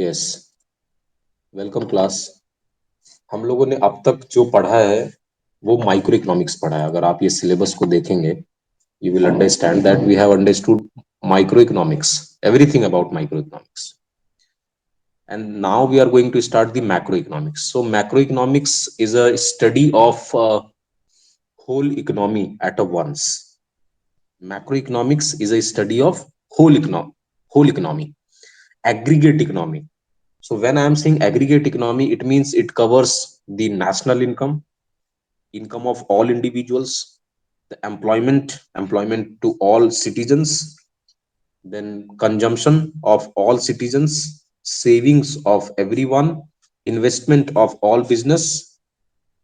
Yes, welcome class. हम लोगों ने अब तक जो पढ़ा है वो माइक्रो इकोनॉमिक्स पढ़ा है। अगर आप ये सिलेबस को देखेंगे, you will understand that we have understood micro economics, everything about micro economics, and now we are going to start the macroeconomics. So macroeconomics is a study of whole economy at a once. Macroeconomics is a study of whole economy, aggregate economy. So when I am saying aggregate economy, it means it covers the national income, income of all individuals, the employment to all citizens, then consumption of all citizens, savings of everyone, investment of all business.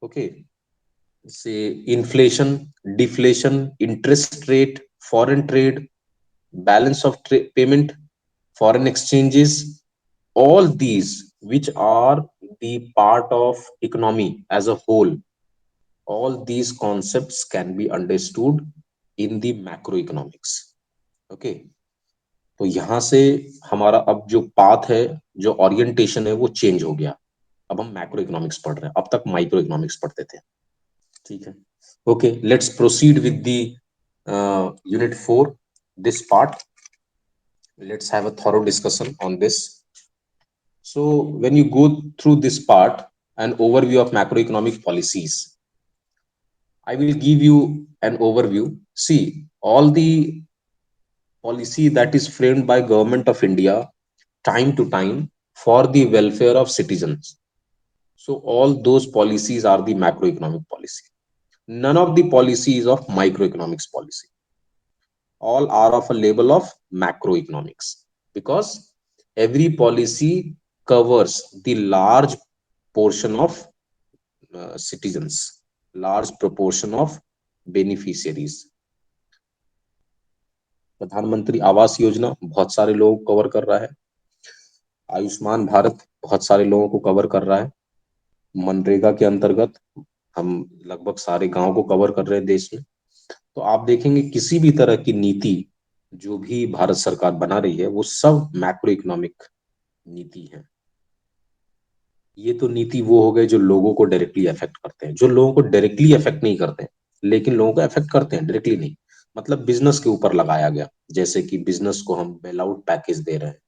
Okay, say inflation, deflation, interest rate, foreign trade, balance of payment, foreign exchanges, all these which are the part of economy as a whole, all these concepts can be understood in the macroeconomics. Okay, तो यहाँ से हमारा अब जो path है, जो orientation है, वो चेंज हो गया। अब हम मैक्रो इकोनॉमिक्स पढ़ रहे हैं, अब तक माइक्रो इकोनॉमिक्स पढ़ते थे। ठीक है, okay, let's proceed with the unit 4, this part. Let's have a thorough discussion on this. So when you go through this part, an overview of macroeconomic policies, I will give you an overview. See, all the policy that is framed by government of India time to time for the welfare of citizens, so all those policies are the macroeconomic policy. None of the policy is of microeconomics policy. All are of a label of macroeconomics, because every policy covers the large portion of citizens, large proportion of beneficiaries. प्रधानमंत्री आवास योजना बहुत सारे लोगों को cover कर रहा है। आयुष्मान भारत बहुत सारे लोगों को कवर कर रहा है। मनरेगा के अंतर्गत हम लगभग सारे गांव को कवर कर रहे हैं देश में। तो आप देखेंगे किसी भी तरह की नीति जो भी भारत सरकार बना रही है, वो सब मैक्रो इकोनॉमिक नीति है। ये तो नीति वो हो गए जो लोगों को डायरेक्टली अफेक्ट करते हैं। जो लोगों को डायरेक्टली अफेक्ट नहीं करते हैं, लेकिन लोगों को अफेक्ट करते हैं डायरेक्टली नहीं, मतलब बिजनेस के ऊपर लगाया गया। जैसे कि बिजनेस को हम बेल आउट पैकेज दे रहे हैं,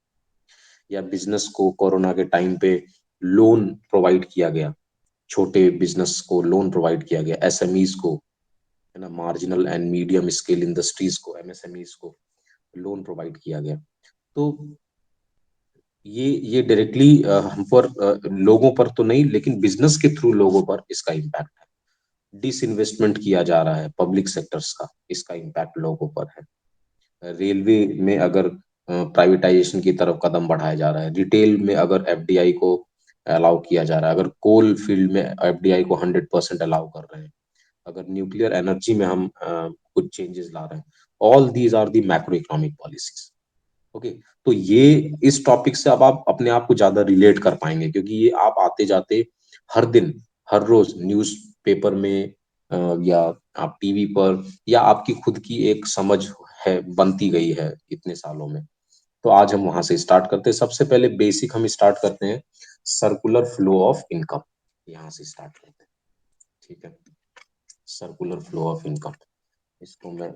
या बिजनेस को कोरोना के टाइम पे लोन प्रोवाइड किया गया, छोटे बिजनेस को लोन प्रोवाइड किया गया, एसएमईज को, है ना, marginal and medium scale industries को, एमएसएमईज को लोन प्रोवाइड किया गया। तो ये डायरेक्टली हम पर लोगों पर तो नहीं, लेकिन बिजनेस के थ्रू लोगों पर इसका इम्पैक्ट है। डिसइन्वेस्टमेंट किया जा रहा है पब्लिक सेक्टर्स का, इसका इम्पैक्ट लोगों पर है। रेलवे में अगर प्राइवेटाइजेशन की तरफ कदम बढ़ाया जा रहा है, रिटेल में अगर एफडीआई को अलाउ किया जा रहा है, अगर कोल फील्ड में एफडीआई को 100% अलाउ कर रहे हैं, अगर न्यूक्लियर एनर्जी में हम कुछ चेंजेस ला रहे हैं, all these are the macro economic policies. Okay, तो ये इस टॉपिक से अब आप अपने आप को ज्यादा रिलेट कर पाएंगे, क्योंकि ये आप आते जाते हर दिन, हर रोज न्यूज पेपर में या आप टीवी पर, या आपकी खुद की एक समझ है, बनती गई है इतने सालों में। तो आज हम वहां से स्टार्ट करते हैं। सबसे पहले बेसिक हम स्टार्ट करते हैं, सर्कुलर फ्लो ऑफ इनकम, यहाँ से स्टार्ट करते हैं। ठीक है, सर्कुलर फ्लो ऑफ इनकम, इसको मैं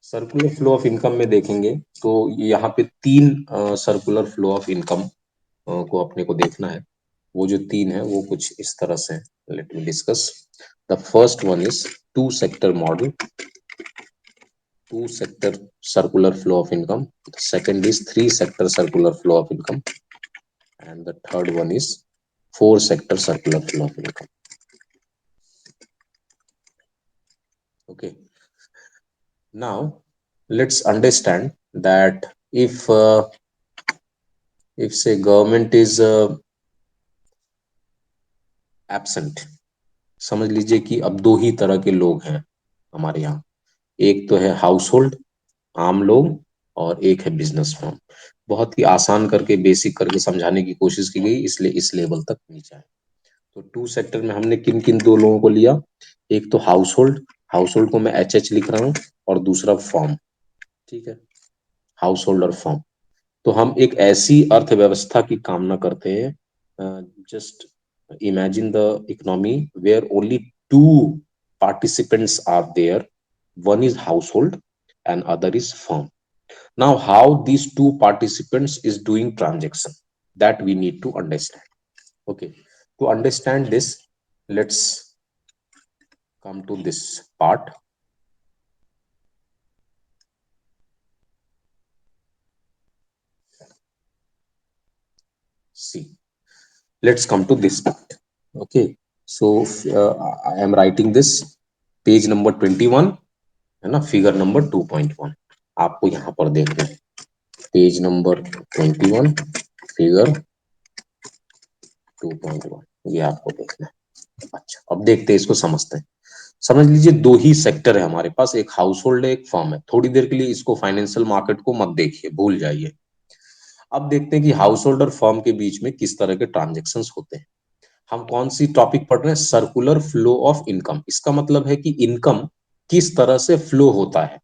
सर्कुलर फ्लो ऑफ इनकम में देखेंगे तो यहाँ पे तीन सर्कुलर फ्लो ऑफ इनकम को अपने को देखना है। वो जो तीन है वो कुछ इस तरह से, let me discuss. The first one is two sector model, two sector circular flow of income. The second is three sector circular flow of income, and the third one is four sector circular flow of income. Okay, now let's understand that if say government is absent, समझ लीजिए कि अब दो ही तरह के लोग हैं हमारे यहाँ। एक तो है हाउस होल्ड, आम लोग, और एक है बिजनेस फर्म। बहुत ही आसान करके, बेसिक करके समझाने की कोशिश की गई, इसलिए इस लेवल तक नीचे आए। तो टू सेक्टर में हमने किन किन दो लोगों को लिया? एक तो हाउस होल्ड, हाउस होल्ड को मैं एच एच लिख रहा हूँ, और दूसरा फॉर्म। ठीक है, हाउस होल्ड और फर्म। तो हम एक ऐसी अर्थव्यवस्था की कामना करते हैं, just imagine the economy where only two participants are there. One is household and other is firm. Now how these two participants is doing transaction, that we need to understand. Okay, to understand this, let's come to this part. See, let's come to this part. Okay, so I am writing this page number 21, है ना, figure number 2.1 आपको यहाँ पर देखना है। Page number 21 figure 2.1 ये आपको देखना है। अच्छा, अब देखते हैं, इसको समझते हैं। समझ लीजिए दो ही सेक्टर है हमारे पास, एक हाउस होल्ड है, एक फर्म है। थोड़ी देर के लिए इसको फाइनेंशियल मार्केट को मत देखिए, भूल जाइए। अब देखते हैं कि हाउस होल्ड और फर्म के बीच में किस तरह के ट्रांजेक्शन होते हैं। हम कौन सी टॉपिक पढ़ रहे हैं? Circular flow of income. इसका मतलब है कि इनकम किस तरह से फ्लो होता है।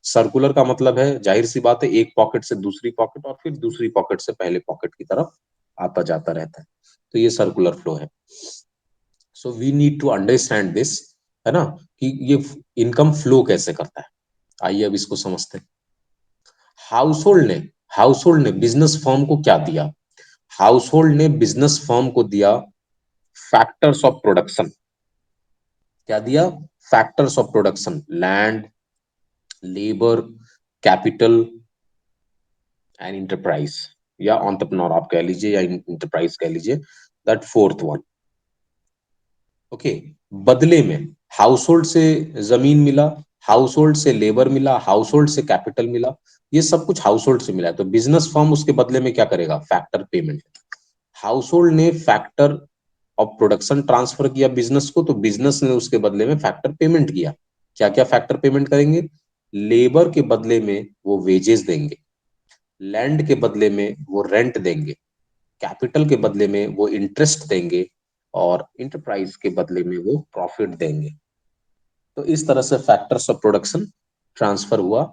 सर्कुलर का मतलब है, जाहिर सी बात है, एक पॉकेट से दूसरी पॉकेट और फिर दूसरी पॉकेट से पहले पॉकेट की तरफ आता जाता रहता है। तो ये सर्कुलर फ्लो है। So we need to understand this, है ना, कि ये इनकम फ्लो कैसे करता है। आइए अब इसको समझते हैं। हाउसहोल्ड ने हाउसहोल्ड ने बिजनेस फर्म को क्या दिया? हाउसहोल्ड ने बिजनेस फर्म को दिया फैक्टर्स ऑफ प्रोडक्शन। क्या दिया? Factors of production, land, labour, capital and enterprise, या एंटरप्रेन्योर आप कह लीजिए या इंटरप्राइज कह लीजिए, दैट फोर्थ वन। ओके, बदले में हाउस होल्ड से जमीन मिला, हाउस होल्ड से लेबर मिला, हाउस होल्ड से कैपिटल मिला, ये सब कुछ हाउस होल्ड से मिला है। तो बिजनेस फर्म उसके बदले में क्या करेगा? Factor payment. हाउस होल्ड ने फैक्टर ऑफ प्रोडक्शन ट्रांसफर किया बिजनेस को, तो बिजनेस ने उसके बदले में फैक्टर पेमेंट किया। क्या क्या फैक्टर पेमेंट करेंगे? लेबर के बदले में वो वेजेस देंगे, लैंड के बदले में वो रेंट देंगे, कैपिटल के बदले में वो इंटरेस्ट देंगे, और इंटरप्राइज के बदले में वो प्रॉफिट देंगे। तो इस तरह से फैक्टर्स ऑफ प्रोडक्शन ट्रांसफर हुआ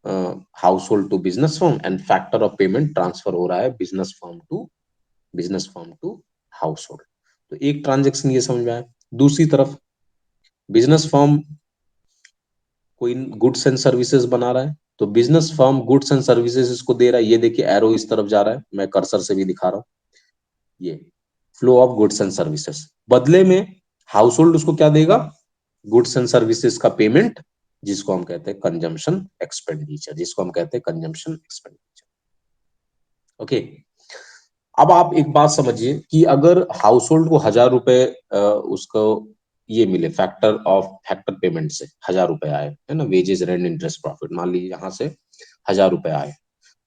household to business firm, and factor of payment transfer हो रहा है business firm to household. तो एक ट्रांजेक्शन ये समझ में आया। दूसरी तरफ बिजनेस फर्म कोई गुड्स एंड सर्विसेज बना रहा है, तो business firm goods and services इसको दे रहा है। ये देखिए एरो इस तरफ जा रहा है, मैं कर्सर से भी दिखा रहा हूँ, ये flow of goods and services. बदले में हाउस होल्ड उसको क्या देगा? गुड्स एंड सर्विसेज का पेमेंट, जिसको हम कहते हैं कंजम्पशन एक्सपेंडिचर, ओके। अब आप एक बात समझिए कि अगर हाउस होल्ड को 1,000 रुपए उसको ये मिले फैक्टर पेमेंट से, 1,000 रुपए आए, है ना, वेजेस रेंट इंटरेस्ट प्रॉफिट, मान लीजिए यहां से 1,000 रुपए आए,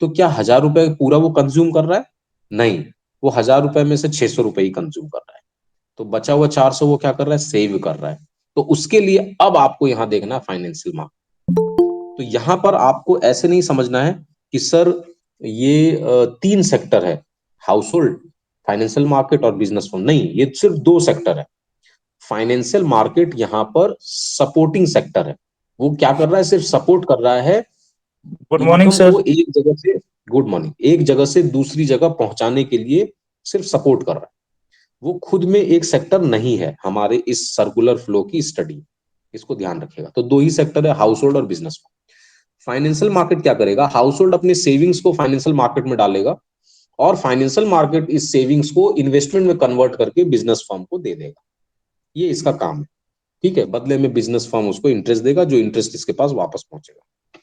तो क्या 1,000 रुपए पूरा वो कंज्यूम कर रहा है? नहीं, वो 1,000 रुपए में से 600 रुपए ही कंज्यूम कर रहा है। तो बचा हुआ 400 वो क्या कर रहा है? सेव कर रहा है। तो उसके लिए अब आपको यहां देखना फाइनेंशियल मार्केट। तो यहां पर आपको ऐसे नहीं समझना है कि सर ये तीन सेक्टर है, हाउस होल्ड, फाइनेंशियल मार्केट और बिजनेस फर्म। नहीं, ये सिर्फ दो सेक्टर है। फाइनेंशियल मार्केट यहाँ पर सपोर्टिंग सेक्टर है। वो क्या कर रहा है? सिर्फ सपोर्ट कर रहा है गुड मॉर्निंग इनकम सर। को एक जगह से, गुड मॉर्निंग, एक जगह से दूसरी जगह पहुंचाने के लिए सिर्फ सपोर्ट कर रहा है। वो खुद में एक सेक्टर नहीं है हमारे इस सर्कुलर फ्लो की स्टडी। इसको ध्यान रखिएगा। तो दो ही सेक्टर है, हाउस होल्ड और बिजनेस। फाइनेंशियल मार्केट क्या करेगा? हाउस होल्ड अपने सेविंग्स को फाइनेंशियल मार्केट में डालेगा, और फाइनेंशियल मार्केट इस सेविंग्स को इन्वेस्टमेंट में कन्वर्ट करके बिजनेस फर्म को दे देगा। ये इसका काम है, ठीक है। बदले में बिजनेस फर्म उसको इंटरेस्ट देगा, जो इंटरेस्ट इसके पास वापस पहुंचेगा।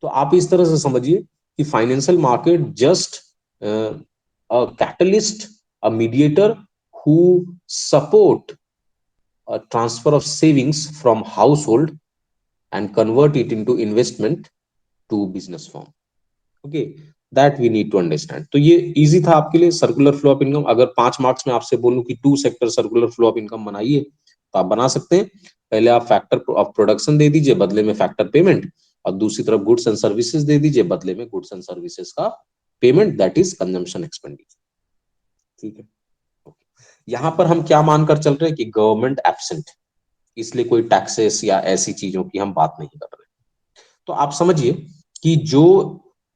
तो आप इस तरह से समझिए कि financial market just a catalyst, a mediator who support transfer of savings from house hold and convert it into investment to business firm. Okay, that we need to understand. तो ये इजी था आपके लिए सर्कुलर फ्लो ऑफ इनकम। अगर 5 marks में आपसे बोलूं कि two sector circular flow of income बनाइए, तो आप बना सकते हैं। पहले आप फैक्टर ऑफ प्रोडक्शन दे दीजिए, बदले में फैक्टर पेमेंट, और दूसरी तरफ गुड्स एंड सर्विसेज दे दीजिए, बदले में गुड्स एंड सर्विसेज का payment, that is consumption expenditure. ठीक है, यहां पर हम क्या मानकर चल रहे हैं कि गवर्नमेंट एब्सेंट, इसलिए कोई टैक्सेस या ऐसी चीजों की हम बात नहीं कर रहे। तो आप समझिए कि जो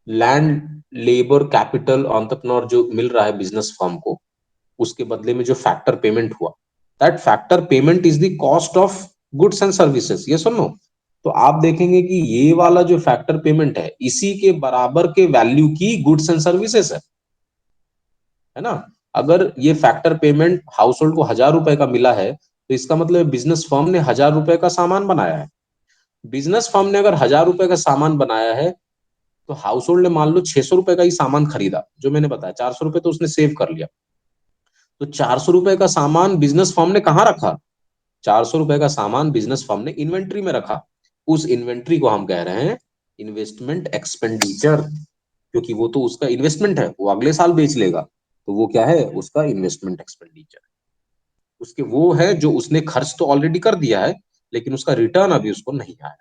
लैंड, लेबर, कैपिटल, एंटरप्रेन्योर जो मिल रहा है बिजनेस फर्म को, उसके बदले में जो फैक्टर पेमेंट हुआ, that factor payment is the cost of goods and services, ये सुनो। तो आप देखेंगे कि ये वाला जो फैक्टर पेमेंट है, इसी के बराबर के वैल्यू की गुड्स एंड सर्विसेज है ना। अगर ये फैक्टर पेमेंट हाउस होल्ड को 1,000 रुपए का मिला है, तो इसका मतलब बिजनेस फर्म ने 1,000 रुपए का सामान बनाया है। बिजनेस फर्म ने अगर 1,000 रुपए का सामान बनाया है, तो हाउस होल्ड ने मान लो 600 रुपए का ही सामान खरीदा, जो मैंने बताया 400 रुपए तो उसने सेव कर लिया। तो 400 रुपए का सामान बिजनेस फर्म ने कहाँ रखा? 400 रुपए का सामान बिजनेस फर्म ने इन्वेंट्री में रखा। उस इन्वेंट्री को हम कह रहे हैं इन्वेस्टमेंट एक्सपेंडिचर, क्योंकि वो तो उसका इन्वेस्टमेंट है, वो अगले साल बेच लेगा, तो वो क्या है? उसका इन्वेस्टमेंट एक्सपेंडिचर। उसके वो है जो उसने खर्च तो ऑलरेडी कर दिया है, लेकिन उसका रिटर्न अभी उसको नहीं आया।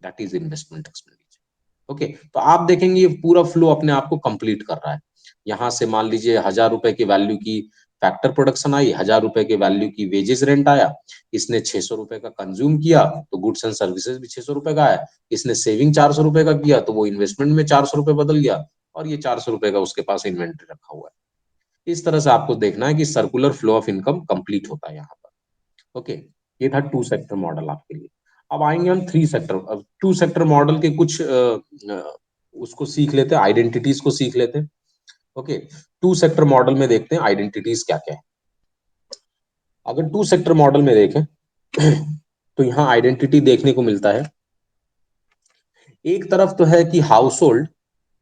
That is investment expenditure. Okay, तो आप देखेंगे ये पूरा फ्लो अपने आप को कंप्लीट कर रहा है। यहां से मान लीजिए 1,000 रुपए की वैल्यू की फैक्टर प्रोडक्शन आई, 1,000 रुपए के वैल्यू की वेजेस रेंट आया, इसने 600 रुपए का कंज्यूम किया, तो गुड्स एंड सर्विसेज भी 600 रुपए का आया। इसने सेविंग 400 रुपए का किया, तो वो इन्वेस्टमेंट में 400 रुपए बदल गया, और ये 400 रुपए का उसके पास इन्वेंट्री रखा हुआ है। इस तरह से आपको देखना है कि circular flow of income complete होता है यहाँ पर। ओके, ये था टू सेक्टर मॉडल आपके लिए। अब आएंगे हम थ्री सेक्टर। अब टू सेक्टर मॉडल के कुछ उसको सीख लेते हैं, आइडेंटिटीज को सीख लेते हैं। ओके, टू सेक्टर मॉडल में देखते हैं आइडेंटिटीज क्या क्या है। अगर टू सेक्टर मॉडल में देखें तो यहाँ आइडेंटिटी देखने को मिलता है। एक तरफ तो है कि हाउस होल्ड,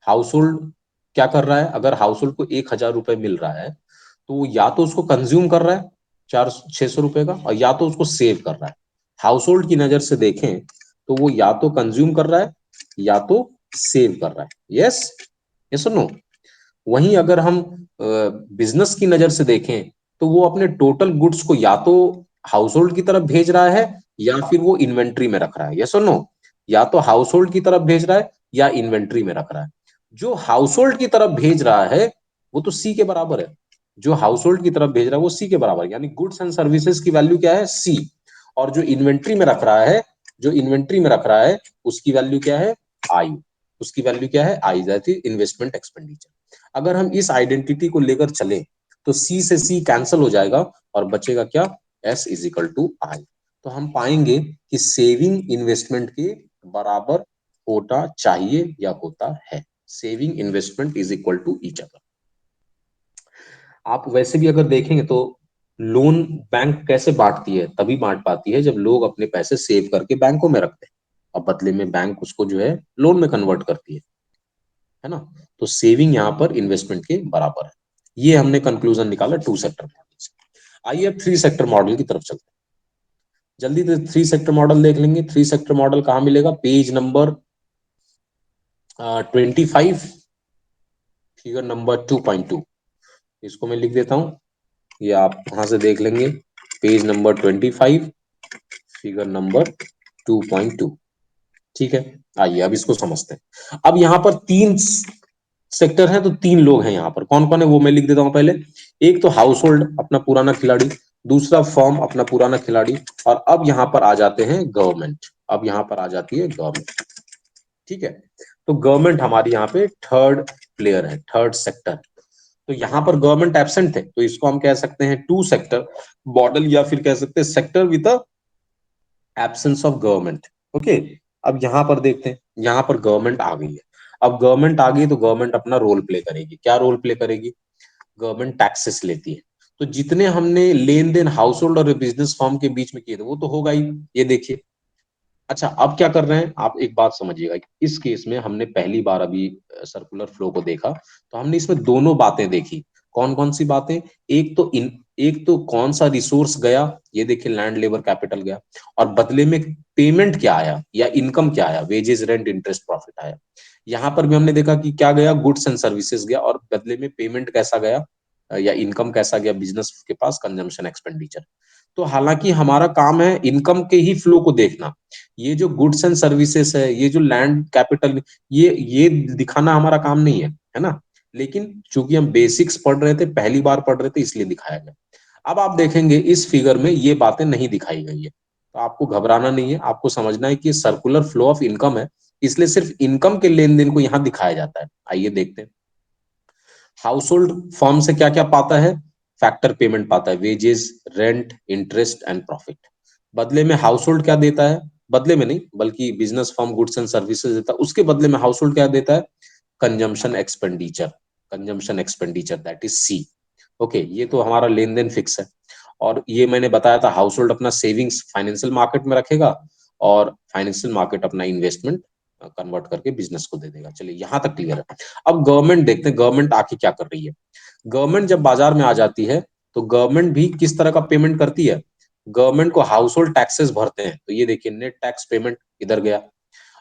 हाउस होल्ड क्या कर रहा है? अगर हाउस होल्ड को 1,000 रुपए मिल रहा है, तो वो या तो उसको कंज्यूम कर रहा है 600 रुपए का, और या तो उसको सेव कर रहा है। हाउस होल्ड की नजर से देखें तो वो या तो कंज्यूम कर रहा है या तो सेव कर रहा है। यस, यस और नो। वहीं अगर हम बिजनेस की नजर से देखें, तो वो अपने टोटल गुड्स को या तो हाउस होल्ड की तरफ भेज रहा है, या फिर वो इन्वेंट्री में रख रहा है। यस और नो, या तो हाउस होल्ड की तरफ भेज रहा है या इन्वेंट्री में रख रहा है। जो हाउस होल्ड की तरफ भेज रहा है वो तो सी के बराबर है। जो हाउस होल्ड की तरफ भेज रहा है वो सी के बराबर है, यानी गुड्स एंड सर्विसेज की वैल्यू क्या है? सी। और जो इन्वेंट्री में रख रहा है, जो इन्वेंट्री में रख रहा है, उसकी वैल्यू क्या है? आई। उसकी वैल्यू क्या है? आई, दैट इज इन्वेस्टमेंट एक्सपेंडिचर। अगर हम इस आइडेंटिटी को लेकर चले, तो सी से सी कैंसिल हो जाएगा, और बचेगा क्या? एस इज इक्वल टू आई। तो हम पाएंगे कि सेविंग इन्वेस्टमेंट के बराबर होना चाहिए या होता है। Saving investment is equal to each other. आप वैसे भी अगर देखेंगे तो लोन बैंक कैसे बांटती है? तभी बांट पाती है जब लोग अपने पैसे सेव करके बैंकों में रखते हैं, और बदले में बैंक उसको जो है लोन में कन्वर्ट करती है ना। तो सेविंग यहाँ पर इन्वेस्टमेंट के बराबर है। ये हमने कंक्लूजन निकाला टू सेक्टर मॉडल से। आइए अब थ्री सेक्टर मॉडल की तरफ चलते हैं। जल्दी से थ्री सेक्टर मॉडल देख लेंगे। थ्री सेक्टर मॉडल कहाँ मिलेगा? Page number 25, figure number 2.2। इसको मैं लिख देता हूँ, ये आप वहां से देख लेंगे। Page number 25, figure number 2.2। ठीक है, आइए अब इसको समझते हैं। अब यहाँ पर तीन सेक्टर है, तो तीन लोग हैं यहाँ पर। कौन कौन है वो मैं लिख देता हूँ पहले। एक तो हाउस होल्ड अपना पुराना खिलाड़ी, दूसरा फर्म अपना पुराना खिलाड़ी, और अब यहाँ पर आ जाते हैं गवर्नमेंट। अब यहाँ पर आ जाती है गवर्नमेंट। ठीक है, तो गवर्नमेंट हमारी यहाँ पे थर्ड प्लेयर है, थर्ड सेक्टर। तो यहाँ पर गवर्नमेंट एब्सेंट थे, तो इसको हम कह सकते हैं टू सेक्टर मॉडल, या फिर कह सकते हैं sector with absence of government. Okay, अब यहां पर देखते हैं, यहां पर गवर्नमेंट आ गई है। अब गवर्नमेंट आ गई तो गवर्नमेंट अपना रोल प्ले करेगी। क्या रोल प्ले करेगी? गवर्नमेंट टैक्सेस लेती है। तो जितने हमने लेन देन हाउस होल्ड और बिजनेस फर्म के बीच में किए थे वो तो होगा ही, ये देखिए। अच्छा, अब क्या कर रहे हैं आप? एक बात समझिएगा, इस केस में हमने पहली बार अभी सर्कुलर फ्लो को देखा, तो हमने इसमें दोनों बातें देखी। कौन कौन सी बातें? एक तो कौन सा रिसोर्स गया, ये देखिए लैंड, लेबर, कैपिटल गया, और बदले में पेमेंट क्या आया या इनकम क्या आया? वेजेस, रेंट, इंटरेस्ट, प्रॉफिट आया। यहां पर भी हमने देखा कि क्या गया? गुड्स एंड सर्विसेज गया, और बदले में पेमेंट कैसा गया या इनकम कैसा गया? बिजनेस के पास कंजम्पशन एक्सपेंडिचर। तो हालांकि हमारा काम है इनकम के ही फ्लो को देखना, ये जो गुड्स एंड सर्विसेज है, ये जो लैंड, कैपिटल, ये दिखाना हमारा काम नहीं है ना। लेकिन चूंकि हम बेसिक्स पढ़ रहे थे, पहली बार पढ़ रहे थे, इसलिए दिखाया गया। अब आप देखेंगे इस फिगर में ये बातें नहीं दिखाई गई है, तो आपको घबराना नहीं है। आपको समझना है कि सर्कुलर फ्लो ऑफ इनकम है, इसलिए सिर्फ इनकम के लेन देन को यहां दिखाया जाता है। आइए देखते हैं हाउस होल्ड फॉर्म से क्या क्या पाता है। फैक्टर पेमेंट पाता है, wages, rent, interest and profit. बदले में हाउस होल्ड क्या देता है, बदले में नहीं बल्कि business form goods and services देता है, उसके बदले में हाउस होल्ड क्या देता है, consumption expenditure, consumption expenditure that is C. Okay, ये तो हमारा लेन देन फिक्स है। और ये मैंने बताया था हाउस होल्ड अपना सेविंग्स फाइनेंशियल मार्केट में रखेगा और फाइनेंशियल मार्केट अपना इन्वेस्टमेंट कन्वर्ट करके बिजनेस को दे देगा। चलिए यहां तक क्लियर है। अब गवर्नमेंट देखते हैं, गवर्नमेंट आके क्या कर रही है। गवर्नमेंट जब बाजार में आ जाती है तो गवर्नमेंट भी किस तरह का पेमेंट करती है, गवर्नमेंट को हाउस होल्ड टैक्सेस भरते हैं, तो ये देखिए नेट टैक्स पेमेंट इधर गया।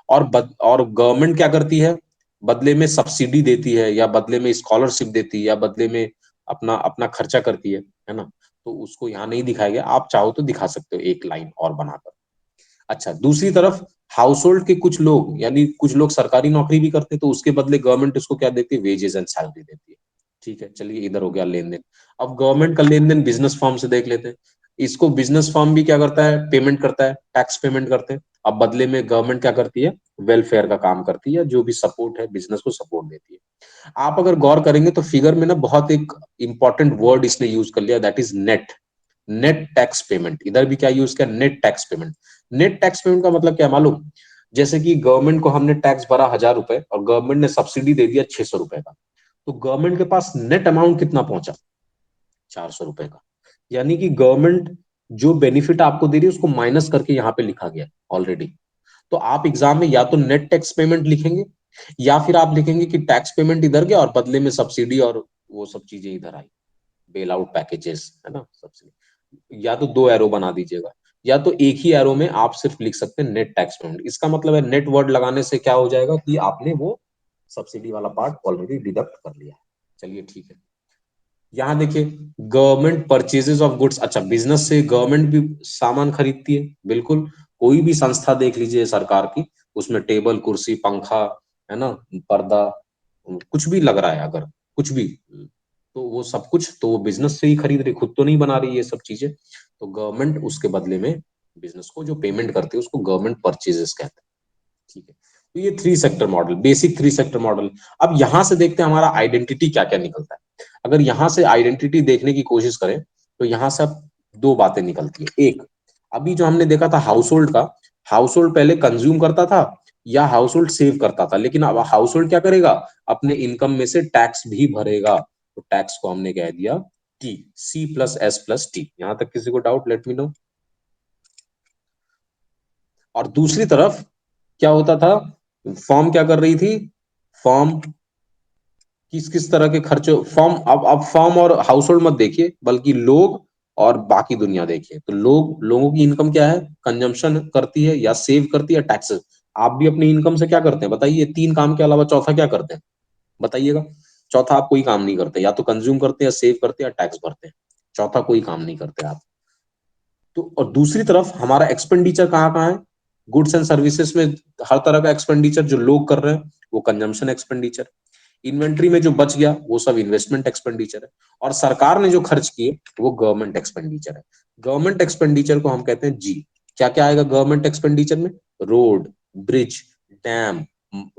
और गवर्नमेंट क्या करती है, बदले में सब्सिडी देती है या बदले में स्कॉलरशिप देती है या बदले में अपना अपना खर्चा करती है ना। तो उसको यहाँ नहीं दिखाया गया, आप चाहो तो दिखा सकते हो एक लाइन और बनाकर। अच्छा, दूसरी तरफ हाउस होल्ड के कुछ लोग यानी कुछ लोग सरकारी नौकरी भी करते हैं, तो उसके बदले गवर्नमेंट उसको क्या देती है, वेजेस एंड सैलरी देती है। ठीक है, चलिए इधर हो गया लेन देन। अब गवर्नमेंट का लेन देन बिजनेस फॉर्म से देख लेते हैं। इसको बिजनेस फॉर्म भी क्या करता है, पेमेंट करता है, टैक्स पेमेंट करते हैं। अब बदले में गवर्नमेंट क्या करती है, वेलफेयर का काम करती है, जो भी सपोर्ट है बिजनेस को सपोर्ट देती है। आप अगर गौर करेंगे तो फिगर में ना बहुत एक इंपॉर्टेंट वर्ड इसने यूज कर लिया, that is net. Net tax payment, इधर भी क्या यूज किया, net tax payment. Net tax payment का मतलब क्या है मालूम, जैसे कि गवर्नमेंट को हमने टैक्स भरा 1,000 रुपए और गवर्नमेंट ने सब्सिडी दे दिया 600 रुपए का, तो गवर्नमेंट के पास नेट अमाउंट कितना पहुंचा, 400 रुपए का। यानी कि गवर्नमेंट जो बेनिफिट आपको दे रही है उसको माइनस करके यहाँ पे लिखा गया ऑलरेडी। तो आप एग्जाम में या तो नेट टैक्स पेमेंट लिखेंगे या फिर आप लिखेंगे कि टैक्स पेमेंट इधर गया और बदले में सब्सिडी और वो सब चीजें इधर आई, बेल आउट पैकेजेस है ना सब्सिडी। या तो दो एरो बना दीजिएगा, या तो एक ही एरो में आप सिर्फ लिख सकते हैं नेट टैक्स पेमेंट। इसका मतलब है नेट वर्ड लगाने से क्या हो जाएगा कि आपने वो सब्सिडी वाला पार्ट ऑलरेडी डिडक्ट कर लिया है। चलिए ठीक है, यहाँ देखिए गवर्नमेंट परचेजेस ऑफ गुड्स। अच्छा, बिजनेस से गवर्नमेंट भी सामान खरीदती है, बिल्कुल। कोई भी संस्था देख लीजिए सरकार की, उसमें टेबल कुर्सी पंखा है ना, पर्दा, कुछ भी लग रहा है अगर, कुछ भी, तो वो सब कुछ तो वो बिजनेस से ही खरीद रही, खुद तो नहीं बना रही ये सब चीजें। तो गवर्नमेंट उसके बदले में बिजनेस को जो पेमेंट करती है उसको गवर्नमेंट परचेजेस कहते हैं। ठीक है, तो ये three sector model, basic three sector model. अब यहां से देखते हैं हमारा आइडेंटिटी क्या क्या निकलता है। अगर यहां से आइडेंटिटी देखने की कोशिश करें तो यहां से अब दो बातें निकलती है। एक, अभी जो हमने देखा था हाउस होल्ड का, हाउस होल्ड पहले कंज्यूम करता था या हाउस होल्ड सेव करता था, लेकिन अब हाउस होल्ड क्या करेगा, अपने इनकम में से टैक्स भी भरेगा। तो टैक्स को हमने कह दिया टी, C+S+T। यहां तक किसी को डाउट, लेट मी नो। और दूसरी तरफ क्या होता था, फॉर्म क्या कर रही थी, फॉर्म किस किस तरह के खर्चे, फॉर्म अब फॉर्म और हाउस होल्ड मत देखिए बल्कि लोग और बाकी दुनिया देखिए। तो लोगों की इनकम क्या है, कंजम्पशन करती है या सेव करती है, टैक्सेस। आप भी अपनी इनकम से क्या करते हैं बताइए, तीन काम के अलावा चौथा क्या करते हैं बताइएगा। चौथा आप कोई काम नहीं करते, या तो कंज्यूम करते हैं, या सेव करते हैं, या टैक्स भरते हैं। चौथा कोई काम नहीं करते आप। तो और दूसरी तरफ हमारा एक्सपेंडिचर कहाँ कहाँ है, गुड्स एंड सर्विसेज में हर तरह का एक्सपेंडिचर जो लोग कर रहे हैं वो कंजम्पशन एक्सपेंडिचर। इन्वेंट्री में जो बच गया वो सब इन्वेस्टमेंट एक्सपेंडिचर है। और सरकार ने जो खर्च किए वो गवर्नमेंट एक्सपेंडिचर है। गवर्नमेंट एक्सपेंडिचर को हम कहते हैं जी। क्या क्या आएगा गवर्नमेंट एक्सपेंडिचर में, रोड, ब्रिज, डैम,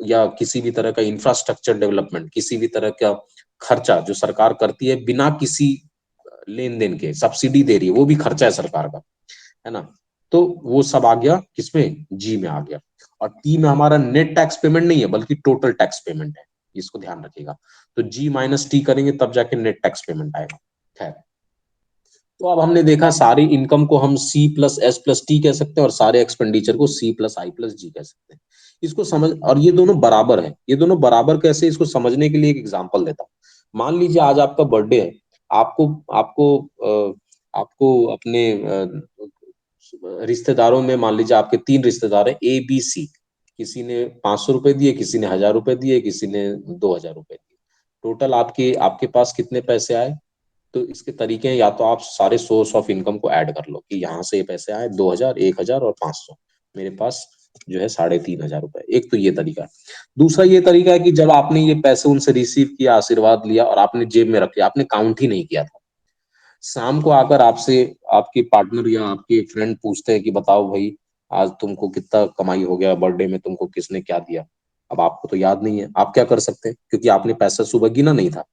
या किसी भी तरह का इंफ्रास्ट्रक्चर डेवलपमेंट, किसी भी तरह का खर्चा जो सरकार करती है बिना किसी लेन देन के, सब्सिडी दे रही है, वो भी खर्चा है सरकार का, है ना। तो वो सब आ गया किसमें, जी में आ गया। और टी में हमारा नेट टैक्स पेमेंट नहीं है बल्कि टोटल टैक्स पेमेंट है, इसको ध्यान रखिएगा। तो जी माइनस टी करेंगे तब जाके नेट टैक्स पेमेंट आएगा। खैर, तो अब हमने देखा सारी इनकम को हम C+S+T कह सकते हैं और सारे एक्सपेंडिचर को C+I+G कह सकते हैं। इसको समझ, और ये दोनों बराबर है, ये दोनों बराबर कैसे, इसको समझने के लिए एक एग्जांपल देता हूँ। मान लीजिए आज आपका बर्थडे है, आपको आपको आपको अपने रिश्तेदारों में, मान लीजिए आपके तीन रिश्तेदार हैं ABC, किसी ने 500 रुपए दिए, किसी ने 1,000 रुपए दिए, किसी ने 2,000 रुपए दिए। टोटल आपके आपके पास कितने पैसे आए। तो इसके तरीके हैं, या तो आप सारे सोर्स ऑफ इनकम को ऐड कर लो कि यहाँ से ये पैसे आए 2,000, 1,000 और 500, मेरे पास जो है 3,500 रुपए। एक तो ये तरीका है। दूसरा ये तरीका है कि जब आपने ये पैसे उनसे रिसीव किया, आशीर्वाद लिया और आपने जेब में रख लिया, आपने काउंट ही नहीं किया था, शाम को आकर आपसे आपके पार्टनर या आपके फ्रेंड पूछते हैं कि बताओ भाई आज तुमको कितना कमाई हो गया, बर्थडे में तुमको किसने क्या दिया, अब आपको तो याद नहीं है। आप क्या कर सकते हैं, क्योंकि आपने पैसा सुबह गिना नहीं था,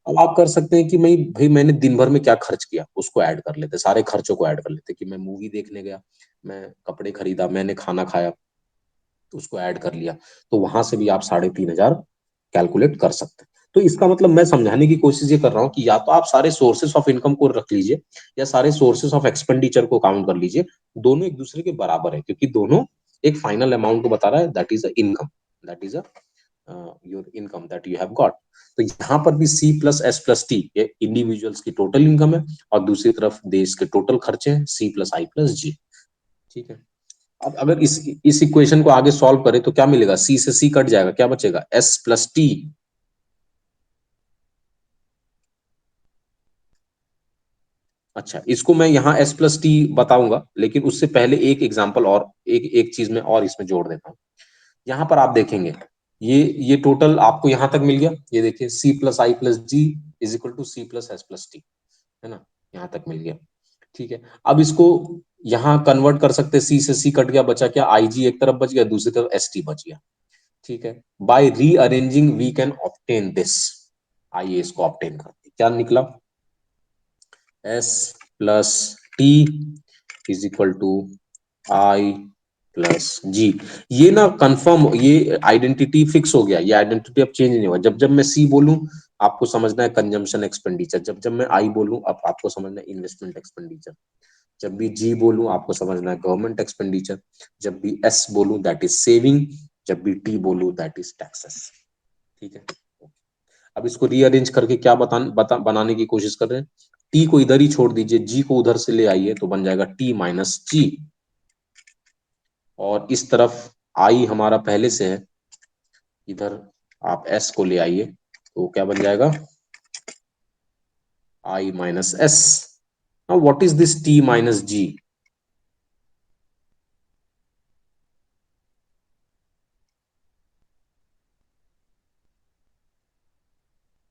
अब आप कर सकते हैं कि मैं भाई मैंने दिन भर में क्या खर्च किया उसको ऐड कर लेते, सारे खर्चों को ऐड कर लेते, कि मैं मूवी देखने गया, मैं कपड़े खरीदा, मैंने खाना खाया, तो उसको ऐड कर लिया। तो वहां से भी आप 3,500 कैलकुलेट कर सकते हैं। तो इसका मतलब मैं समझाने की कोशिश ये कर रहा हूँ कि या तो आप सारे सोर्सेस ऑफ इनकम को रख लीजिए, या सारे सोर्सेस ऑफ एक्सपेंडिचर को काउंट कर लीजिए। दोनों एक दूसरे के बराबर है, क्योंकि दोनों एक फाइनल अमाउंट को बता रहा है, that is a income, that is a your income that you have got. तो यहाँ पर भी C plus S plus T ये इंडिविजुअल्स की टोटल इनकम है, और दूसरी तरफ देश के टोटल खर्चे हैं, C plus I plus G। ठीक है। अब अगर इस इक्वेशन को आगे सॉल्व करें तो क्या मिलेगा, C से C कट जाएगा, क्या बचेगा, S प्लस टी। अच्छा, इसको मैं यहाँ S प्लस टी बताऊंगा, लेकिन उससे पहले एक एग्जांपल और एक एक चीज में और इसमें जोड़ देता हूँ। यहाँ पर आप देखेंगे, ये टोटल आपको यहाँ तक मिल गया, ये देखिए C plus I plus G is equal to C plus S plus T, है ना, यहाँ तक मिल गया। ठीक है, अब इसको यहाँ कन्वर्ट कर सकते हैं, C से C कट गया, बचा क्या, आई जी एक तरफ बच गया, दूसरी तरफ एस टी बच गया। ठीक है, by rearranging we can obtain this. आइए इसको ऑब्टेन करते हैं, क्या निकला, S plus T is equal to I plus G. ये ना कंफर्म, ये आइडेंटिटी फिक्स हो गया, ये आइडेंटिटी अब चेंज नहीं होगा। जब जब मैं सी बोलूं आपको समझना है कंजम्पशन एक्सपेंडिचर, जब जब मैं आई बोलूं अब आपको समझना है इन्वेस्टमेंट एक्सपेंडिचर, जब भी जी बोलूं आपको समझना है गवर्नमेंट एक्सपेंडिचर, जब भी एस बोलूं दैट इज सेविंग, जब भी टी बोलूं दैट इज टैक्सेस। ठीक है, अब इसको रीअरेंज करके क्या बनाने की कोशिश कर रहे हैं, टी को इधर ही छोड़ दीजिए, जी को उधर से ले आइए, तो बन जाएगा टी माइनस जी, और इस तरफ आई हमारा पहले से है, इधर आप एस को ले आइए, तो क्या बन जाएगा, I minus S. Now what is this T minus G,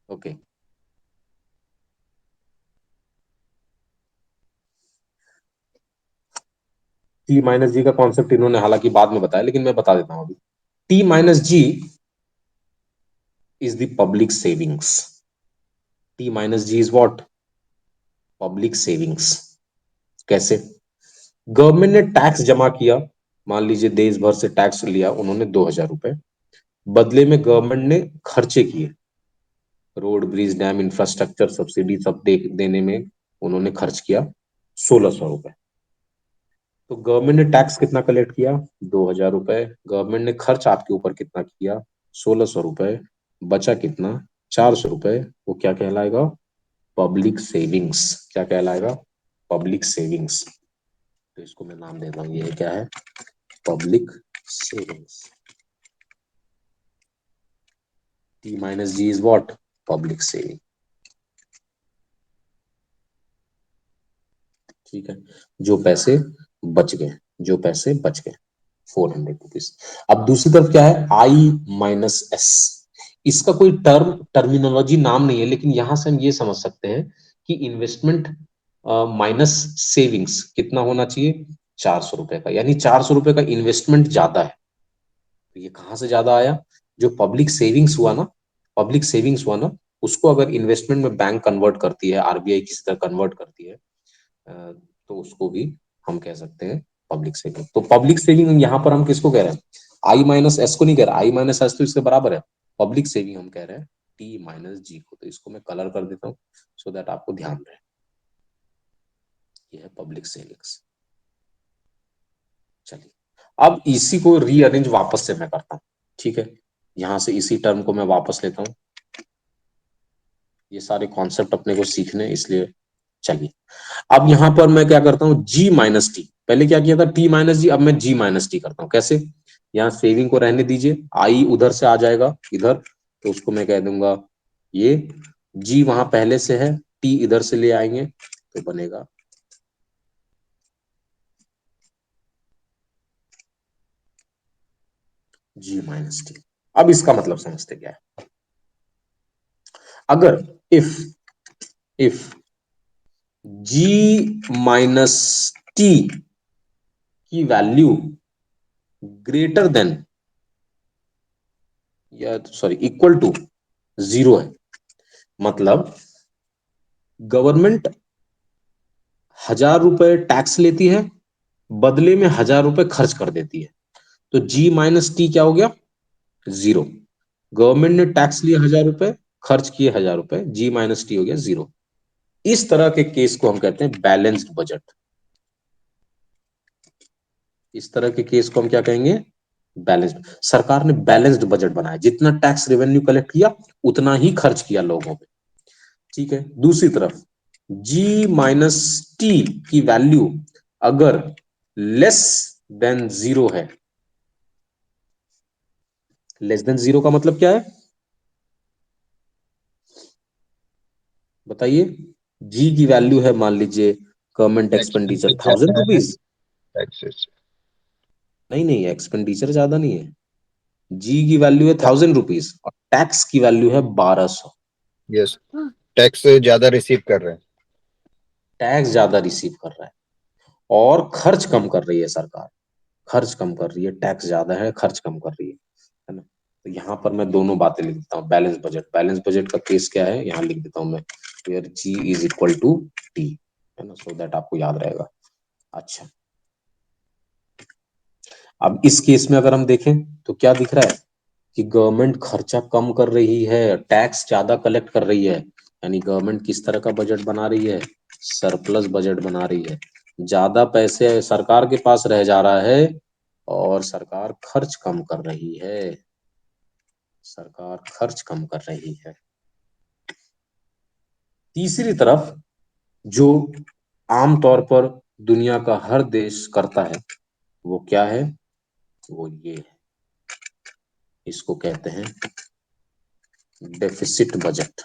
okay. T minus G का कॉन्सेप्ट इन्होंने हालांकि बाद में बताया, लेकिन मैं बता देता हूं अभी। T minus G is the public savings, T minus G is what, public savings. कैसे, गवर्नमेंट ने टैक्स जमा किया, मान लीजिए देश भर से टैक्स लिया उन्होंने 2,000 रुपए, बदले में गवर्नमेंट ने खर्चे किए, road bridge dam infrastructure subsidy सब देने में उन्होंने खर्च किया 1,600 रुपए। तो गवर्नमेंट ने टैक्स कितना कलेक्ट किया, 2,000 रुपए, गवर्नमेंट ने खर्च आपके ऊपर कितना किया, 1,600 रुपए, बचा कितना, 400 रुपए, वो क्या कहलाएगा, पब्लिक सेविंग्स। क्या कहलाएगा, पब्लिक सेविंग्स। तो इसको मैं नाम देता हूँ, ये क्या है, public savings. T minus G is what, public saving. ठीक है, जो पैसे बच गए, जो पैसे बच गए, 400 रुपीज। अब दूसरी तरफ क्या है, आई माइनस एस, इसका कोई टर्मिनोलॉजी नाम नहीं है, लेकिन यहां से हम ये समझ सकते हैं कि इन्वेस्टमेंट माइनस सेविंग्स कितना होना चाहिए, 400 रुपए का, यानी 400 रुपए का इन्वेस्टमेंट ज्यादा है। तो ये कहाँ से ज्यादा आया, जो पब्लिक सेविंग्स हुआ ना, पब्लिक सेविंग्स हुआ ना, उसको अगर इन्वेस्टमेंट में बैंक कन्वर्ट करती है, आरबीआई किसी तरह कन्वर्ट करती है, तो उसको भी हम कह सकते हैं पब्लिक सेविंग। तो पब्लिक सेविंग यहाँ पर हम किसको कह रहे हैं, आई माइनस एस को नहीं कह रहे, आई माइनस एस तो इसके बराबर है, पब्लिक सेविंग हम कह रहे हैं टी माइनस जी को। तो इसको मैं कलर कर देता हूँ सो दैट आपको ध्यान रहे, ये है पब्लिक सेविंग्स। चलिए, अब इसी को रीअरेंज वापस से मैं करता हूँ। ठीक है, यहां से इसी टर्म को मैं वापस लेता हूँ, ये सारे कॉन्सेप्ट अपने को सीखने, इसलिए चलिए अब यहां पर मैं क्या करता हूं, जी माइनस टी, पहले क्या किया था टी माइनस जी, अब मैं जी माइनस टी करता हूं। कैसे, यहाँ सेविंग को रहने दीजिए, आई उधर से आ जाएगा इधर, तो उसको मैं कह दूंगा ये, जी वहां पहले से है, टी इधर से ले आएंगे तो बनेगा जी माइनस टी। अब इसका मतलब समझते क्या है, अगर इफ जी माइनस टी की वैल्यू ग्रेटर देन या सॉरी इक्वल टू जीरो है, मतलब गवर्नमेंट 1,000 रुपए टैक्स लेती है, बदले में 1,000 रुपए खर्च कर देती है, तो जी माइनस टी क्या हो गया? जीरो। गवर्नमेंट ने टैक्स लिए 1,000 रुपए, खर्च किए 1,000 रुपए, जी माइनस टी हो गया जीरो। इस तरह के केस को हम कहते हैं बैलेंस्ड बजट। इस तरह के केस को हम क्या कहेंगे? बैलेंस्ड। सरकार ने बैलेंस्ड बजट बनाया, जितना टैक्स रेवेन्यू कलेक्ट किया उतना ही खर्च किया लोगों पे। ठीक है। दूसरी तरफ जी माइनस टी की वैल्यू अगर लेस देन जीरो है, लेस देन जीरो का मतलब क्या है बताइए? जी की वैल्यू है, मान लीजिए गवर्नमेंट एक्सपेंडिचर एक्सपेंसेस थाउजेंड ज्यादा है, रुपीज टैक्सेस। नहीं नहीं, एक्सपेंडिचर ज्यादा नहीं है। जी की वैल्यू है 1,000 रुपीज और टैक्स की वैल्यू है 1,200। यस, टैक्स ज्यादा रिसीव कर रहे हैं। टैक्स ज्यादा रिसीव कर रहा है और खर्च कम कर रही है सरकार। खर्च कम कर रही है, टैक्स ज्यादा है, खर्च कम कर रही है ना? तो यहाँ पर मैं दोनों बातें लिख देता हूँ। बैलेंस बजट, बैलेंस बजट का केस क्या है यहाँ लिख देता हूँ मैं, where G is equal to T, है ना, सो दैट आपको याद रहेगा। अच्छा, अब इस केस में अगर हम देखें तो क्या दिख रहा है कि गवर्नमेंट खर्चा कम कर रही है, टैक्स ज्यादा कलेक्ट कर रही है, यानी गवर्नमेंट किस तरह का बजट बना रही है? सरप्लस बजट बना रही है। ज्यादा पैसे सरकार के पास रह जा रहा है और सरकार खर्च कम कर रही है। सरकार खर्च कम कर रही है। तीसरी तरफ जो आमतौर पर दुनिया का हर देश करता है वो क्या है? वो ये है, इसको कहते हैं डेफिसिट बजट।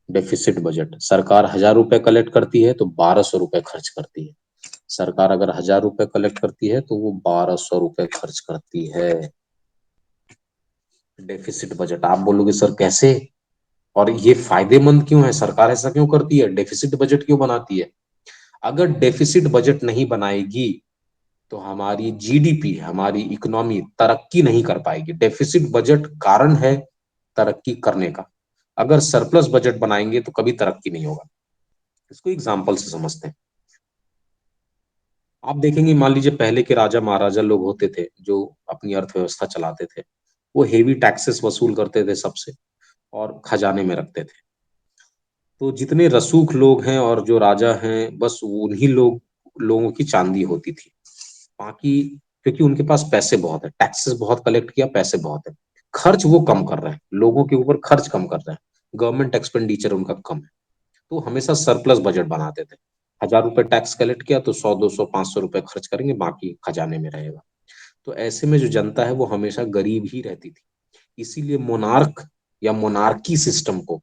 डेफिसिट बजट, सरकार 1,000 रुपए कलेक्ट करती है तो 1,200 रुपए खर्च करती है। सरकार अगर 1,000 रुपए कलेक्ट करती है तो वो 1,200 रुपए खर्च करती है। Deficit budget. आप बोलोगे सर कैसे, और ये फायदेमंद क्यों है, सरकार ऐसा क्यों करती है, डेफिसिट बजट क्यों बनाती है? अगर डेफिसिट बजट नहीं बनाएगी तो हमारी जीडीपी, हमारी इकोनॉमी तरक्की नहीं कर पाएगी। डेफिसिट बजट कारण है तरक्की करने का। अगर सरप्लस बजट बनाएंगे तो कभी तरक्की नहीं होगा। इसको एग्जाम्पल से समझते हैं। आप देखेंगे, मान लीजिए पहले के राजा महाराजा लोग होते थे जो अपनी अर्थव्यवस्था चलाते थे, वो हेवी टैक्सेस वसूल करते थे सबसे और खजाने में रखते थे। तो जितने रसूख लोग हैं और जो राजा हैं, बस उन्हीं लोगों की चांदी होती थी। बाकी, क्योंकि उनके पास पैसे बहुत है, टैक्सेस बहुत कलेक्ट किया, पैसे बहुत है, खर्च वो कम कर रहे हैं, लोगों के ऊपर खर्च कम कर रहे हैं, गवर्नमेंट एक्सपेंडिचर उनका कम है, तो हमेशा सरप्लस बजट बनाते थे। 1,000 रुपए टैक्स कलेक्ट किया तो 100, 200, 500 रुपए खर्च करेंगे, बाकी खजाने में रहेगा। तो ऐसे में जो जनता है वो हमेशा गरीब ही रहती थी। इसीलिए मोनार्क या मोनार्की सिस्टम को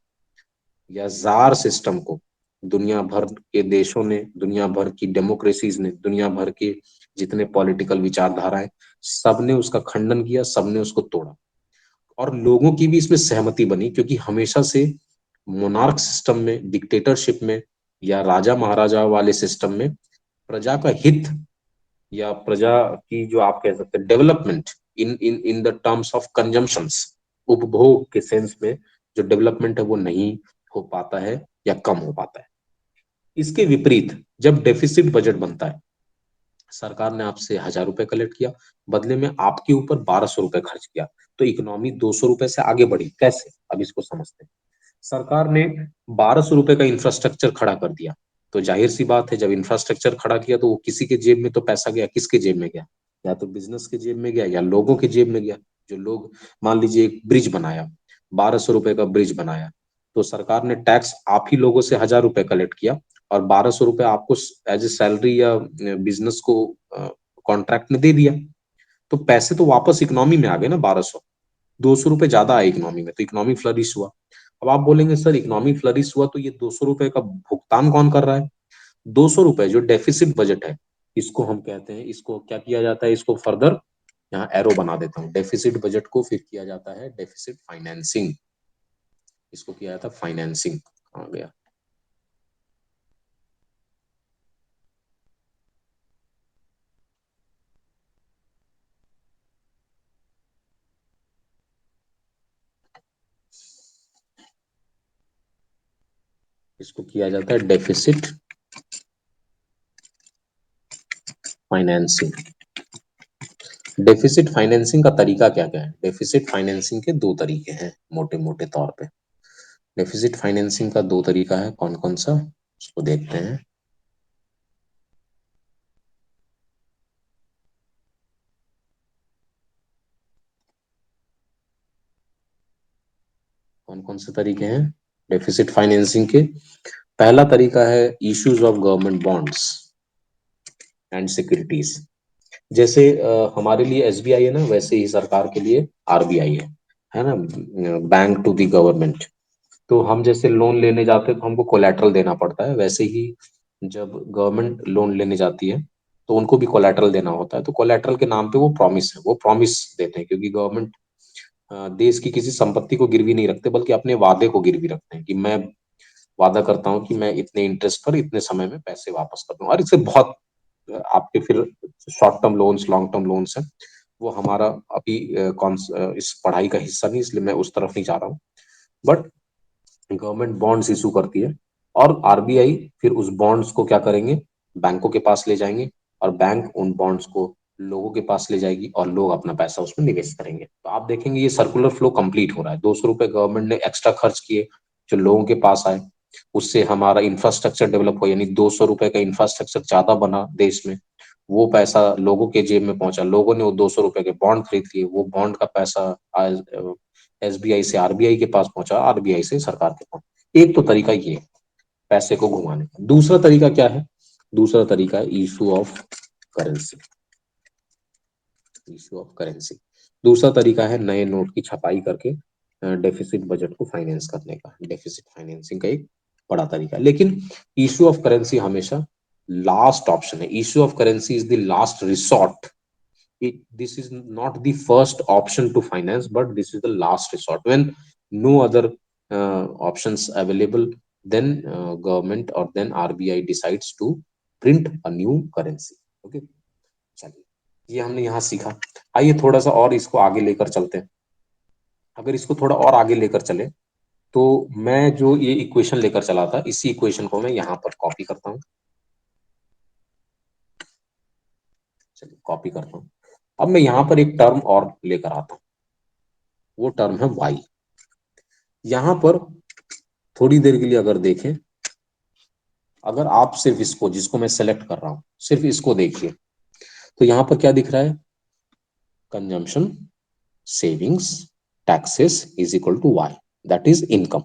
या जार सिस्टम को दुनिया भर के देशों ने, दुनिया भर की डेमोक्रेसीज ने, दुनिया भर के जितने पॉलिटिकल विचारधाराएं, सबने उसका खंडन किया, सबने उसको तोड़ा। और लोगों की भी इसमें सहमति बनी, क्योंकि हमेशा से मोनार्क सिस्टम में, डिक्टेटरशिप में या राजा महाराजा वाले सिस्टम में प्रजा का हित या प्रजा की जो आप कह सकते हैं development in in in the terms of consumptions, उपभोग के सेंस में जो डेवलपमेंट है वो नहीं हो पाता है या कम हो पाता है। इसके विपरीत जब डेफिसिट बजट बनता है, सरकार ने आपसे 1,000 रुपए कलेक्ट किया, बदले में आपके ऊपर 1,200 रुपए खर्च किया, तो इकोनॉमी 200 रुपए से आगे बढ़ी। कैसे, अब इसको समझते हैं। सरकार ने 1,200 रुपए का इंफ्रास्ट्रक्चर खड़ा कर दिया, तो जाहिर सी बात है जब इंफ्रास्ट्रक्चर खड़ा किया तो वो किसी के जेब में तो पैसा गया, किसके जेब में गया? या तो बिजनेस के जेब में गया या लोगों के जेब में गया। जो लोग, मान लीजिए एक ब्रिज बनाया, 1,200 रुपए का ब्रिज बनाया, तो सरकार ने टैक्स आप ही लोगों से 1,000 रुपए कलेक्ट किया और 1,200 रुपए आपको एज ए सैलरी या बिजनेस को कॉन्ट्रैक्ट में दे दिया, तो पैसे तो वापस इकोनॉमी में आ गए ना। 1,200, 200 रुपए ज्यादा आए इकोनॉमी में, तो इकोनॉमी फ्लरिश हुआ। अब आप बोलेंगे सर इकोनॉमी फ्लरिश हुआ तो ये 200 रुपए का भुगतान कौन कर रहा है? 200 रुपए जो डेफिसिट बजट है, इसको हम कहते हैं, इसको क्या किया जाता है, इसको फर्दर यहाँ एरो बना देता हूँ, डेफिसिट बजट को फिर किया जाता है डेफिसिट फाइनेंसिंग। इसको किया जाता है फाइनेंसिंग। आ गया। इसको किया जाता है डेफिसिट फाइनेंसिंग। डेफिसिट फाइनेंसिंग का तरीका क्या क्या है? डेफिसिट फाइनेंसिंग के दो तरीके हैं मोटे मोटे तौर पे। डेफिसिट फाइनेंसिंग का दो तरीका है, कौन कौन सा, उसको देखते हैं। कौन कौन से तरीके हैं डेफिसिट फाइनेंसिंग के? पहला तरीका है issues of government bonds and securities. जैसे हमारे लिए एसबीआई है ना, वैसे ही सरकार के लिए आरबीआई है ना, बैंक टू दी गवर्नमेंट। तो हम जैसे लोन लेने जाते हैं तो हमको कोलैटरल देना पड़ता है, वैसे ही जब गवर्नमेंट लोन लेने जाती है तो उनको भी कोलैटरल देना होता है। तो कोलैटरल के नाम पे वो प्रॉमिस है, वो प्रॉमिस देते हैं, क्योंकि गवर्नमेंट देश की किसी संपत्ति को गिरवी नहीं रखते, बल्कि अपने वादे को गिरवी रखते हैं कि मैं वादा करता हूं कि मैं इतने इंटरेस्ट पर इतने समय में पैसे वापस कर दूंगा। और इससे बहुत आपके फिर short term loans, long term loans हैं, वो हमारा अभी इस पढ़ाई का हिस्सा नहीं, इसलिए मैं उस तरफ नहीं जा रहा हूँ। बट गवर्नमेंट बॉन्ड्स इशू करती है और आरबीआई फिर उस बॉन्ड्स को क्या करेंगे, बैंकों के पास ले जाएंगे, और बैंक उन बॉन्ड्स को लोगों के पास ले जाएगी और लोग अपना पैसा उसमें निवेश करेंगे। तो आप देखेंगे ये सर्कुलर फ्लो कंप्लीट हो रहा है। 200 रुपए गवर्नमेंट ने एक्स्ट्रा खर्च किए जो लोगों के पास आए, उससे हमारा इंफ्रास्ट्रक्चर डेवलप हो, यानी 200 रुपए का इंफ्रास्ट्रक्चर ज्यादा बना देश में, वो पैसा लोगों के जेब में पहुंचा, लोगों ने वो 200 रुपए के बॉन्ड खरीद लिए, वो बॉन्ड का पैसा आज एसबीआई से आरबीआई के पास पहुंचा, आरबीआई से सरकार के पास। एक तो तरीका ये है पैसे को घुमाने का। दूसरा तरीका क्या है? दूसरा तरीका है issue of currency. Issue of currency दूसरा तरीका है नए नोट की छपाई करके डेफिसिट बजट को फाइनेंस करने का। डेफिसिट फाइनेंसिंग का एक बड़ा तरीका है, लेकिन इशू ऑफ करेंसी हमेशा लास्ट ऑप्शन है। Issue of currency is the last resort. This is not the first option to finance, but this is the last resort. When no other options available, then government or then RBI decides to print a new currency. Okay, चलिए ये हमने यहाँ सीखा। आइए थोड़ा सा और इसको आगे लेकर चलते हैं। अगर इसको थोड़ा और आगे लेकर चले तो मैं जो ये इक्वेशन लेकर चला था, इसी इक्वेशन को मैं यहाँ पर कॉपी करता हूँ। चलिए कॉपी करता हूँ। अब मैं यहाँ पर एक टर्म और लेकर आता हूँ, वो टर्म है वाई। यहाँ पर थोड़ी देर के लिए अगर देखें, अगर आप सिर्फ इसको, जिसको मैं सेलेक्ट कर रहा हूं, सिर्फ इसको देखिए, तो यहाँ पर क्या दिख रहा है? Consumption, savings, taxes is equal to Y, that is income.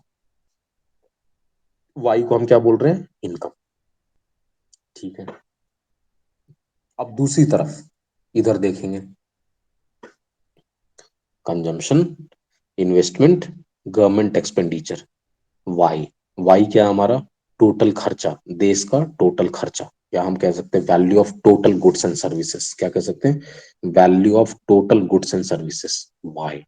Y को हम क्या बोल रहे हैं? इनकम। ठीक है, अब दूसरी तरफ इधर देखेंगे, consumption, investment, government expenditure, Y. Y क्या हमारा? टोटल खर्चा, देश का टोटल खर्चा, या हम कह सकते हैं value of total goods and services. क्या कह सकते हैं? Value of total goods and services, Y.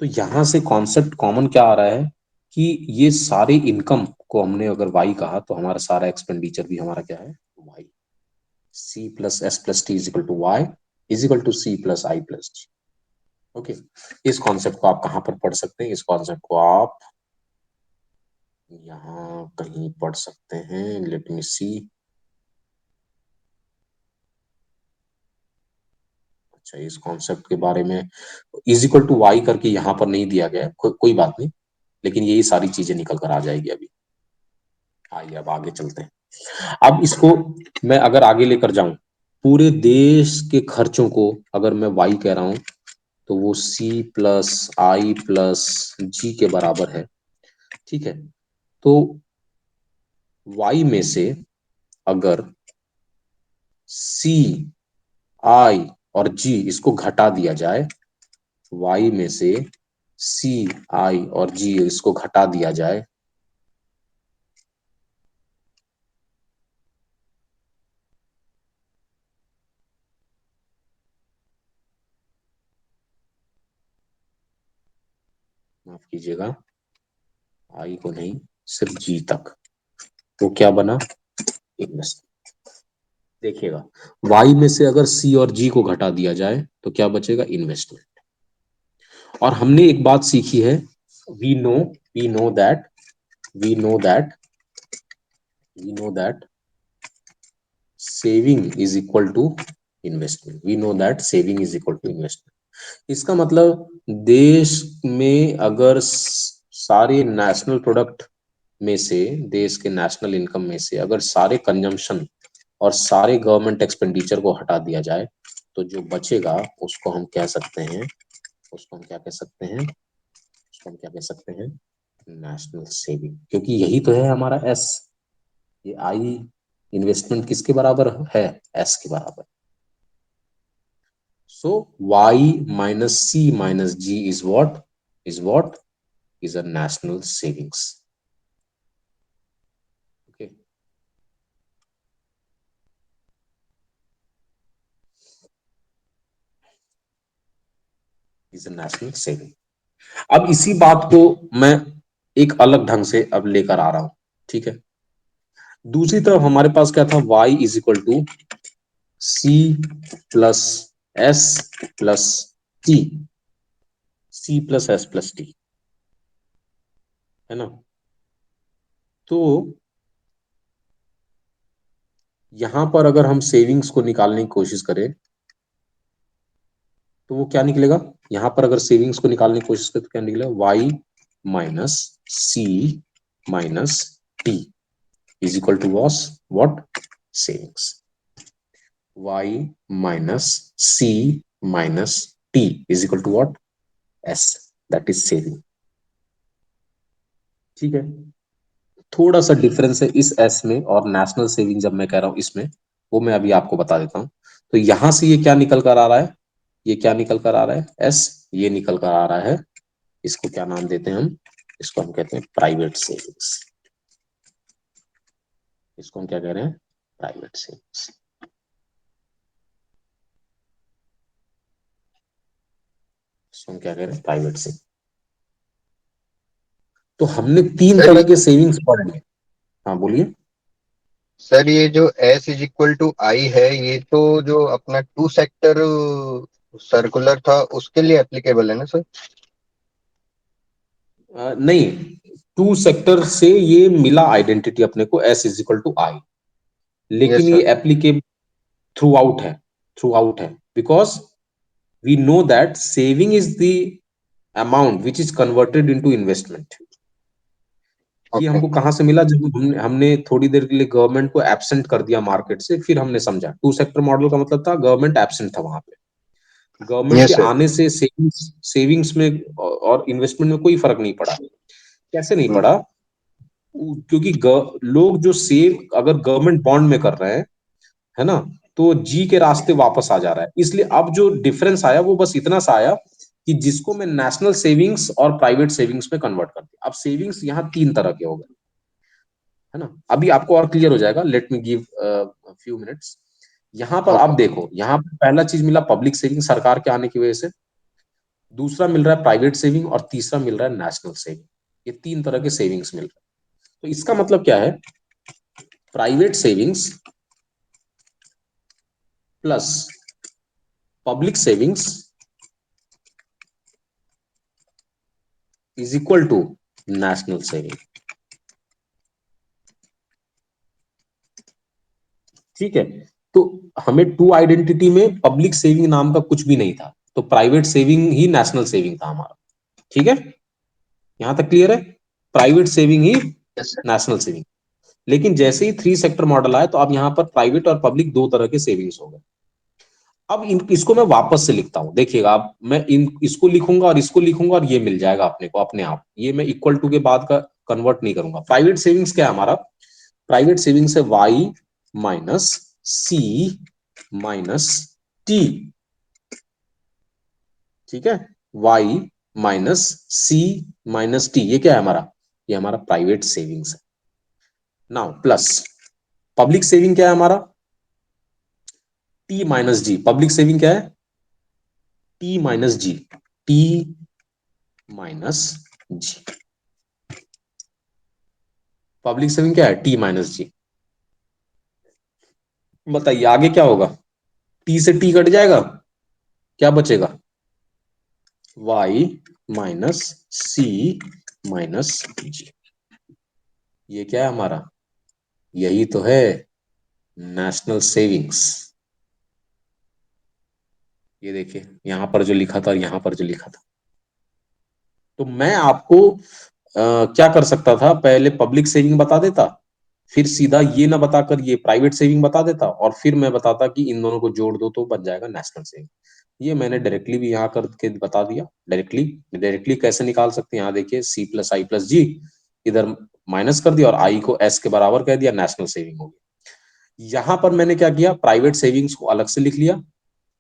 तो यहां से कॉन्सेप्ट कॉमन क्या आ रहा है कि ये सारे इनकम को हमने अगर वाई कहा तो हमारा सारा एक्सपेंडिचर भी हमारा क्या है? Y. C plus S plus T is equal to Y is equal to C plus I plus T. Okay, इस कॉन्सेप्ट को आप कहां पर पढ़ सकते हैं? इस कॉन्सेप्ट को आप यहाँ कहीं पढ़ सकते हैं। लेट मी सी। अच्छा, इस कॉन्सेप्ट के बारे में इज इक्वल टू वाई करके यहाँ पर नहीं दिया गया है, कोई बात नहीं, लेकिन यही सारी चीजें निकल कर आ जाएगी अभी। आइए अब आगे चलते हैं। अब इसको मैं अगर आगे लेकर जाऊं, पूरे देश के खर्चों को अगर मैं वाई कह रहा हूं तो वो सी प्लस आई प्लस जी के बराबर है। ठीक है, तो वाई में से अगर सी, आई और जी इसको घटा दिया जाए, वाई में से सी, आई और जी इसको घटा दिया जाए, माफ कीजिएगा, आई को नहीं, सिर्फ जी तक, तो क्या बना? इन्वेस्ट। देखिएगा, वाई में से अगर सी और जी को घटा दिया जाए तो क्या बचेगा? इन्वेस्टमेंट। और हमने एक बात सीखी है, we know that we know that we know that saving is equal to investment, we know that saving is equal to investment. इसका मतलब देश में अगर सारे नेशनल प्रोडक्ट में से, देश के नेशनल इनकम में से अगर सारे कंजम्पशन और सारे गवर्नमेंट एक्सपेंडिचर को हटा दिया जाए तो जो बचेगा उसको हम कह सकते हैं, उसको हम क्या कह सकते हैं, उसको हम क्या कह सकते हैं, नेशनल सेविंग। क्योंकि यही तो है हमारा एस, ये आई इन्वेस्टमेंट किसके बराबर है, एस के बराबर। So Y minus C minus G is what, is what, is a national savings. Okay, is a national saving. अब इसी बात को मैं एक अलग ढंग से अब लेकर आ रहा हूं, ठीक है। दूसरी तरफ हमारे पास क्या था, y is equal to C plus S plus T, C plus S plus T, है ना। तो यहां पर अगर हम सेविंग्स को निकालने की कोशिश करें तो वो क्या निकलेगा, यहां पर अगर सेविंग्स को निकालने की कोशिश करें तो क्या निकलेगा, y minus C minus T is equal to was what, savings. y minus C minus T is equal to what, S, that is saving. ठीक है, थोड़ा सा डिफरेंस है इस एस में और नेशनल सेविंग जब मैं कह रहा हूं इसमें, वो मैं अभी आपको बता देता हूं। तो यहां से ये क्या निकल कर आ रहा है, ये क्या निकल कर आ रहा है, एस, ये निकल कर आ रहा है, इसको क्या नाम देते हैं हम, इसको हम कहते हैं प्राइवेट सेविंग्स। इसको हम क्या कह रहे हैं, प्राइवेट सेविंग्स। इसको हम क्या कह रहे हैं, प्राइवेट सेविंग। तो हमने तीन सर तरह के सेविंग्स पढ़ लिए। हाँ बोलिए। सर ये जो एस इज इक्वल टू आई है, ये तो जो अपना टू सेक्टर सर्कुलर था उसके लिए एप्लीकेबल है ना सर? नहीं, टू सेक्टर से ये मिला आइडेंटिटी अपने को, S is equal to I, yes लेकिन ये सर। एप्लीकेबल थ्रू आउट है, थ्रू आउट है। Because we know that saving is the amount which is converted into investment. ये ओके। हमको कहाँ से मिला, जब हमने थोड़ी देर के लिए गवर्नमेंट को एब्सेंट कर दिया मार्केट से, फिर हमने समझा टू सेक्टर मॉडल का मतलब था गवर्नमेंट एब्सेंट था वहां पे। गवर्नमेंट के यस सर। आने से सेविंग्स सेविंग्स में और इन्वेस्टमेंट में कोई फर्क नहीं पड़ा। कैसे नहीं हम्म। पड़ा, क्योंकि लोग जो सेव अगर गवर्नमेंट बॉन्ड में कर रहे हैं, है ना, तो जी के रास्ते वापस आ जा रहा है। इसलिए अब जो डिफरेंस आया वो बस इतना सा आया कि जिसको मैं नेशनल सेविंग्स और प्राइवेट सेविंग्स में कन्वर्ट कर दिया। अब सेविंग्स यहाँ तीन तरह के हो गए, है ना। अभी आपको और क्लियर हो जाएगा, let me give few minutes. यहां पर आप ओके। देखो, यहां पर पहला चीज मिला पब्लिक सेविंग सरकार के आने की वजह से, दूसरा मिल रहा है प्राइवेट सेविंग और तीसरा मिल रहा है नेशनल सेविंग। ये तीन तरह के सेविंग्स मिल रहे हैं। तो इसका मतलब क्या है, private savings plus public savings is equal to national saving. ठीक है, तो हमें टू आइडेंटिटी में पब्लिक सेविंग नाम का कुछ भी नहीं था, तो प्राइवेट सेविंग ही नेशनल सेविंग था हमारा। ठीक है, यहां तक क्लियर है, प्राइवेट सेविंग ही यस सर। National saving. लेकिन जैसे ही थ्री सेक्टर मॉडल आया तो अब यहां पर प्राइवेट और पब्लिक दो तरह के सेविंग्स हो गए। अब इसको मैं वापस से लिखता हूं, देखिएगा, अब मैं इसको लिखूंगा और इसको लिखूंगा और ये मिल जाएगा अपने को अपने आप, ये मैं इक्वल टू के बाद का कन्वर्ट नहीं करूंगा। प्राइवेट सेविंग्स क्या है हमारा, प्राइवेट सेविंग्स है Y minus C minus T. ठीक है, Y minus C minus T, ये क्या है हमारा, ये हमारा प्राइवेट सेविंग्स है। नाउ प्लस पब्लिक सेविंग क्या है हमारा, टी माइनस जी। पब्लिक सेविंग क्या है, टी माइनस जी, टी माइनस जी। पब्लिक सेविंग क्या है, टी माइनस जी। बताइए आगे क्या होगा, टी से टी कट जाएगा, क्या बचेगा, वाई माइनस सी माइनस जी। ये क्या है हमारा, यही तो है नेशनल सेविंग्स। ये देखिए यहां पर जो लिखा था और यहां पर जो लिखा था। तो मैं आपको क्या कर सकता था, पहले पब्लिक सेविंग बता देता, फिर सीधा ये ना बताकर ये प्राइवेट सेविंग बता देता, और फिर मैं बताता कि इन दोनों को जोड़ दो तो बन जाएगा नेशनल सेविंग। ये मैंने डायरेक्टली भी यहाँ करके बता दिया। डायरेक्टली डायरेक्टली कैसे निकाल सकते हैं, यहाँ देखिए सी प्लस आई प्लस जी, इधर माइनस कर दिया और आई को एस के बराबर कह दिया, नेशनल सेविंग हो गया। यहां पर मैंने क्या किया, प्राइवेट सेविंग्स को अलग से लिख लिया,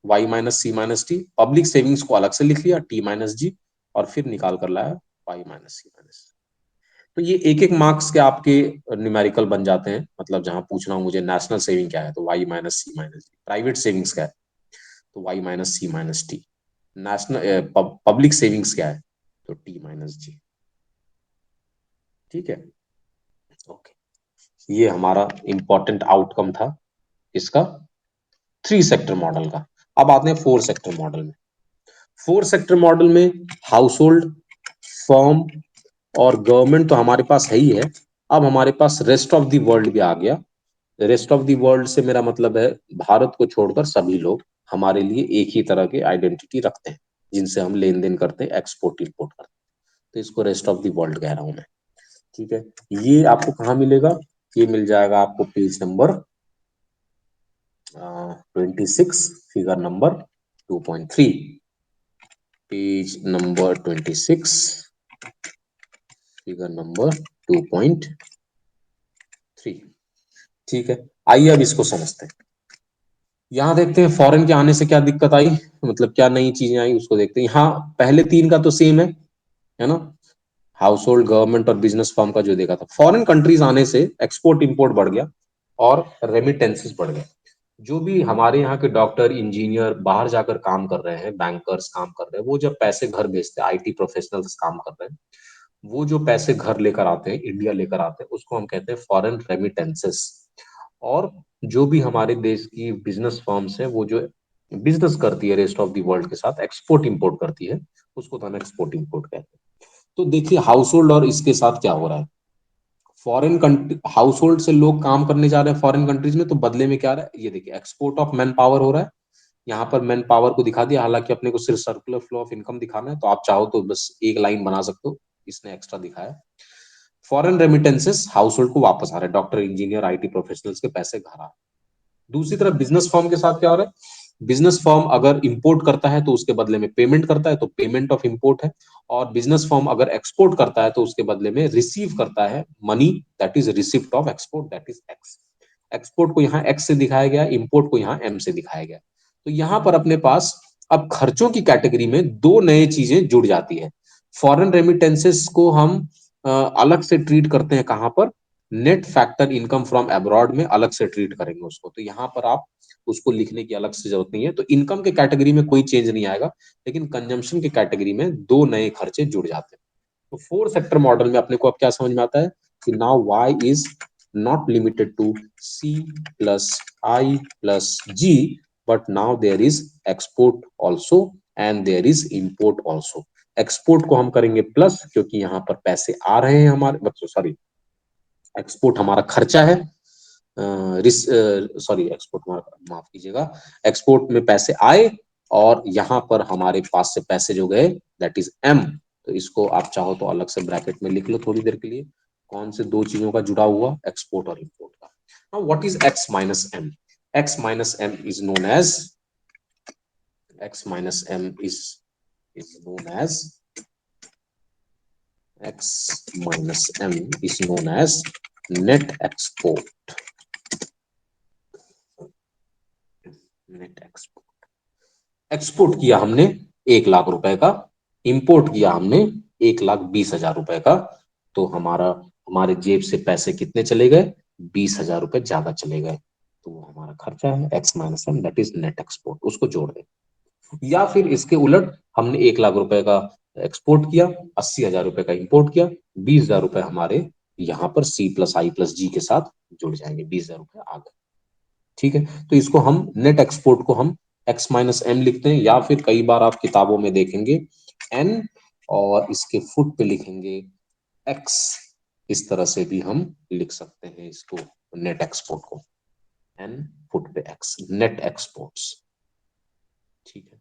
Y minus C minus T, public savings को अलग से लिख लिया, टी माइनस जी, और फिर निकाल कर लाया वाई माइनस सी माइनस। तो ये एक एक मार्क्स के आपके न्यूमेरिकल बन जाते हैं, मतलब जहां पूछना हो मुझे नेशनल सेविंग क्या है तो Y minus C minus T, private savings क्या है तो Y minus C minus T, national public savings क्या है तो टी माइनस जी। ठीक है, ओके। ये हमारा इंपॉर्टेंट आउटकम था इसका, थ्री सेक्टर मॉडल का। अब आते हैं फोर सेक्टर मॉडल में। फोर सेक्टर मॉडल में हाउस होल्ड, फर्म और गवर्नमेंट तो हमारे पास है ही है। अब हमारे पास रेस्ट ऑफ द वर्ल्ड भी आ गया। रेस्ट ऑफ द वर्ल्ड से मेरा मतलब है भारत को छोड़कर सभी लोग हमारे लिए एक ही तरह के आइडेंटिटी रखते हैं, जिनसे हम लेन देन करते हैं, एक्सपोर्ट इंपोर्ट करते हैं। तो इसको रेस्ट ऑफ द वर्ल्ड कह रहा हूं मैं। ठीक है, ये आपको कहाँ मिलेगा, ये मिल जाएगा आपको page number 26, figure number 2.3। Page number 26, figure number 2.3। ठीक है, आइए अब इसको समझते हैं। यहाँ देखते हैं फॉरेन के आने से क्या दिक्कत आई, मतलब क्या नई चीजें आई उसको देखते हैं। यहाँ पहले तीन का तो सेम है ना, हाउस होल्ड, गवर्नमेंट और बिजनेस फर्म का जो देखा था। फॉरेन कंट्रीज आने से एक्सपोर्ट इंपोर्ट बढ़ गया और रेमिटेंसेस बढ़ गए। जो भी हमारे यहाँ के डॉक्टर इंजीनियर बाहर जाकर काम कर रहे हैं, बैंकर्स काम कर रहे हैं, वो जब पैसे घर भेजते हैं, आईटी प्रोफेशनल्स काम कर रहे हैं, वो जो पैसे घर लेकर आते हैं, इंडिया लेकर आते हैं, उसको हम कहते हैं फॉरेन रेमिटेंसेस। और जो भी हमारे देश की बिजनेस फर्म्स है, वो जो बिजनेस करती है रेस्ट ऑफ द वर्ल्ड के साथ, एक्सपोर्ट इंपोर्ट करती है, उसको तो हम एक्सपोर्ट इंपोर्ट कहते हैं। तो देखिए हाउस होल्ड और इसके साथ क्या हो रहा है, फॉरेन कंट्री हाउस होल्ड से लोग काम करने जा रहे हैं फॉरेन कंट्रीज में, तो बदले में क्या आ रहा है, ये देखिए एक्सपोर्ट ऑफ मैन पावर हो रहा है। यहाँ पर मैन पावर को दिखा दिया, हालांकि अपने को सिर्फ सर्कुलर फ्लो ऑफ इनकम दिखाना है, तो आप चाहो तो बस एक लाइन बना सकते हो, इसने एक्स्ट्रा दिखाया। फॉरेन रेमिटेंसेस हाउस होल्ड को वापस आ रहे हैं, डॉक्टर इंजीनियर आईटी प्रोफेशनल्स के पैसे घर आ रहे हैं। दूसरी तरफ बिजनेस फर्म के साथ क्या हो रहा है, बिजनेस फर्म अगर इंपोर्ट करता है तो उसके बदले में पेमेंट करता है, तो पेमेंट ऑफ इंपोर्ट है। और बिजनेस फर्म अगर एक्सपोर्ट करता है तो उसके बदले में रिसीव करता है money, that is receipt of export, that is x. Export को यहाँ एक्स से दिखाया गया, इंपोर्ट को यहाँ एम से दिखाया गया। तो यहाँ पर अपने पास अब खर्चों की कैटेगरी में दो नए चीजें जुड़ जाती है। फॉरेन रेमिटेंसेस को हम अलग से ट्रीट करते हैं, कहां पर, net factor income from abroad में अलग से ट्रीट करेंगे उसको, तो यहाँ पर आप उसको लिखने की अलग से जरूरत नहीं है। तो इनकम के कैटेगरी में कोई चेंज नहीं आएगा, लेकिन कंजम्पशन के कैटेगरी में दो नए खर्चे जुड़ जाते हैं। तो फोर सेक्टर मॉडल में अपने को अब क्या समझ में आता है कि now Y is not limited to C plus I plus G, but now there is export also and there is import also. Export को हम करेंगे प्लस, क्योंकि यहाँ पर पैसे आ रहे हैं हमारे, मतलब सॉरी, एक्सपोर्ट हमारा खर्चा है, सॉरी एक्सपोर्ट हमारा, माफ कीजिएगा, एक्सपोर्ट में पैसे आए और यहाँ पर हमारे पास से पैसे जो गए, दैट इज एम। तो इसको आप चाहो तो अलग से ब्रैकेट में लिख लो थोड़ी देर के लिए, कौन से दो चीजों का जुड़ा हुआ, एक्सपोर्ट और इंपोर्ट का। Now what is X minus M, X minus M is known as, X minus M is known as, x minus m is known as net export, net export. Export किया हमने 1 लाख रुपए का, import किया हमने 1,20,000 रुपए का, तो हमारे जेब से पैसे कितने चले गए, 20,000 रुपए ज्यादा चले गए। तो वो हमारा खर्चा है X minus M, that is net export, उसको जोड़ दें। या फिर इसके उलट, हमने 1 लाख रुपए का एक्सपोर्ट किया, 80,000 रुपए का इंपोर्ट किया, 20,000 रुपए हमारे यहाँ पर सी प्लस आई प्लस जी के साथ जुड़ जाएंगे, 20,000 रुपए आ गए। ठीक है, तो इसको हम नेट एक्सपोर्ट को हम एक्स माइनस एम लिखते हैं, या फिर कई बार आप किताबों में देखेंगे एन और इसके फुट पे लिखेंगे एक्स, इस तरह से भी हम लिख सकते हैं इसको, नेट एक्सपोर्ट को, एन फुट पे एक्स, नेट एक्सपोर्ट्स। ठीक है,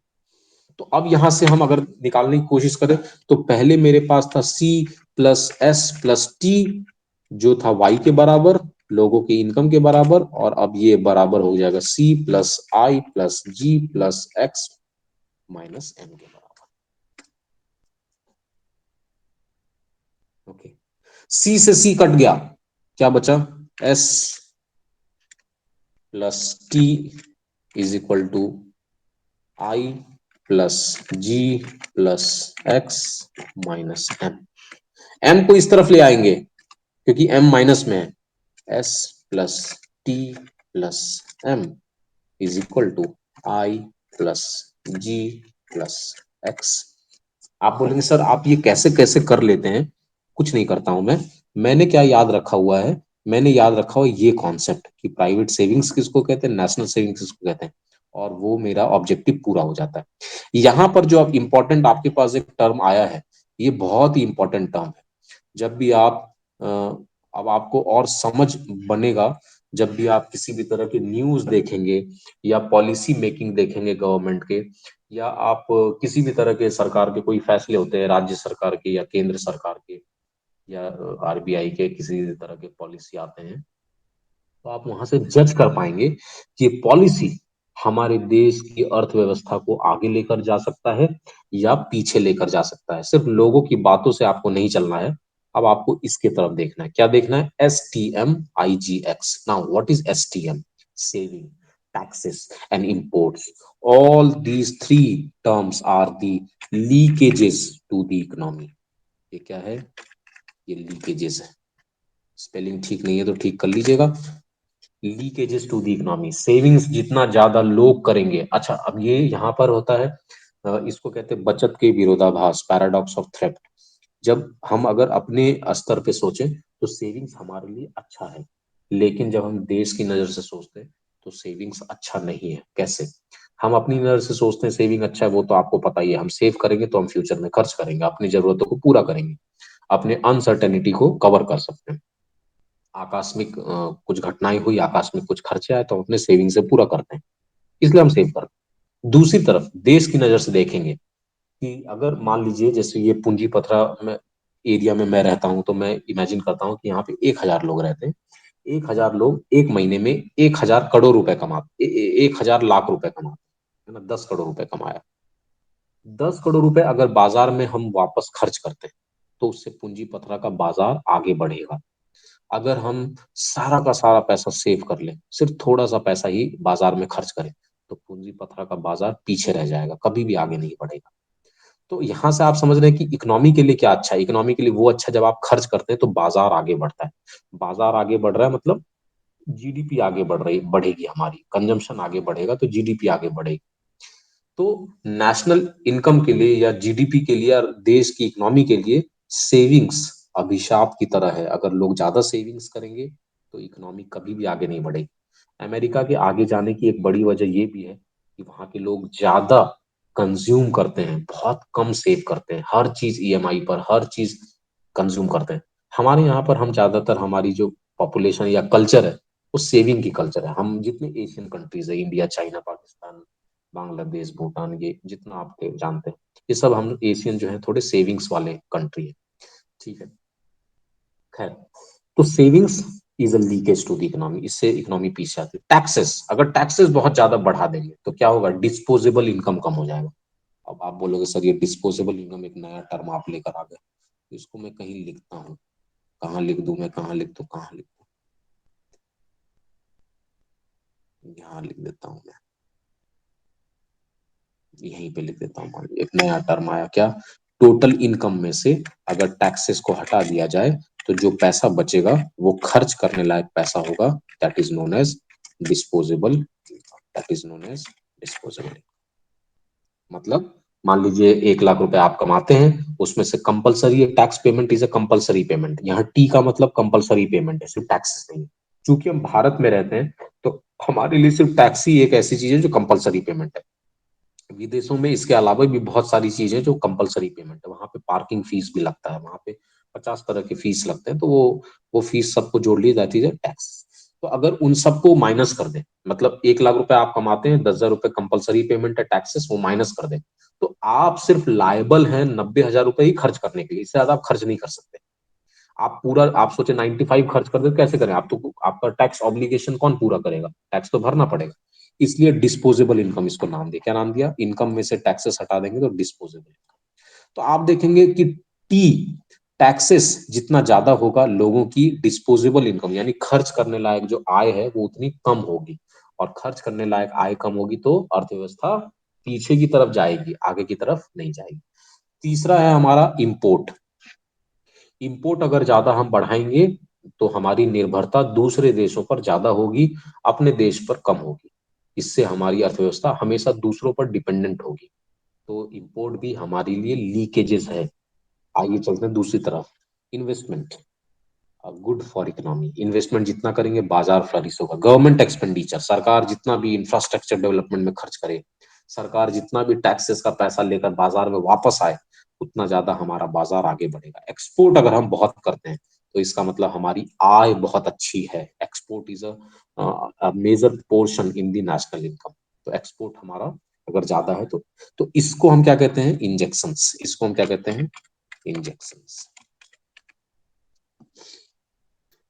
तो अब यहां से हम अगर निकालने की कोशिश करें, तो पहले मेरे पास था C plus S plus T, जो था वाई के बराबर, लोगों की इनकम के बराबर, और अब ये बराबर हो जाएगा सी plus I plus G plus X minus M के बराबर। ओके, सी से सी कट गया, क्या बचा, S plus T is equal to I plus G plus X minus M. M को इस तरफ ले आएंगे क्योंकि एम माइनस में है, S plus T plus M is equal to I plus G plus X. आप बोलेंगे सर आप ये कैसे कैसे कर लेते हैं? कुछ नहीं करता हूं मैं, मैंने क्या याद रखा हुआ है, मैंने याद रखा हुआ ये कॉन्सेप्ट कि प्राइवेट सेविंग्स किसको कहते हैं, नेशनल सेविंग्स किसको कहते हैं, और वो मेरा ऑब्जेक्टिव पूरा हो जाता है। यहां पर जो अब इंपॉर्टेंट आपके पास एक टर्म आया है, ये बहुत ही इंपॉर्टेंट टर्म है। जब भी आप अब आपको और समझ बनेगा, जब भी आप किसी भी तरह की न्यूज देखेंगे या पॉलिसी मेकिंग देखेंगे गवर्नमेंट के, या आप किसी भी तरह के सरकार के कोई फैसले होते हैं, राज्य सरकार के या केंद्र सरकार के या आरबीआई के किसी भी तरह के पॉलिसी आते हैं, तो आप वहां से जज कर पाएंगे कि पॉलिसी हमारे देश की अर्थव्यवस्था को आगे लेकर जा सकता है या पीछे लेकर जा सकता है। सिर्फ लोगों की बातों से आपको नहीं चलना है, अब आपको इसके तरफ देखना है। क्या देखना है? STMIGX। Now what is STM? Saving, taxes and imports. All these three terms are the leakages to the economy. ये क्या है? ये लीकेजेस है। स्पेलिंग ठीक नहीं है तो ठीक कर लीजिएगा। Leakages to the economy, savings जितना ज्यादा लोग करेंगे। अच्छा, अब ये यहाँ पर होता है, इसको कहते हैं बचत के विरोधाभास, पैराडॉक्स ऑफ थ्रेफ्ट। जब हम अगर अपने स्तर पे सोचें तो सेविंग्स हमारे लिए अच्छा है, लेकिन जब हम देश की नजर से सोचते हैं तो सेविंग्स अच्छा नहीं है। कैसे? हम अपनी नजर से सोचते हैं सेविंग अच्छा है, वो तो आपको पता ही है, हम सेव करेंगे तो हम फ्यूचर में खर्च करेंगे, अपनी जरूरतों को पूरा करेंगे, अपने अनसर्टेनिटी को कवर कर सकते हैं। आकस्मिक कुछ घटनाएं हुई, आकस्मिक कुछ खर्चे आए तो हम अपने सेविंग से पूरा करते हैं, इसलिए हम सेव करते हैं। दूसरी तरफ देश की नजर से देखेंगे कि अगर मान लीजिए जैसे ये पूंजी पथरा में एरिया में मैं रहता हूं, तो मैं इमेजिन करता हूं कि यहाँ पे 1,000 लोग रहते हैं। 1,000 लोग एक महीने में 1,000 करोड़ रुपए कमाते, 1,000 लाख रुपए कमाते है ना, 10 करोड़ रुपए कमाया। 10 करोड़ रुपए अगर बाजार में हम वापस खर्च करते हैं तो उससे पूंजी पथरा का बाजार आगे बढ़ेगा। अगर हम सारा का सारा पैसा सेव कर लें, सिर्फ थोड़ा सा पैसा ही बाजार में खर्च करें, तो पूंजी पथरा का बाजार पीछे रह जाएगा, कभी भी आगे नहीं बढ़ेगा। तो यहां से आप समझ रहे हैं कि इकोनॉमी के लिए क्या अच्छा है। इकोनॉमी के लिए वो अच्छा जब आप खर्च करते हैं तो बाजार आगे बढ़ता है। बाजार आगे बढ़ रहा है मतलब जीडीपी आगे बढ़ेगी, हमारी कंजम्पशन आगे बढ़ेगा तो जीडीपी आगे बढ़ेगी। तो नेशनल इनकम के लिए या जीडीपी के लिए या देश की इकोनॉमी के लिए सेविंग्स अभिशाप की तरह है। अगर लोग ज्यादा सेविंग्स करेंगे तो इकोनॉमी कभी भी आगे नहीं बढ़ेगी। अमेरिका के आगे जाने की एक बड़ी वजह ये भी है कि वहां के लोग ज्यादा कंज्यूम करते हैं, बहुत कम सेव करते हैं, हर चीज ईएमआई पर, हर चीज कंज्यूम करते हैं। हमारे यहाँ पर हम ज्यादातर, हमारी जो पॉपुलेशन या कल्चर है वो सेविंग की कल्चर है। हम जितने एशियन कंट्रीज है, इंडिया, चाइना, पाकिस्तान, बांग्लादेश, भूटान, ये जितना आप जानते हैं, ये सब हम एशियन जो है थोड़े सेविंग्स वाले कंट्री है। ठीक है, खैर, तो savings is a leakage to the economy, इससे इकोनॉमी पीछे आती है। टैक्सेस, अगर टैक्सेस बहुत ज्यादा बढ़ा देंगे तो क्या होगा? डिस्पोजेबल इनकम कम हो जाएगा। अब आप बोलोगे सर ये डिस्पोजेबल इनकम एक नया टर्म आप लेकर आ गए, तो इसको मैं कहीं लिखता हूँ, कहाँ लिख दूं मैं, कहाँ लिख दूं, कहाँ लिख दूं, यहाँ लिख देता हूँ मैं, यहीं पे लिख देता हूँ। मान लीजिए एक नया टर्म आया, क्या? टोटल इनकम में से अगर टैक्सेस को हटा दिया जाए तो जो पैसा बचेगा वो खर्च करने लायक पैसा होगा, that is known as disposable, that is known as disposable. मतलब मान लीजिए 1,00,000 रुपए आप कमाते हैं, उसमें से compulsory tax payment is a compulsory payment. यहाँ टी का मतलब कंपलसरी पेमेंट है, सिर्फ टैक्सेस नहीं है। चूंकि हम भारत में रहते हैं तो हमारे लिए सिर्फ टैक्स ही एक ऐसी चीज है जो कंपलसरी पेमेंट है। विदेशों में इसके अलावा भी बहुत सारी चीजें जो कंपलसरी पेमेंट है, वहां पे पार्किंग फीस भी लगता है, वहां पे 50 तरह के फीस लगते हैं, तो वो फीस सबको जोड़ ली जाती है टैक्स। तो अगर उन सबको माइनस कर दे, मतलब 1 लाख रुपए आप कमाते हैं, 10,000 रुपए कंपलसरी पेमेंट है टैक्सेस, वो माइनस कर दे, तो आप सिर्फ लायबल हैं 90,000 रुपए ही खर्च करने के लिए, इससे ज्यादा आप खर्च नहीं कर सकते। आप पूरा, आप सोचे 95 खर्च कर दे तो कैसे करें आप, तो आपका टैक्स ऑब्लिगेशन कौन पूरा करेगा, टैक्स तो भरना पड़ेगा। इसलिए डिस्पोजेबल इनकम इसको नाम दिया। क्या नाम दिया? इनकम में से टैक्सेस हटा देंगे तो डिस्पोजेबल। तो आप देखेंगे कि टी टैक्सेस जितना ज्यादा होगा, लोगों की डिस्पोजेबल इनकम यानी खर्च करने लायक जो आय है वो उतनी कम होगी, और खर्च करने लायक आय कम होगी तो अर्थव्यवस्था पीछे की तरफ जाएगी, आगे की तरफ नहीं जाएगी। तीसरा है हमारा इंपोर्ट। इंपोर्ट अगर ज्यादा हम बढ़ाएंगे तो हमारी निर्भरता दूसरे देशों पर ज्यादा होगी, अपने देश पर कम होगी। इससे हमारी अर्थव्यवस्था हमेशा दूसरों पर डिपेंडेंट होगी। तो इंपोर्ट भी हमारे लिए लीकेजेस है। आइए चलते हैं दूसरी तरफ। Investment, good for economy. Investment जितना करेंगे बाजार फ्लरिश होगा। गवर्नमेंट एक्सपेंडिचर, सरकार जितना भी इंफ्रास्ट्रक्चर डेवलपमेंट में खर्च करे, सरकार जितना भी टैक्सेस का पैसा लेकर बाजार में वापस आए, उतना ज्यादा हमारा बाजार आगे बढ़ेगा। एक्सपोर्ट अगर हम बहुत करते हैं तो इसका मतलब हमारी आय बहुत अच्छी है। Export is a major portion in the national income. तो एक्सपोर्ट हमारा अगर ज्यादा है तो इसको हम क्या कहते हैं? इंजेक्शंस। इसको हम क्या कहते हैं? इंजेक्शंस।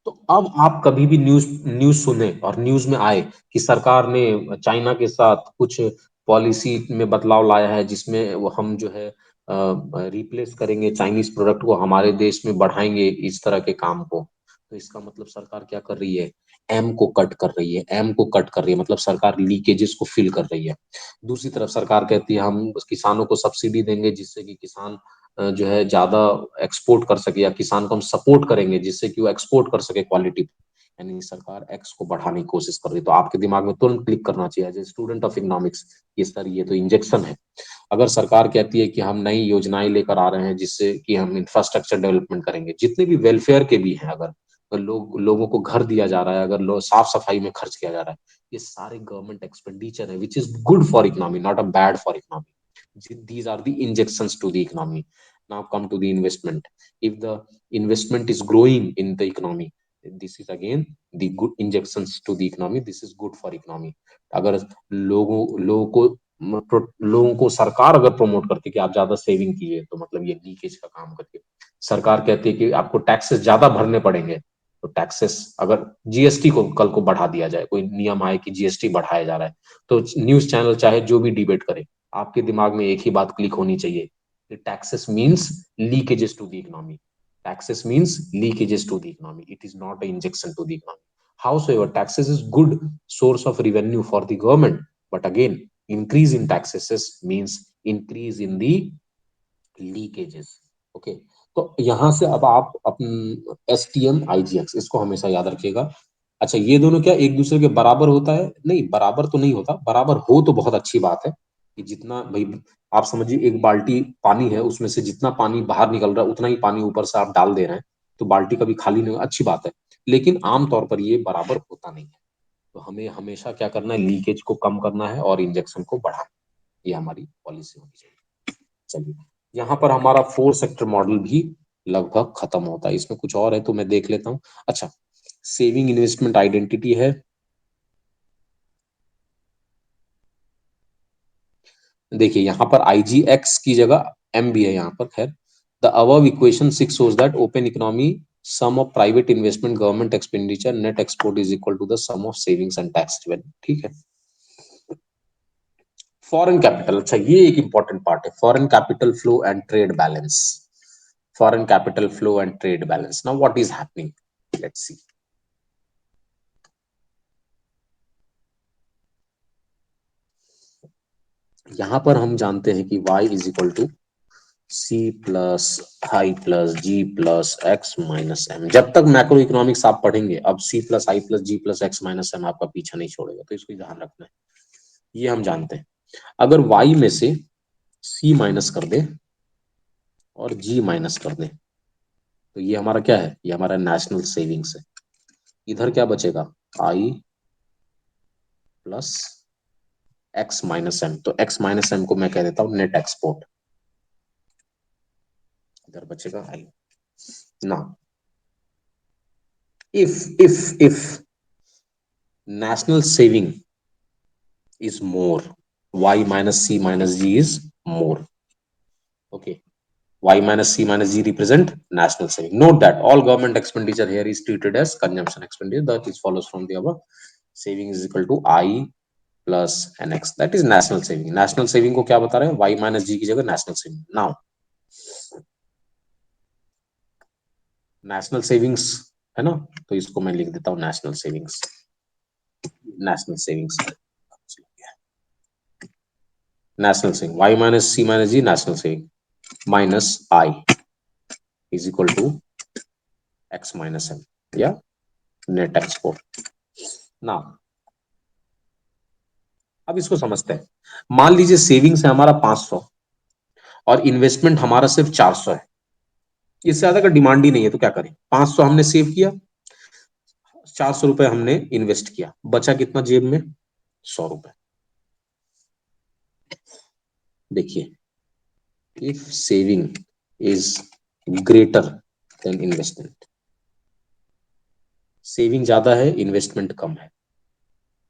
तो अब आप कभी भी न्यूज न्यूज सुने और न्यूज में आए कि सरकार ने चाइना के साथ कुछ पॉलिसी में बदलाव लाया है, जिसमें वो हम जो है रिप्लेस करेंगे चाइनीज प्रोडक्ट को, हमारे देश में बढ़ाएंगे इस तरह के काम को, तो इसका मतलब सरकार क्या कर रही है? एम को कट कर रही है। एम को कट कर रही है मतलब सरकार लीकेजेस को फिल कर रही है। दूसरी तरफ सरकार कहती है हम किसानों को सब्सिडी देंगे जिससे कि किसान जो है ज्यादा एक्सपोर्ट कर सके, या किसान को हम सपोर्ट करेंगे जिससे कि वो एक्सपोर्ट कर सके क्वालिटी। यानी सरकार एक्स को बढ़ाने की कोशिश कर रही है। तो आपके दिमाग में तुरंत क्लिक करना चाहिए as a student of economics, ये सर ये तो इंजेक्शन है। अगर सरकार कहती है कि हम नई योजनाएं लेकर आ रहे हैं जिससे कि हम इंफ्रास्ट्रक्चर डेवलपमेंट करेंगे, जितने भी वेलफेयर के भी हैं, अगर लोगों को घर दिया जा रहा है, अगर साफ सफाई में खर्च किया जा रहा है, ये सारे गवर्नमेंट एक्सपेंडिचर है which is good for economy, not a bad for economy. these are the injections to the economy. Now come to the investment. If the investment is growing in the economy, this is again the good injections to the economy. This is good for economy. अगर लोगों को सरकार अगर promote करती है कि आप ज्यादा सेविंग कीजिए, तो मतलब ये लीकेज का काम करती है। सरकार कहती है कि आपको टैक्सेस ज्यादा भरने पड़ेंगे, तो टैक्सेस अगर जीएसटी को कल को बढ़ा दिया जाए, कोई नियम आए कि जीएसटी बढ़ाया जा रहा है, तो न्यूज चैनल चाहे जो भी डिबेट करे, आपके दिमाग में एक ही बात क्लिक होनी चाहिए कि taxes means leakages to the economy. Taxes means leakages to the economy. It is not an injection to the economy. However, taxes is good source of revenue for the government. But again, increase in taxes means increase in the leakages. Okay, तो यहां से अब आप अपन STM IGX इसको हमेशा याद रखिएगा। अच्छा, ये दोनों क्या एक दूसरे के बराबर होता है? नहीं, बराबर तो नहीं होता। बराबर हो तो बहुत अच्छी बात है कि जितना भाई, आप समझिए एक बाल्टी पानी है, उसमें से जितना पानी बाहर निकल रहा है उतना ही पानी ऊपर से आप डाल दे रहे हैं, तो बाल्टी कभी खाली नहीं, अच्छी बात है। लेकिन आमतौर पर ये बराबर होता नहीं है। तो हमें हमेशा क्या करना है? लीकेज को कम करना है और इंजेक्शन को बढ़ाना। ये हमारी पॉलिसी होनी चाहिए। चलिए, यहाँ पर हमारा 4 सेक्टर मॉडल भी लगभग खत्म होता है। इसमें कुछ और है तो मैं देख लेता हूँ। अच्छा, सेविंग इन्वेस्टमेंट आइडेंटिटी है। देखिए यहाँ पर IGX की जगह M भी है यहाँ पर। खैर, the above equation 6 shows that open economy sum of private investment, government expenditure, net export is equal to the sum of savings and tax revenue। ठीक है। फॉरेन कैपिटल, अच्छा ये एक इंपॉर्टेंट पार्ट है। Foreign capital flow and trade balance. Foreign capital flow and trade balance. Now what is happening, let's see. यहां पर हम जानते हैं कि y is equal to C plus I plus G plus X minus M. जब तक macroeconomics आप पढ़ेंगे, अब C plus I plus G plus X minus M आपका पीछा नहीं छोड़ेगा, तो इसको ध्यान रखना है। ये हम जानते हैं। अगर y में से सी माइनस कर दे और जी माइनस कर दे, तो ये हमारा क्या है? ये हमारा नेशनल सेविंग्स है। इधर क्या बचेगा? आई प्लस एक्स माइनस एम। तो एक्स माइनस एम को मैं कह देता हूं नेट एक्सपोर्ट। इधर बचेगा आई। Now, if national saving is more, y minus c minus g is more. Okay. Y minus C minus G represent national saving. Note that all government expenditure here is treated as consumption expenditure. That is follows from the above. Saving is equal to I plus NX. That is national saving. National saving को क्या बता रहे हैं? Y minus G की जगह national saving. Now, national savings है ना? तो इसको मैं लिख देता हूँ national savings. National savings. National saving. Y minus C minus G national saving minus I is equal to X minus M. Yeah, net export. Now, अब इसको समझते हैं. मान लीजिए सेविंग्स है हमारा 500 और इन्वेस्टमेंट हमारा सिर्फ 400 है. इससे ज्यादा का डिमांड ही नहीं है, तो क्या करें? 500 हमने सेव किया, 400 रुपए हमने इन्वेस्ट किया, बचा कितना जेब में? 100 रुपए. देखिए, if saving is greater then investment, saving ज्यादा है, इन्वेस्टमेंट कम है,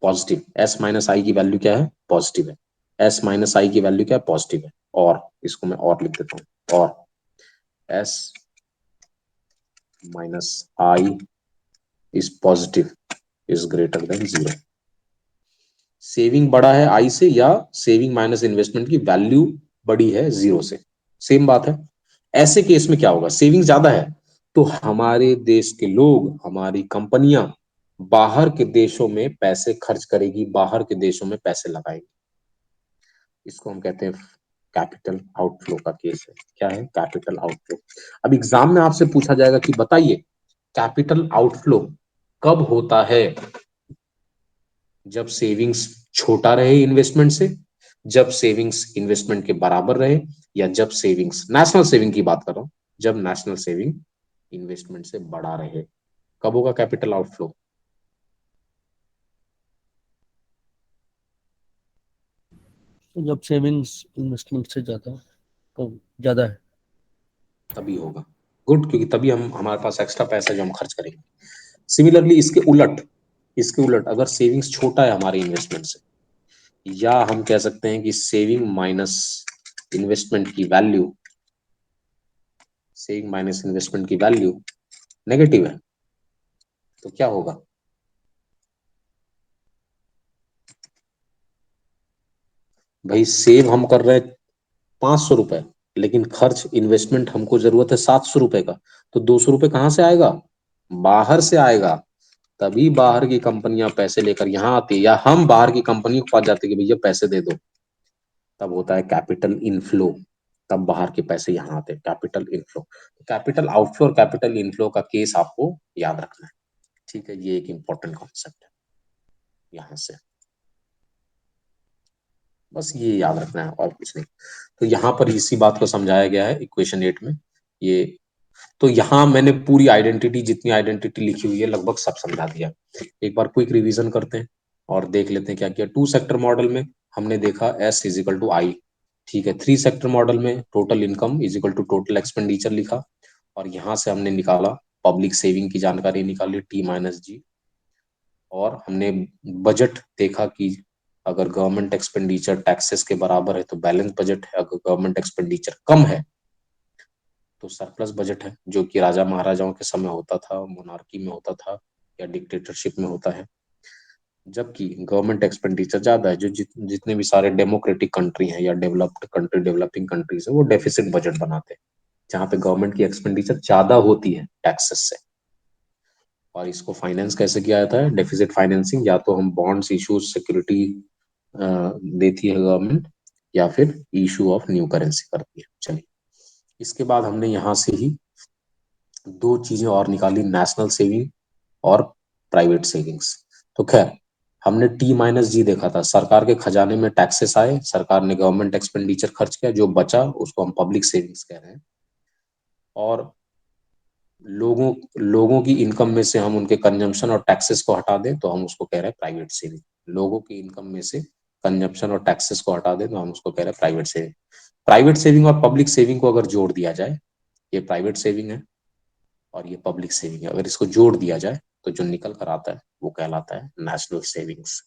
पॉजिटिव. एस माइनस आई की वैल्यू क्या है? पॉजिटिव है. एस माइनस आई की वैल्यू क्या है? पॉजिटिव है. और इसको मैं और लिख देता हूं, और S minus I is positive is greater then 0. Saving बड़ा है आई से, या सेविंग माइनस इन्वेस्टमेंट की वैल्यू बड़ी है 0 से? सेम बात है. ऐसे केस में क्या होगा? सेविंग ज्यादा है तो हमारे देश के लोग, हमारी कंपनियां बाहर के देशों में पैसे खर्च करेगी, बाहर के देशों में पैसे लगाएगी. इसको हम कहते हैं कैपिटल आउटफ्लो का केस है. क्या है? Capital outflow. अब एग्जाम में आपसे पूछा जाएगा कि बताइए कैपिटल आउटफ्लो कब होता है? जब सेविंग्स छोटा रहे इन्वेस्टमेंट से, जब सेविंग्स इन्वेस्टमेंट के बराबर रहे, या जब सेविंग्स, नेशनल सेविंग की बात कर रहा हूं, जब नेशनल सेविंग इन्वेस्टमेंट से बड़ा रहे. कब होगा कैपिटल आउटफ्लो? तो जब सेविंग्स इन्वेस्टमेंट से ज्यादा, तो ज्यादा है. तभी होगा. गुड, क्योंकि तभी हम, हमारे पास एक्स्ट्रा पैसा जो हम खर्च करेंगे. सिमिलरली इसके उलट, इसके उलट अगर सेविंग्स छोटा है हमारे इन्वेस्टमेंट से, या हम कह सकते हैं कि सेविंग माइनस इन्वेस्टमेंट की वैल्यू, सेविंग माइनस इन्वेस्टमेंट की वैल्यू नेगेटिव है, तो क्या होगा? भाई सेव हम कर रहे हैं 500 रुपए, लेकिन खर्च इन्वेस्टमेंट हमको जरूरत है 700 रुपए का, तो 200 रुपए कहां से आएगा? बाहर से आएगा. तभी बाहर की कंपनियां पैसे लेकर यहां आती है, या हम बाहर की कंपनी के पास जाते हैं कि भैया पैसे दे दो. तब होता है कैपिटल इनफ्लो. तब बाहर के पैसे यहां आते हैं, कैपिटल इनफ्लो. कैपिटल आउटफ्लो और कैपिटल इनफ्लो का केस आपको याद रखना है. ठीक है, ये एक इंपॉर्टेंट कॉन्सेप्ट है यहां से, बस ये याद रखना है और कुछ नहीं. तो यहाँ पर इसी बात को समझाया गया है इक्वेशन 8 में. ये तो यहाँ मैंने पूरी आइडेंटिटी, जितनी आइडेंटिटी लिखी हुई है लगभग सब समझा दिया. एक बार क्विक रिवीजन करते हैं और देख लेते हैं क्या किया. 2 सेक्टर मॉडल में हमने देखा S is equal to I. ठीक है. 3 सेक्टर मॉडल में total income is equal to total expenditure लिखा, और यहाँ से हमने निकाला पब्लिक सेविंग की जानकारी निकाली टी माइनस जी, और हमने बजट देखा कि अगर गवर्नमेंट एक्सपेंडिचर टैक्सेस के बराबर है तो बैलेंस बजट है, अगर गवर्नमेंट एक्सपेंडिचर कम है तो सरप्लस बजट है, जो कि राजा महाराजाओं के समय होता था, मोनार्की में होता था, या डिक्टेटरशिप में होता है. जबकि गवर्नमेंट एक्सपेंडिचर ज्यादा है, जो जितने भी सारे डेमोक्रेटिक कंट्री हैं या डेवलप्ड कंट्री, डेवलपिंग कंट्रीज है, वो डेफिसिट बजट बनाते हैं, जहाँ पे गवर्नमेंट की एक्सपेंडिचर ज्यादा होती है टैक्सेस से. और इसको फाइनेंस कैसे किया जाता है? डेफिसिट फाइनेंसिंग, या तो हम बॉन्ड्स इशू, सिक्योरिटी देती है गवर्नमेंट, या फिर इशू ऑफ न्यू करेंसी करती है. चलिए, इसके बाद हमने यहाँ से ही 2 चीजें और निकाली, नेशनल सेविंग और प्राइवेट सेविंग्स. तो खैर, हमने टी माइनस जी देखा था, सरकार के खजाने में टैक्सेस आए, सरकार ने गवर्नमेंट एक्सपेंडिचर खर्च किया, जो बचा उसको हम पब्लिक सेविंग्स कह रहे हैं. और लोगों लोगों की इनकम में से हम उनके कंजम्पशन और टैक्सेस को हटा दें तो हम उसको कह रहे हैं प्राइवेट सेविंग. लोगों की इनकम में से कंजम्पशन और टैक्सेस को हटा दें तो हम उसको कह रहे हैं प्राइवेट सेविंग. प्राइवेट सेविंग और पब्लिक सेविंग को अगर जोड़ दिया जाए, ये प्राइवेट सेविंग है, और ये पब्लिक सेविंग है। अगर इसको जोड़ दिया जाए तो जो निकल कर आता है वो कहलाता है नेशनल सेविंग्स।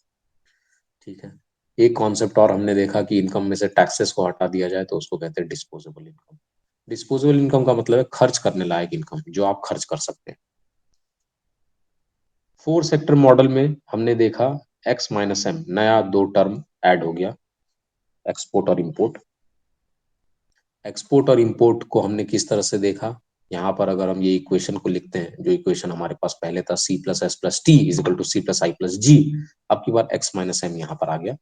ठीक है। एक कॉन्सेप्ट और हमने देखा कि इनकम में से टैक्सेस को हटा दिया जाए तो उसको कहते हैं डिस्पोजेबल इनकम। डिस्पोजेबल इनकम का मतलब है खर्च करने लायक इनकम, जो आप खर्च कर सकते हैं। 4 सेक्टर मॉडल में हमने देखा एक्स माइनस एम, नया 2 टर्म ऐड हो गया, एक्सपोर्ट और इंपोर्ट। एक्सपोर्ट और इंपोर्ट को हमने किस तरह से देखा, यहाँ पर अगर हम ये इक्वेशन को लिखते हैं, जो इक्वेशन हमारे पास पहले था C plus S plus T is equal to C plus I plus G, अब की बार एक्स माइनस एम यहाँ पर आ गया।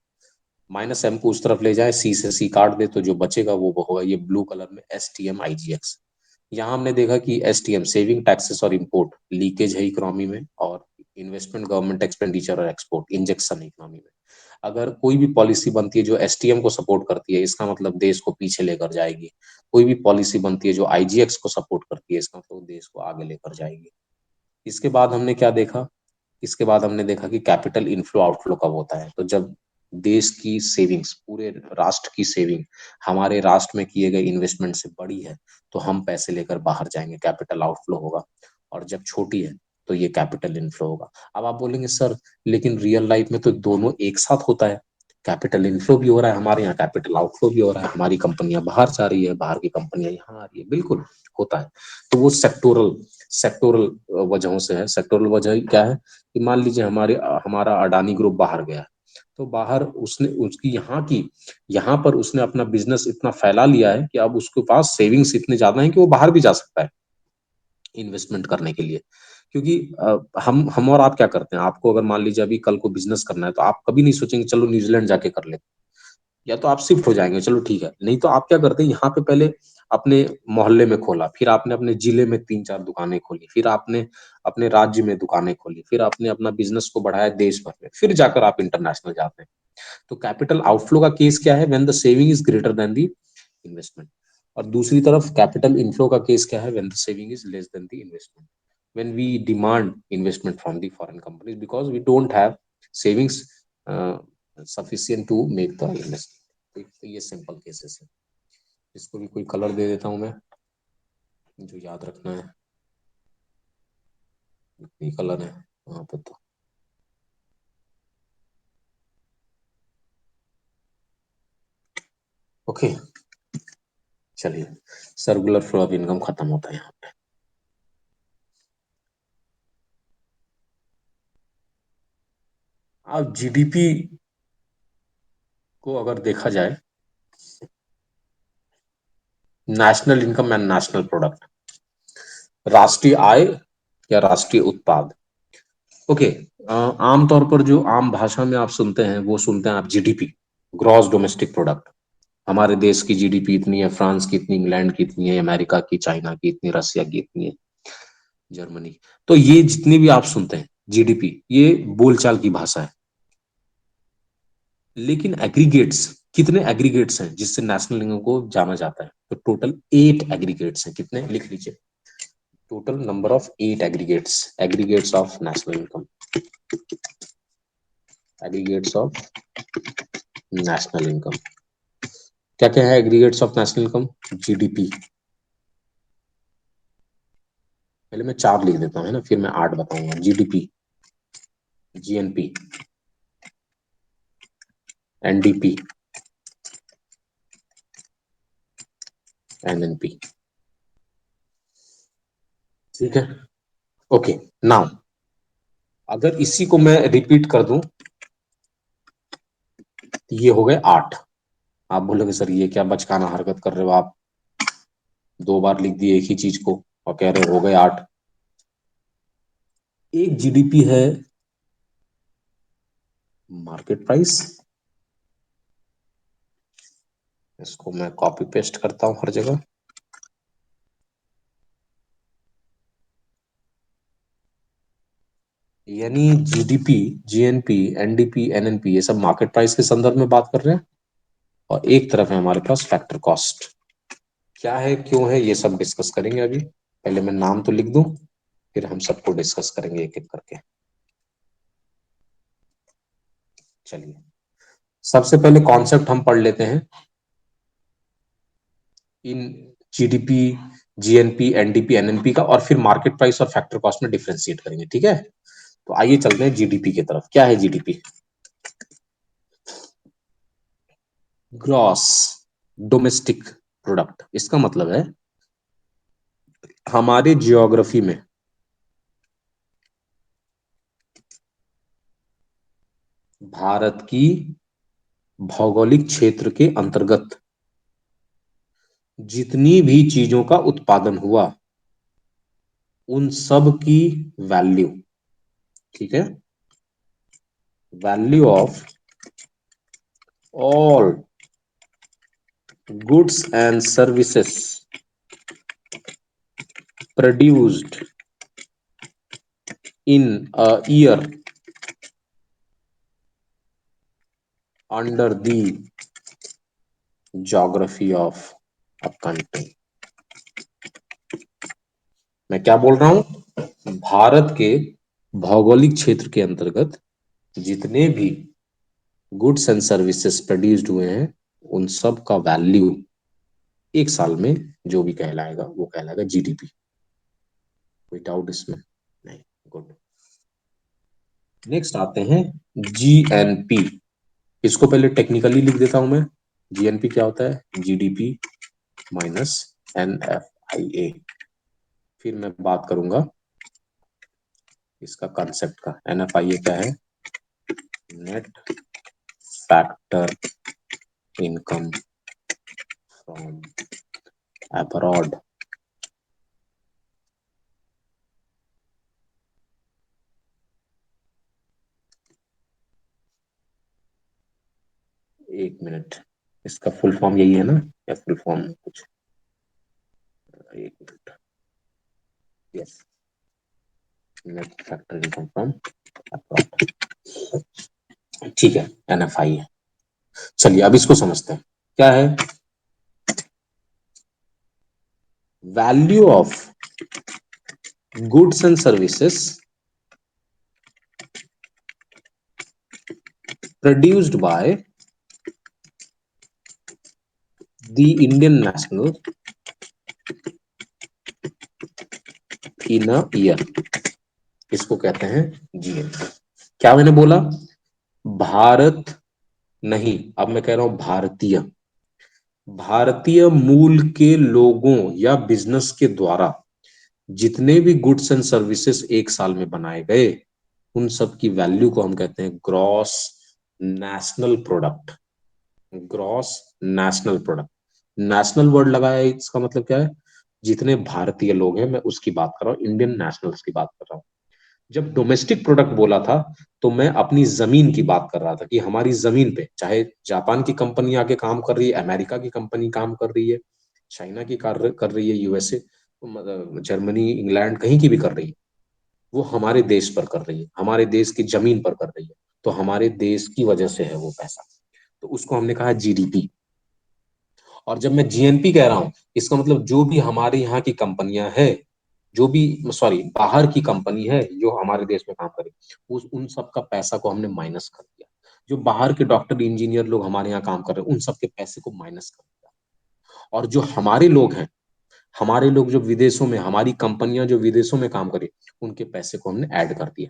माइनस एम को उस तरफ ले जाए, सी से सी काट दे तो जो बचेगा वो होगा ये ब्लू कलर में एस टी एम आई जी एक्स। यहाँ हमने देखा कि S T am saving, taxes और इंपोर्ट, लीकेज है इकोनॉमी में, और इन्वेस्टमेंट, गवर्नमेंट एक्सपेंडिचर और एक्सपोर्ट, इंजेक्शन इकोनॉमी में। अगर कोई भी पॉलिसी बनती है जो एसटीएम को सपोर्ट करती है, इसका मतलब देश को पीछे लेकर जाएगी। कोई भी पॉलिसी बनती है जो आईजीएक्स को सपोर्ट करती है, इसका मतलब देश को आगे लेकर जाएगी। इसके बाद हमने क्या देखा, इसके बाद हमने देखा कि कैपिटल इनफ्लो आउटफ्लो कब होता है, तो जब देश की सेविंग्स, पूरे राष्ट्र की सेविंग हमारे राष्ट्र में किए गए इन्वेस्टमेंट से बड़ी है तो हम पैसे लेकर बाहर जाएंगे, कैपिटल आउटफ्लो होगा। और जब छोटी है तो ये कैपिटल इनफ्लो होगा। अब आप बोलेंगे सर लेकिन रियल लाइफ में तो दोनों एक साथ होता है, कैपिटल इनफ्लो भी हो रहा है हमारे यहाँ, कैपिटल आउटफ्लो भी हो रहा है, हमारी कंपनियां बाहर जा रही है, बाहर की कंपनियां यहाँ आ रही है, बिल्कुल होता है। तो वो सेक्टोरल सेक्टोरल वजहों से है। सेक्टोरल वजह क्या है कि मान लीजिए हमारा अडानी ग्रुप बाहर गया, तो बाहर उसने उसकी यहाँ पर उसने अपना बिजनेस इतना फैला लिया है कि अब उसके पास सेविंग्स इतने ज्यादा हैं कि वो बाहर भी जा सकता है इन्वेस्टमेंट करने के लिए। क्योंकि हम और आप क्या करते हैं, आपको अगर मान लीजिए अभी कल को बिजनेस करना है तो आप कभी नहीं सोचेंगे चलो न्यूजीलैंड जाके कर लेते, या तो आप शिफ्ट हो जाएंगे चलो ठीक है, नहीं तो आप क्या करते हैं यहाँ पे पहले अपने मोहल्ले में खोला, फिर आपने अपने जिले में 3-4 दुकानें खोली, फिर आपने अपने राज्य में दुकानें खोली, फिर आपने अपना बिजनेस को बढ़ाया देश भर में, फिर जाकर आप इंटरनेशनल जाते हैं। तो कैपिटल आउटफ्लो का केस क्या है, when the saving is greater than the investment. और दूसरी तरफ कैपिटल इनफ्लो का केस क्या है, when the saving is less than the investment, when we demand investment from the foreign companies because we don't have savings sufficient to make the investment. तो ये simple cases है। इसको भी कोई colour दे देता हूं मैं जो याद रखना है। ये कलर है वहां पे तो ओके। चलिए, सर्कुलर फ्लो ऑफ इनकम खत्म होता है यहाँ पे। अब जीडीपी को अगर देखा जाए, national income and national product, राष्ट्रीय आय या राष्ट्रीय उत्पाद। ओके। आमतौर पर जो आम भाषा में आप सुनते हैं वो सुनते हैं आप जीडीपी, ग्रॉस डोमेस्टिक प्रोडक्ट। हमारे देश की जीडीपी इतनी है, फ्रांस की इतनी, इंग्लैंड की इतनी है, अमेरिका की, चाइना की इतनी, रसिया की इतनी है, जर्मनी। तो ये जितनी भी आप सुनते हैं जीडीपी, ये बोलचाल की भाषा है। लेकिन एग्रीगेट्स, कितने एग्रीगेट्स हैं जिससे नेशनल इनकम को जाना जाता है, तो टोटल 8 एग्रीगेट्स हैं। कितने, लिख लीजिए, total number of 8 aggregates, aggregates of national income, aggregates of national income. क्या क्या है aggregates of national income, GDP, पहले मैं 4 लिख देता हूँ है ना, फिर मैं 8 बताऊंगा। GDP, GNP, NDP, NNP. ठीक है। ओके। नाउ अगर इसी को मैं रिपीट कर दूं, ये हो गए 8। आप बोलोगे सर ये क्या बचकाना हरकत कर रहे हो आप, 2 बार लिख दिए एक ही चीज को और कह रहे हो गए 8। एक जीडीपी है मार्केट प्राइस, इसको मैं कॉपी पेस्ट करता हूं हर जगह। यानी जीडीपी, जीएनपी, एनडीपी, एनएनपी, ये सब मार्केट प्राइस के संदर्भ में बात कर रहे हैं। और एक तरफ है हमारे पास फैक्टर कॉस्ट। क्या है, क्यों है, ये सब डिस्कस करेंगे अभी। पहले मैं नाम तो लिख दूं, फिर हम सबको डिस्कस करेंगे एक एक करके। चलिए, सबसे पहले कॉन्सेप्ट हम पढ़ लेते हैं in GDP GNP, NDP, NNP का, और फिर मार्केट प्राइस और फैक्टर कॉस्ट में डिफ्रेंशिएट करेंगे। ठीक है, तो आइए चलते हैं जीडीपी की तरफ। क्या है जीडीपी? Gross domestic product. इसका मतलब है हमारे जियोग्राफी में भारत की भौगोलिक क्षेत्र के अंतर्गत जितनी भी चीजों का उत्पादन हुआ उन सब की वैल्यू, ठीक है, value of all goods and services produced in a year under the geography of a country. मैं क्या बोल रहा हूं? भारत के भौगोलिक क्षेत्र के अंतर्गत जितने भी गुड्स एंड सर्विसेज प्रोड्यूस्ड हुए हैं उन सब का वैल्यू एक साल में जो भी कहलाएगा वो कहलाएगा जीडीपी। कोई डाउट इसमें? नहीं, गुड। नेक्स्ट आते हैं जीएनपी। इसको पहले टेक्निकली लिख देता हूं मैं। जीएनपी क्या होता है? GDP minus NFIA. फिर मैं बात करूंगा इसका कंसेप्ट का। एनएफआईए क्या है? Net factor income from abroad. एक मिनट, इसका फुल फॉर्म यही है ना, या फुल फॉर्म कुछ? एक minute, yes, net factor income from abroad. ठीक है, एनएफआई है। चलिए अब इसको समझते हैं। क्या है? Value of goods and services produced by the Indian national in a year. इसको कहते हैं जीएनपी। क्या मैंने बोला? भारत नहीं, अब मैं कह रहा हूं भारतीय, भारतीय मूल के लोगों या बिजनेस के द्वारा जितने भी गुड्स एंड सर्विसेज एक साल में बनाए गए उन सब की वैल्यू को हम कहते हैं gross national product. Gross national product. National word लगाया है, इसका मतलब क्या है? जितने भारतीय लोग हैं, मैं उसकी बात कर रहा हूं, इंडियन नेशनल्स की बात कर रहा हूं। जब डोमेस्टिक प्रोडक्ट बोला था तो मैं अपनी जमीन की बात कर रहा था कि हमारी जमीन पे चाहे जापान की कंपनी आके काम कर रही है, अमेरिका की कंपनी काम कर रही है, चाइना की कर रही है, यूएसए, जर्मनी, इंग्लैंड, कहीं की भी कर रही है, वो हमारे देश पर कर रही है, हमारे देश की जमीन पर कर रही है, तो हमारे देश की वजह से है वो पैसा, तो उसको हमने कहा जीडीपी। और जब मैं जीएनपी कह रहा हूं, इसका मतलब जो भी हमारे यहाँ की कंपनियां हैं, जो भी, सॉरी, बाहर की कंपनी है जो हमारे देश में काम करे, उस उन सब का पैसा को हमने माइनस कर दिया। जो बाहर के डॉक्टर इंजीनियर लोग हमारे यहाँ काम कर रहे हैं उन सब के पैसे को माइनस कर दिया। और जो हमारे लोग हैं, हमारे लोग जो विदेशों में, हमारी कंपनियां जो विदेशों में काम करे, उनके पैसे को हमने ऐड कर दिया।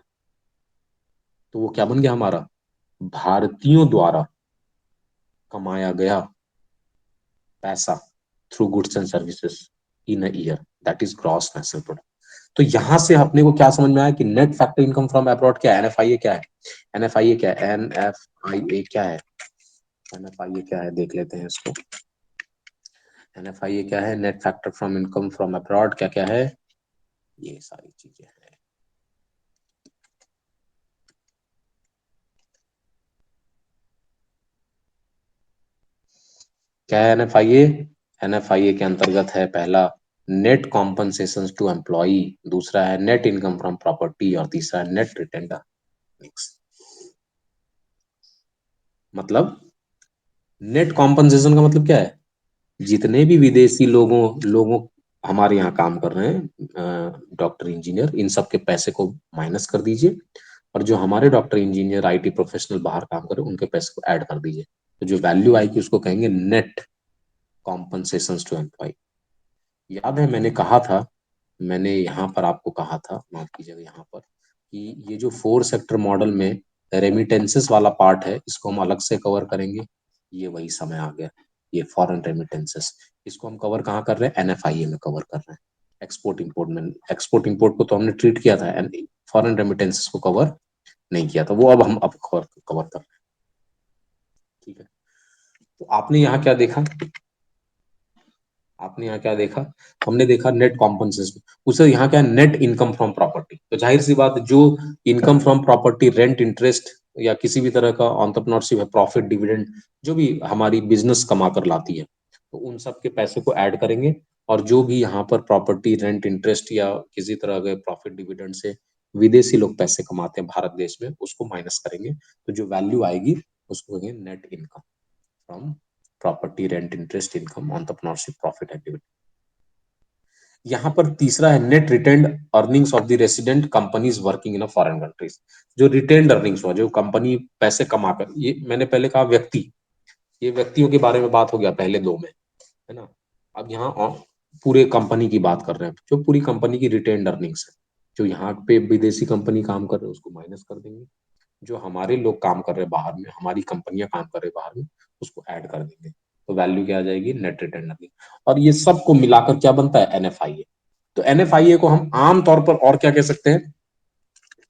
तो वो क्या बन गया हमारा? भारतीयों द्वारा कमाया गया पैसा through goods and services in a year, that is gross national product. तो यहां से अपने को क्या समझ में आया कि net factor income from abroad क्या है? एनएफआईए क्या है? एनएफआईए क्या है? एनएफआईए क्या है? एनएफआईए क्या है, देख लेते हैं इसको। एनएफआईए क्या है? Net factor from income from abroad क्या क्या है? ये सारी चीजें हैं। क्या है एनएफआईए? एनएफआईए के अंतर्गत है, पहला नेट कॉम्पनसेशन टू एम्प्लॉई, दूसरा है नेट इनकम फ्रॉम प्रॉपर्टी, और तीसरा है नेट रिटेंड अर्निंग्स। मतलब नेट कॉम्पनसेशन का मतलब क्या है? जितने भी विदेशी लोगों लोगों हमारे यहाँ काम कर रहे हैं, डॉक्टर इंजीनियर, इन सब के पैसे को माइनस कर दीजिए, और जो हमारे डॉक्टर इंजीनियर आईटी प्रोफेशनल बाहर काम कर रहे हैं उनके पैसे को ऐड कर दीजिए, तो जो वैल्यू आएगी उसको कहेंगे नेट कॉम्पनसेशन टू एम्प्लॉय। याद है मैंने कहा था, मैंने यहाँ पर आपको कहा था, माफ कीजिएगा, यहाँ पर, कि ये जो 4 सेक्टर मॉडल में रेमिटेंसेस वाला पार्ट है, इसको हम अलग से कवर करेंगे। ये वही समय आ गया, ये फॉरेन रेमिटेंसेस, इसको हम कवर कहाँ कर रहे हैं, एनएफआईए में कवर कर रहे हैं। एक्सपोर्ट इंपोर्ट में, एक्सपोर्ट इंपोर्ट को तो हमने ट्रीट किया था, फॉरेन रेमिटेंसेस को कवर नहीं किया था, वो अब हम अब कवर कवर कर रहे हैं। ठीक है, तो आपने यहाँ क्या देखा, आपने यहाँ क्या देखा, हमने देखा नेट कॉम्पनसेशन, उसे यहाँ क्या, नेट इनकम फ्रॉम प्रॉपर्टी। तो जाहिर सी बात, जो income from property, rent, interest या किसी भी तरह का एंटरप्रेन्योरशिप है, प्रॉफिट, डिविडेंड, जो भी हमारी बिजनेस कमा कर लाती है, तो उन सब के पैसे को ऐड करेंगे, और जो भी यहाँ पर प्रॉपर्टी, रेंट, इंटरेस्ट या किसी तरह के प्रॉफिट, डिविडेंड से विदेशी लोग पैसे कमाते हैं भारत देश में, उसको माइनस करेंगे, तो जो वैल्यू आएगी उसको कहेंगे net income from property, rent, interest, income, entrepreneurship, profit, activity. यहाँ पर तीसरा है net retained earnings of the resident companies working in a foreign countries. जो रिटेन्ड अर्निंग्स हुआ, जो कंपनी पैसे कमाकर, ये मैंने पहले कहा व्यक्ति, ये व्यक्तियों के बारे में बात हो गया पहले दो में, है ना। अब यहाँ पूरे कंपनी की बात कर रहे हैं, जो पूरी कंपनी की रिटेन्ड अर्निंग्स है, जो यहाँ पे विदेशी कंपनी काम कर रहे हैं उसको माइनस कर देंगे, जो हमारे लोग काम कर रहे हैं बाहर में, हमारी कंपनियां काम कर रहे हैं बाहर में, उसको ऐड कर देंगे, तो वैल्यू क्या आ जाएगी, नेट रिटेन्ड अर्निंग। और ये सबको मिलाकर क्या बनता है, एनएफआईए। तो एनएफआईए को हम आम तौर पर और क्या कह सकते हैं,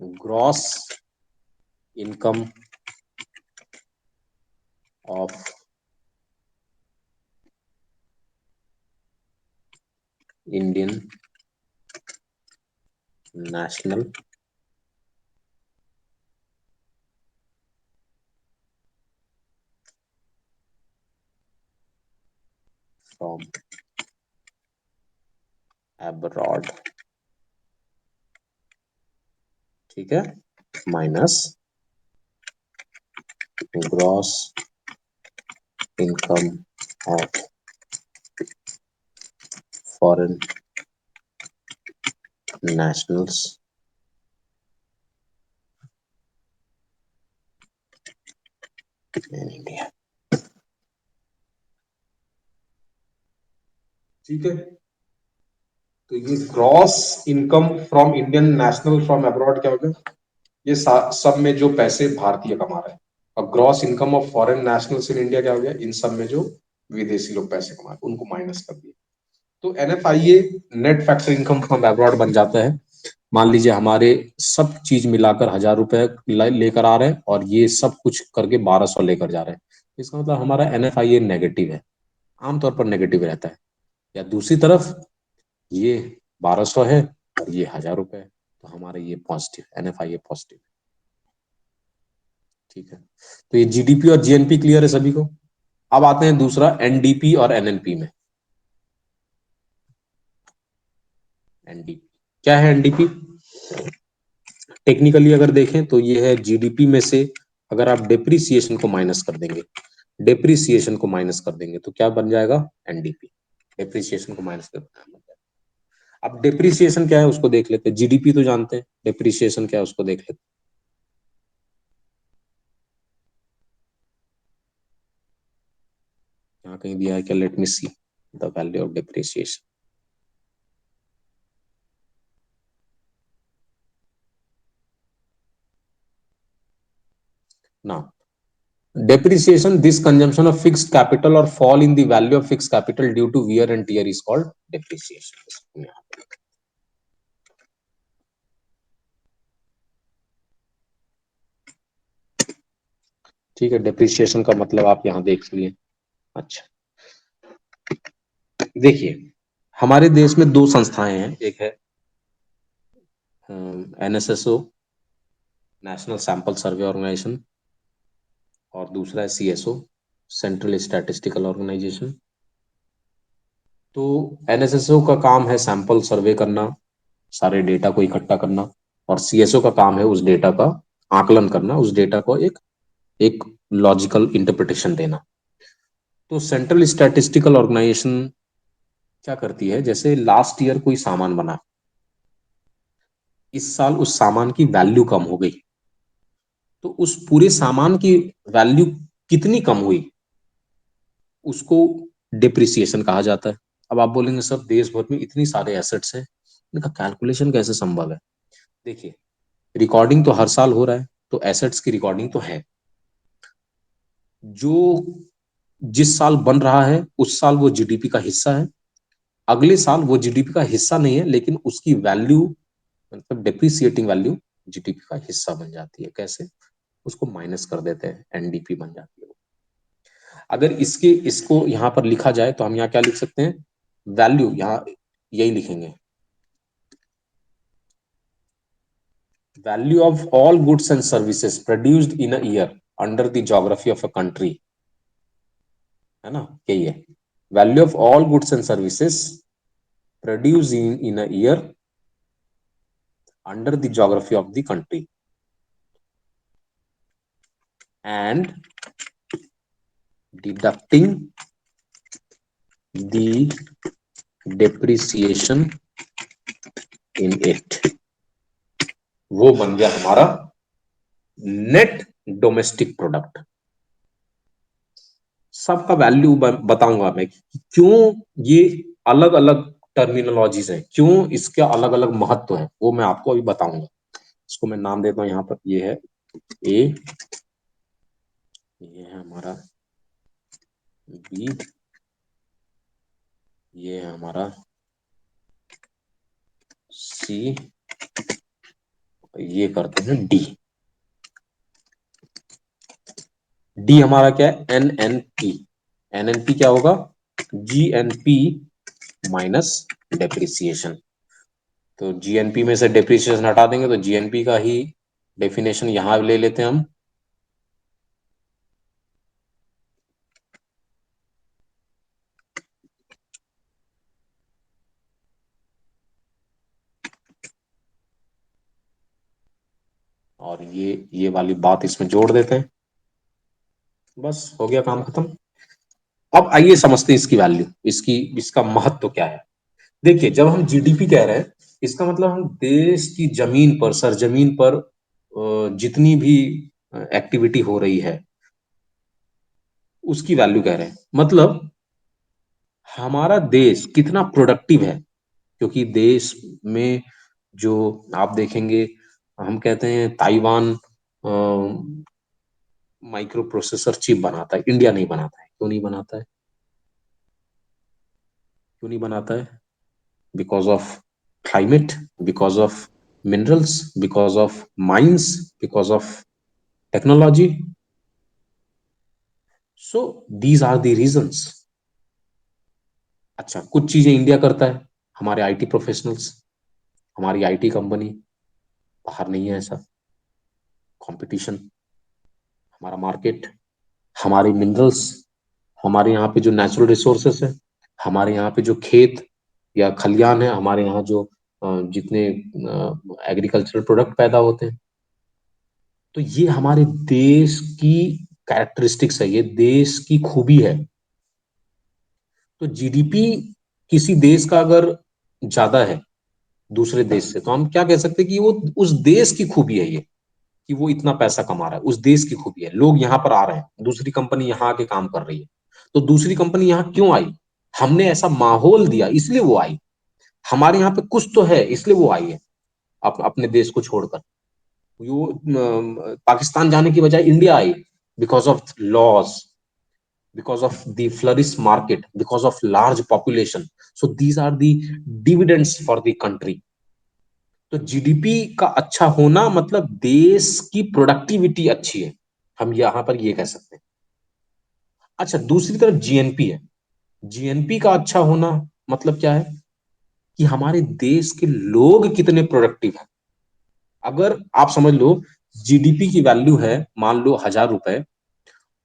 gross income of Indian national from abroad, ठीक है, minus gross income of foreign nationals in India. ठीक है, तो ये gross income from Indian national from abroad क्या हो गया, ये सब में जो पैसे भारतीय कमा रहे हैं, और gross income of foreign nationals in India क्या हो गया, इन सब में जो विदेशी लोग पैसे कमा रहे हैं उनको माइनस कर दिया। तो NFIA net factor income from abroad बन जाता है। मान लीजिए हमारे सब चीज मिलाकर 1,000 रुपए लेकर आ रहे हैं, और ये सब कुछ करके 1,200 लेकर जा रहे हैं, इसका मतलब हमारा एनएफआईए नेगेटिव है, आमतौर पर नेगेटिव रहता है। या दूसरी तरफ ये 1,200 है और ये 1,000 रुपए है, तो हमारे ये पॉजिटिव, एनएफआईए पॉजिटिव। ठीक है, तो ये जीडीपी और जीएनपी क्लियर है सभी को। अब आते हैं दूसरा एनडीपी और एनएनपी में। एनडीपी क्या है, एनडीपी टेक्निकली अगर देखें तो ये है जीडीपी में से अगर आप डेप्रिसिएशन को माइनस कर देंगे, डेप्रिसिएशन को माइनस कर देंगे तो क्या बन जाएगा, एनडीपी। डेप्रिसिएशन को माइनस कर देंगे। अब डेप्रिसिएशन क्या है उसको देख लेते हैं, जीडीपी तो जानते हैं, डेप्रिसिएशन क्या है उसको देख लेते हैं। यहाँ कहीं दिया है क्या, let me see the value of depreciation. ना, depreciation, this consumption of fixed capital or fall in the value of fixed capital due to wear and tear is called depreciation। ठीक है, डेप्रिसिएशन का मतलब आप यहां देख लिए। अच्छा, देखिए हमारे देश में दो संस्थाएं हैं, एक है NSSO, national sample survey organisation, और दूसरा है सीएसओ, सेंट्रल स्टैटिस्टिकल ऑर्गेनाइजेशन। तो एनएसएसओ का काम है सैंपल सर्वे करना, सारे डेटा को इकट्ठा करना, और सीएसओ का काम है उस डेटा का आकलन करना, उस डेटा को एक एक लॉजिकल इंटरप्रिटेशन देना। तो सेंट्रल स्टैटिस्टिकल ऑर्गेनाइजेशन क्या करती है, जैसे लास्ट ईयर कोई सामान बना, इस साल उस सामान की वैल्यू कम हो गई, तो उस पूरे सामान की वैल्यू कितनी कम हुई उसको डिप्रिसिएशन कहा जाता है। अब आप बोलेंगे सर देश भर में इतनी सारे एसेट्स हैं, इनका कैलकुलेशन कैसे संभव है? देखिए, रिकॉर्डिंग तो हर साल हो रहा है, तो एसेट्स की रिकॉर्डिंग तो है। जो जिस साल बन रहा है उस साल वो जीडीपी का हिस्सा है, अगले साल वो जीडीपी का हिस्सा नहीं है, लेकिन उसकी वैल्यू, मतलब डेप्रिसिएटिंग वैल्यू जीडीपी का हिस्सा बन जाती है। कैसे? उसको माइनस कर देते हैं, एनडीपी बन जाती है। अगर इसको यहां पर लिखा जाए तो हम यहाँ क्या लिख सकते हैं? वैल्यू, यहाँ यही लिखेंगे, value of all goods and services produced in a year under the geography of a country, है ना, यही है। Value of all goods and services produce in a year under the geography of the country and deducting the depreciation in it, वो बन गया हमारा net domestic product. सबका value बताऊंगा मैं कि क्यों ये अलग अलग टर्मिनोलॉजीज है, क्यों इसका अलग अलग महत्व है, वो मैं आपको अभी बताऊंगा। इसको मैं नाम देता हूं, यहाँ पर ये है ए, ये है हमारा बी, ये है हमारा सी, ये करते हैं डी। डी हमारा क्या है? एनएनपी। एनएनपी क्या होगा? GNP minus depreciation. तो जीएनपी में से डेप्रिसिएशन हटा देंगे तो जीएनपी का ही डेफिनेशन यहां ले लेते हैं हम। और ये वाली बात इसमें जोड़ देते हैं, बस हो गया काम खत्म। अब आइए समझते हैं इसकी वैल्यू, इसका महत्व क्या है। देखिए, जब हम जीडीपी कह रहे हैं, इसका मतलब हम देश की जमीन पर, सरजमीन पर जितनी भी एक्टिविटी हो रही है उसकी वैल्यू कह रहे हैं। मतलब हमारा देश कितना प्रोडक्टिव है, क्योंकि देश में जो आप देखेंगे, हम कहते हैं ताइवान माइक्रो प्रोसेसर चिप बनाता है, इंडिया नहीं बनाता है। क्यों नहीं बनाता है? क्यों नहीं बनाता है? Because of climate, because of minerals, because of mines, because of technology. So these are the reasons. अच्छा, कुछ चीजें इंडिया करता है, हमारे आईटी प्रोफेशनल्स, हमारी आईटी कंपनी, बाहर नहीं है ऐसा। कंपटीशन, हमारा मार्केट, हमारे मिनरल्स, हमारे यहाँ पे जो नेचुरल रिसोर्सेस है, हमारे यहाँ पे जो खेत या खलियान है, हमारे यहाँ जो जितने एग्रीकल्चरल प्रोडक्ट पैदा होते हैं, तो ये हमारे देश की कैरेक्टरिस्टिक्स है, ये देश की खूबी है। तो जीडीपी किसी देश का अगर ज्यादा है दूसरे देश से, तो हम क्या कह सकते हैं कि वो उस देश की खूबी है, ये कि वो इतना पैसा कमा रहा है, उस देश की खूबी है। लोग यहाँ पर आ रहे हैं, दूसरी कंपनी यहाँ आके काम कर रही है, तो दूसरी कंपनी यहाँ क्यों आई? हमने ऐसा माहौल दिया इसलिए वो आई। हमारे यहाँ पे कुछ तो है इसलिए वो आई है, अपने देश को छोड़कर। वो पाकिस्तान जाने की बजाय इंडिया आई, because of laws, because of the flourish market, because of large population. So these are the dividends for the country. तो जीडीपी का अच्छा होना मतलब देश की प्रोडक्टिविटी अच्छी है, हम यहां पर ये कह सकते हैं। अच्छा, दूसरी तरफ जीएनपी है। जीएनपी का अच्छा होना मतलब क्या है? कि हमारे देश के लोग कितने प्रोडक्टिव हैं। अगर आप समझ लो जीडीपी की वैल्यू है मान लो 1,000 रुपए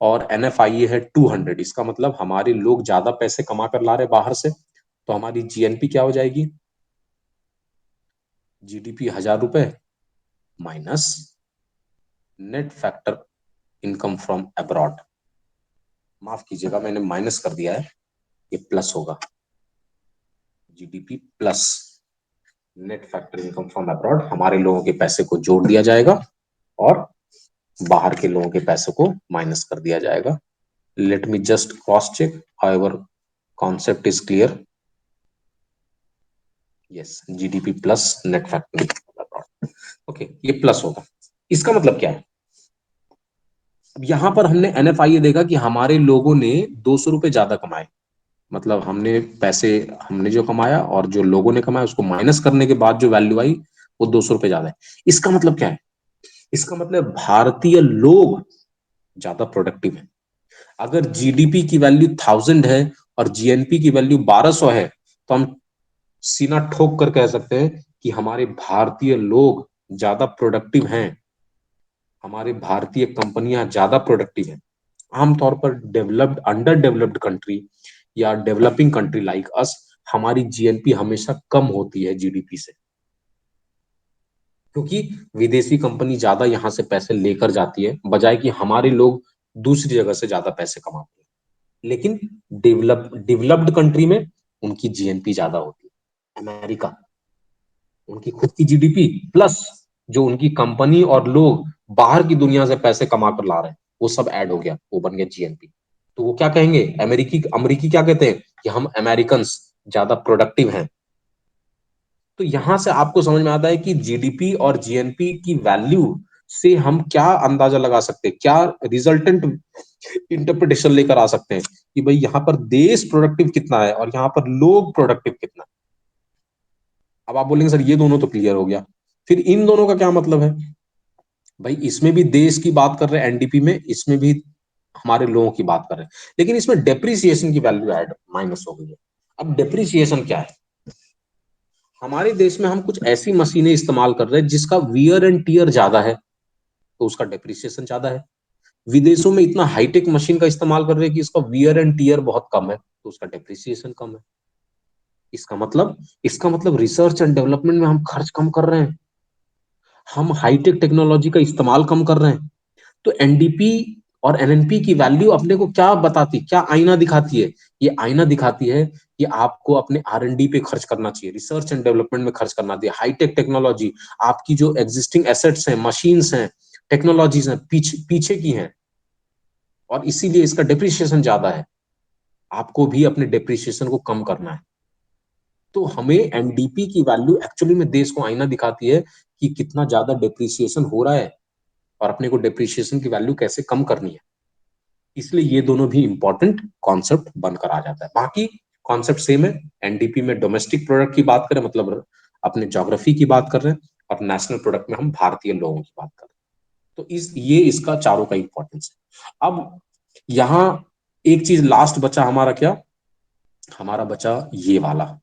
और एनएफआईए है 200, इसका मतलब हमारे लोग ज्यादा पैसे कमा कर ला रहे बाहर से, तो हमारी जीएनपी क्या हो जाएगी? जीडीपी 1,000 रुपए minus net factor income from abroad. माफ कीजिएगा, मैंने माइनस कर दिया है, ये प्लस होगा। GDP plus net factor income from abroad, हमारे लोगों के पैसे को जोड़ दिया जाएगा और बाहर के लोगों के पैसे को माइनस कर दिया जाएगा। Let me just cross check, however concept is clear. Yes, GDP plus net factory, okay, ये प्लस होगा। इसका मतलब क्या है? यहां पर हमने एनएफआई देखा कि हमारे लोगों ने 200 रुपए ज्यादा कमाए, मतलब हमने पैसे, हमने जो कमाया और जो लोगों ने कमाया उसको माइनस करने के बाद जो वैल्यू आई वो 200 रुपए ज्यादा है। इसका मतलब क्या है? इसका मतलब भारतीय लोग ज्यादा प्रोडक्टिव है। अगर जीडीपी की वैल्यू 1000 है और जीएनपी की वैल्यू 1200 है, तो हम सीना ठोक कर कह सकते हैं कि हमारे भारतीय लोग ज्यादा प्रोडक्टिव हैं, हमारे भारतीय कंपनियां ज्यादा प्रोडक्टिव हैं। आमतौर पर डेवलप्ड, अंडर डेवलप्ड कंट्री या डेवलपिंग कंट्री लाइक अस, हमारी जीएनपी हमेशा कम होती है जीडीपी से, क्योंकि विदेशी कंपनी ज्यादा यहां से पैसे लेकर जाती है, बजाय कि हमारे लोग दूसरी जगह से ज्यादा पैसे कमाते हैं। लेकिन डेवलप्ड कंट्री में उनकी जीएनपी ज्यादा होती है। अमेरिका, उनकी खुद की जीडीपी प्लस जो उनकी कंपनी और लोग बाहर की दुनिया से पैसे कमा कर ला रहे हैं, वो सब ऐड हो गया, वो बन गया जीएनपी। तो वो क्या कहेंगे, अमेरिकी अमेरिकी क्या कहते हैं कि हम अमेरिकन ज्यादा प्रोडक्टिव हैं। तो यहां से आपको समझ में आता है कि जीडीपी और जीएनपी की वैल्यू से हम क्या अंदाजा लगा सकते हैं, क्या रिजल्टेंट इंटरप्रिटेशन लेकर आ सकते हैं कि भाई यहाँ पर देश प्रोडक्टिव कितना है और यहाँ पर लोग प्रोडक्टिव कितना है। अब आप बोलेंगे सर ये दोनों तो क्लियर हो गया, फिर इन दोनों का क्या मतलब है? भाई इसमें भी देश की बात कर रहे हैं एनडीपी में, इसमें भी हमारे लोगों की बात कर रहे हैं, लेकिन इसमें डेप्रिसिएशन की वैल्यू ऐड माइनस हो गई है। अब डेप्रिसिएशन क्या है? हमारे देश में हम कुछ ऐसी मशीनें इस्तेमाल कर रहे हैं जिसका वियर एंड टीयर ज्यादा है, तो उसका डेप्रिसिएशन ज्यादा है। विदेशों में इतना हाईटेक मशीन का इस्तेमाल कर रहे हैं कि इसका वियर एंड टीयर बहुत कम है, तो उसका डेप्रिसिएशन कम है। इसका मतलब रिसर्च एंड डेवलपमेंट में हम खर्च कम कर रहे हैं, हम हाईटेक टेक्नोलॉजी का इस्तेमाल कम कर रहे हैं। तो एनडीपी और एनएनपी की वैल्यू अपने को क्या बताती, क्या आईना दिखाती है? ये आईना दिखाती है कि आपको अपने आर&डी पे खर्च करना चाहिए, रिसर्च एंड डेवलपमेंट में खर्च करना चाहिए, हाईटेक टेक्नोलॉजी, आपकी जो एग्जिस्टिंग एसेट्स हैं, मशीन्स हैं, टेक्नोलॉजीज हैं, पीछे की हैं, और इसीलिए इसका डिप्रिसिएशन ज्यादा है। आपको भी अपने डिप्रिसिएशन को कम करना है। तो हमें एनडीपी की वैल्यू एक्चुअली में देश को आईना दिखाती है कि कितना ज्यादा डिप्रिसिएशन हो रहा है और अपने को डिप्रिसिएशन की वैल्यू कैसे कम करनी है। इसलिए ये दोनों भी इंपॉर्टेंट कॉन्सेप्ट बनकर आ जाता है। बाकी कॉन्सेप्ट सेम है। एनडीपी में डोमेस्टिक प्रोडक्ट की बात करें, मतलब अपने ज्योग्राफी की बात कर रहे हैं, और नेशनल प्रोडक्ट में हम भारतीय लोगों की बात कर रहे हैं। तो ये इसका चारों का इंपॉर्टेंस है। अब यहाँ एक चीज लास्ट बचा हमारा, क्या हमारा बचा ये वाला,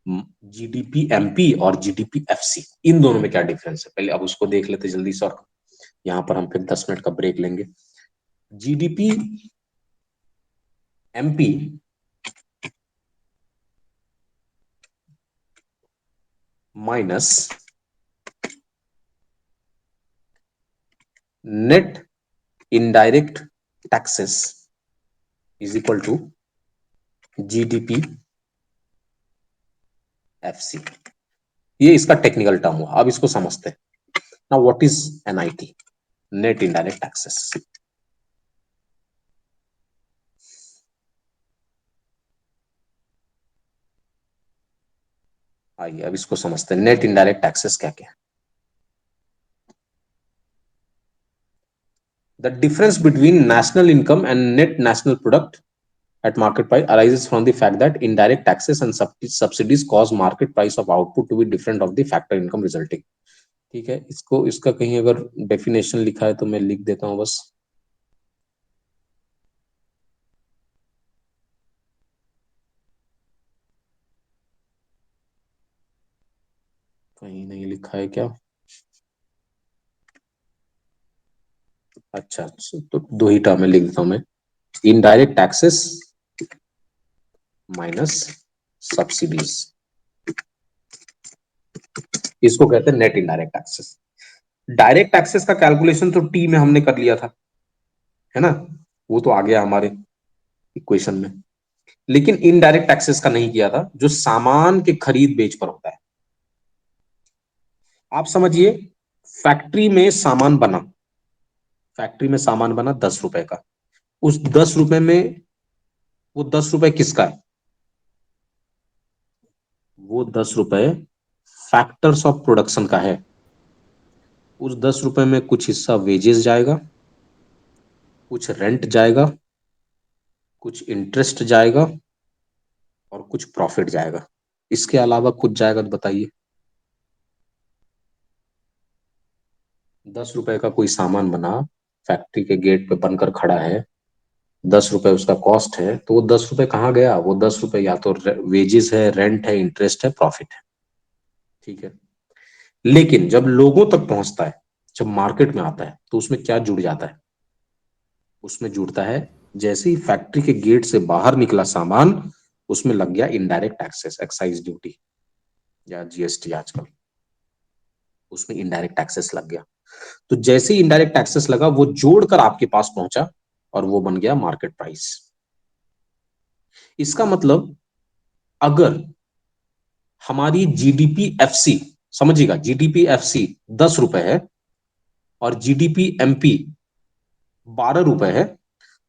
जीडीपी एमपी और जीडीपी एफसी, इन दोनों में क्या डिफरेंस है, पहले अब उसको देख लेते जल्दी से, और यहाँ पर हम फिर 10 मिनट का ब्रेक लेंगे। GDP MP minus net indirect taxes is equal to GDP FC. ये इसका टेक्निकल टर्म हुआ, अब इसको समझते हैं। Now what is NIT, net indirect taxes. आइए अब इसको समझते हैं, नेट इनडायरेक्ट टैक्सेस क्या क्या है। The difference between national income and net national product at market price arises from the fact that indirect taxes and subsidies cause market price of output to be different of the factor income resulting। ठीक है, इसको इसका कहीं अगर definition लिखा है तो मैं लिख देता हूं बस। कहीं नहीं लिखा है क्या? अच्छा, तो दो ही टर्म में लिख देता हूं मैं, इनडायरेक्ट टैक्सेस माइनस सब्सिडीज, इसको कहते हैं net indirect taxes. Direct taxes का कैलकुलेशन तो टी में हमने कर लिया था, है ना, वो तो आ गया हमारे इक्वेशन में। लेकिन इनडायरेक्ट टैक्सेस का नहीं किया था, जो सामान के खरीद बेच पर होता है। आप समझिए, फैक्ट्री में सामान बना, फैक्ट्री में सामान बना 10 रुपए का, उस 10 रुपए में वो 10 रुपए किसका है? वो 10 रुपए फैक्टर्स ऑफ प्रोडक्शन का है। उस 10 रुपए में कुछ हिस्सा वेजेस जाएगा, कुछ रेंट जाएगा, कुछ इंटरेस्ट जाएगा और कुछ प्रॉफिट जाएगा। इसके अलावा कुछ जाएगा तो बताइए। 10 रुपए का कोई सामान बना, फैक्ट्री के गेट पे बनकर खड़ा है, 10 रुपए उसका कॉस्ट है, तो वो 10 रुपए कहाँ गया? वो 10 रुपए या तो वेजेस है, रेंट है, इंटरेस्ट है, प्रॉफिट है। ठीक है। लेकिन जब लोगों तक पहुंचता है, जब मार्केट में आता है, तो उसमें क्या जुड़ जाता है? उसमें जुड़ता है, जैसे ही फैक्ट्री के गेट से बाहर निकला सामान, उसमें लग गया इनडायरेक्ट टैक्सेस, एक्साइज ड्यूटी या जीएसटी आजकल, उसमें इनडायरेक्ट टैक्सेस लग गया। तो जैसे ही इनडायरेक्ट टैक्सेस लगा, वो जोड़कर आपके पास पहुंचा और वो बन गया मार्केट प्राइस। इसका मतलब, अगर हमारी जीडीपी एफसी, समझिएगा, जीडीपी एफसी 10 रुपए है और जीडीपी एमपी 12 रुपए है,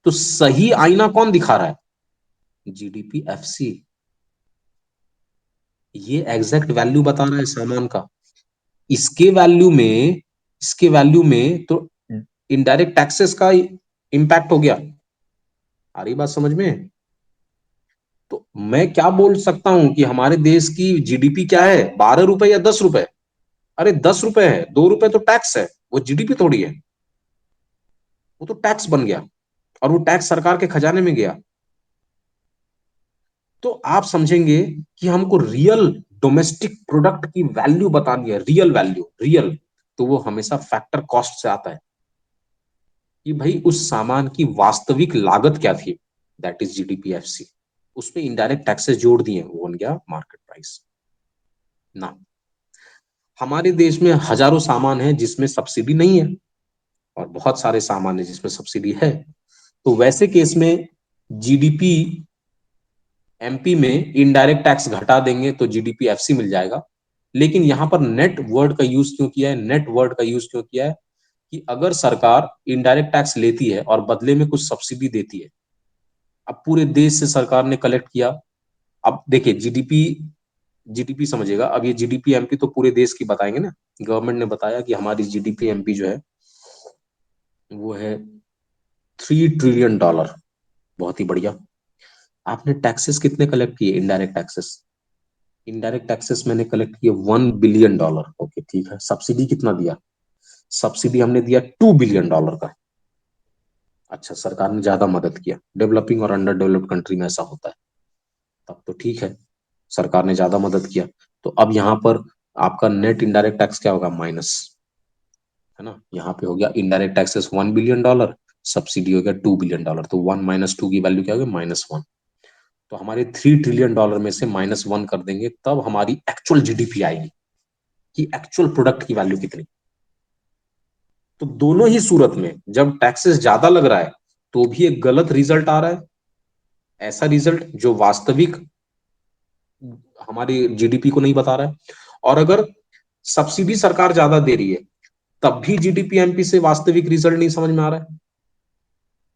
तो सही आईना कौन दिखा रहा है? GDP FC. ये एग्जैक्ट वैल्यू बता रहा है सामान का। इसके वैल्यू में तो इनडायरेक्ट टैक्सेस का इंपैक्ट हो गया। आ रही बात समझ में? तो मैं क्या बोल सकता हूं कि हमारे देश की जीडीपी क्या है, 12 रुपए या 10 रुपए? अरे 10 रुपए है, 2 रुपए तो टैक्स है, वो जीडीपी थोड़ी है। वो तो टैक्स बन गया और वो टैक्स सरकार के खजाने में गया। तो आप समझेंगे कि हमको रियल डोमेस्टिक प्रोडक्ट की वैल्यू बतानी है, रियल वैल्यू, रियल, तो वो हमेशा फैक्टर कॉस्ट से आता है कि भाई उस सामान की वास्तविक लागत क्या थी, दैट इज जीडीपीएफसी। उसमें इनडायरेक्ट टैक्सेस जोड़ दिए, वो बन गया मार्केट प्राइस ना। हमारे देश में हजारों सामान है जिसमें सब्सिडी नहीं है और बहुत सारे सामान है जिसमें सब्सिडी है। तो वैसे केस में जीडीपी एमपी में इनडायरेक्ट टैक्स घटा देंगे तो जीडीपी एफसी मिल जाएगा। लेकिन यहां पर नेट वर्ड का यूज क्यों किया है? नेट वर्ड का यूज क्यों किया है? कि अगर सरकार इनडायरेक्ट टैक्स लेती है और बदले में कुछ सब्सिडी देती है, अब पूरे देश से सरकार ने कलेक्ट किया। अब देखिए, जीडीपी जीडीपी समझिएगा, अब ये जीडीपी एमपी तो पूरे देश की बताएंगे ना। गवर्नमेंट ने बताया कि हमारी जीडीपी एमपी जो है वो है $3 ट्रिलियन। बहुत ही बढ़िया। आपने टैक्सेस कितने कलेक्ट किए? इनडायरेक्ट टैक्सेस, इनडायरेक्ट टैक्सेस मैंने कलेक्ट किए $1 बिलियन। ओके ठीक है। सब्सिडी कितना दिया? सब्सिडी हमने दिया $2 बिलियन का। अच्छा, सरकार ने ज्यादा मदद किया। डेवलपिंग और अंडर डेवलप्ड कंट्री में ऐसा होता है। तब तो ठीक है, सरकार ने ज्यादा मदद किया। तो अब यहाँ पर आपका नेट इनडायरेक्ट टैक्स क्या होगा? माइनस, है ना। यहाँ पे हो गया इनडायरेक्ट टैक्सेस $1 बिलियन, सब्सिडी हो गया $2 बिलियन। तो 1 - 2 की वैल्यू क्या हो गई? -1। तो हमारे $3 ट्रिलियन में से -1 कर देंगे, तब हमारी एक्चुअल जीडीपी आएगी कि एक्चुअल प्रोडक्ट की वैल्यू कितनी। तो दोनों ही सूरत में जब टैक्सेस ज्यादा लग रहा है तो भी एक गलत रिजल्ट आ रहा है, ऐसा रिजल्ट जो वास्तविक हमारी जीडीपी को नहीं बता रहा है। और अगर सब्सिडी सरकार ज्यादा दे रही है, तब भी जीडीपी एमपी से वास्तविक रिजल्ट नहीं समझ में आ रहा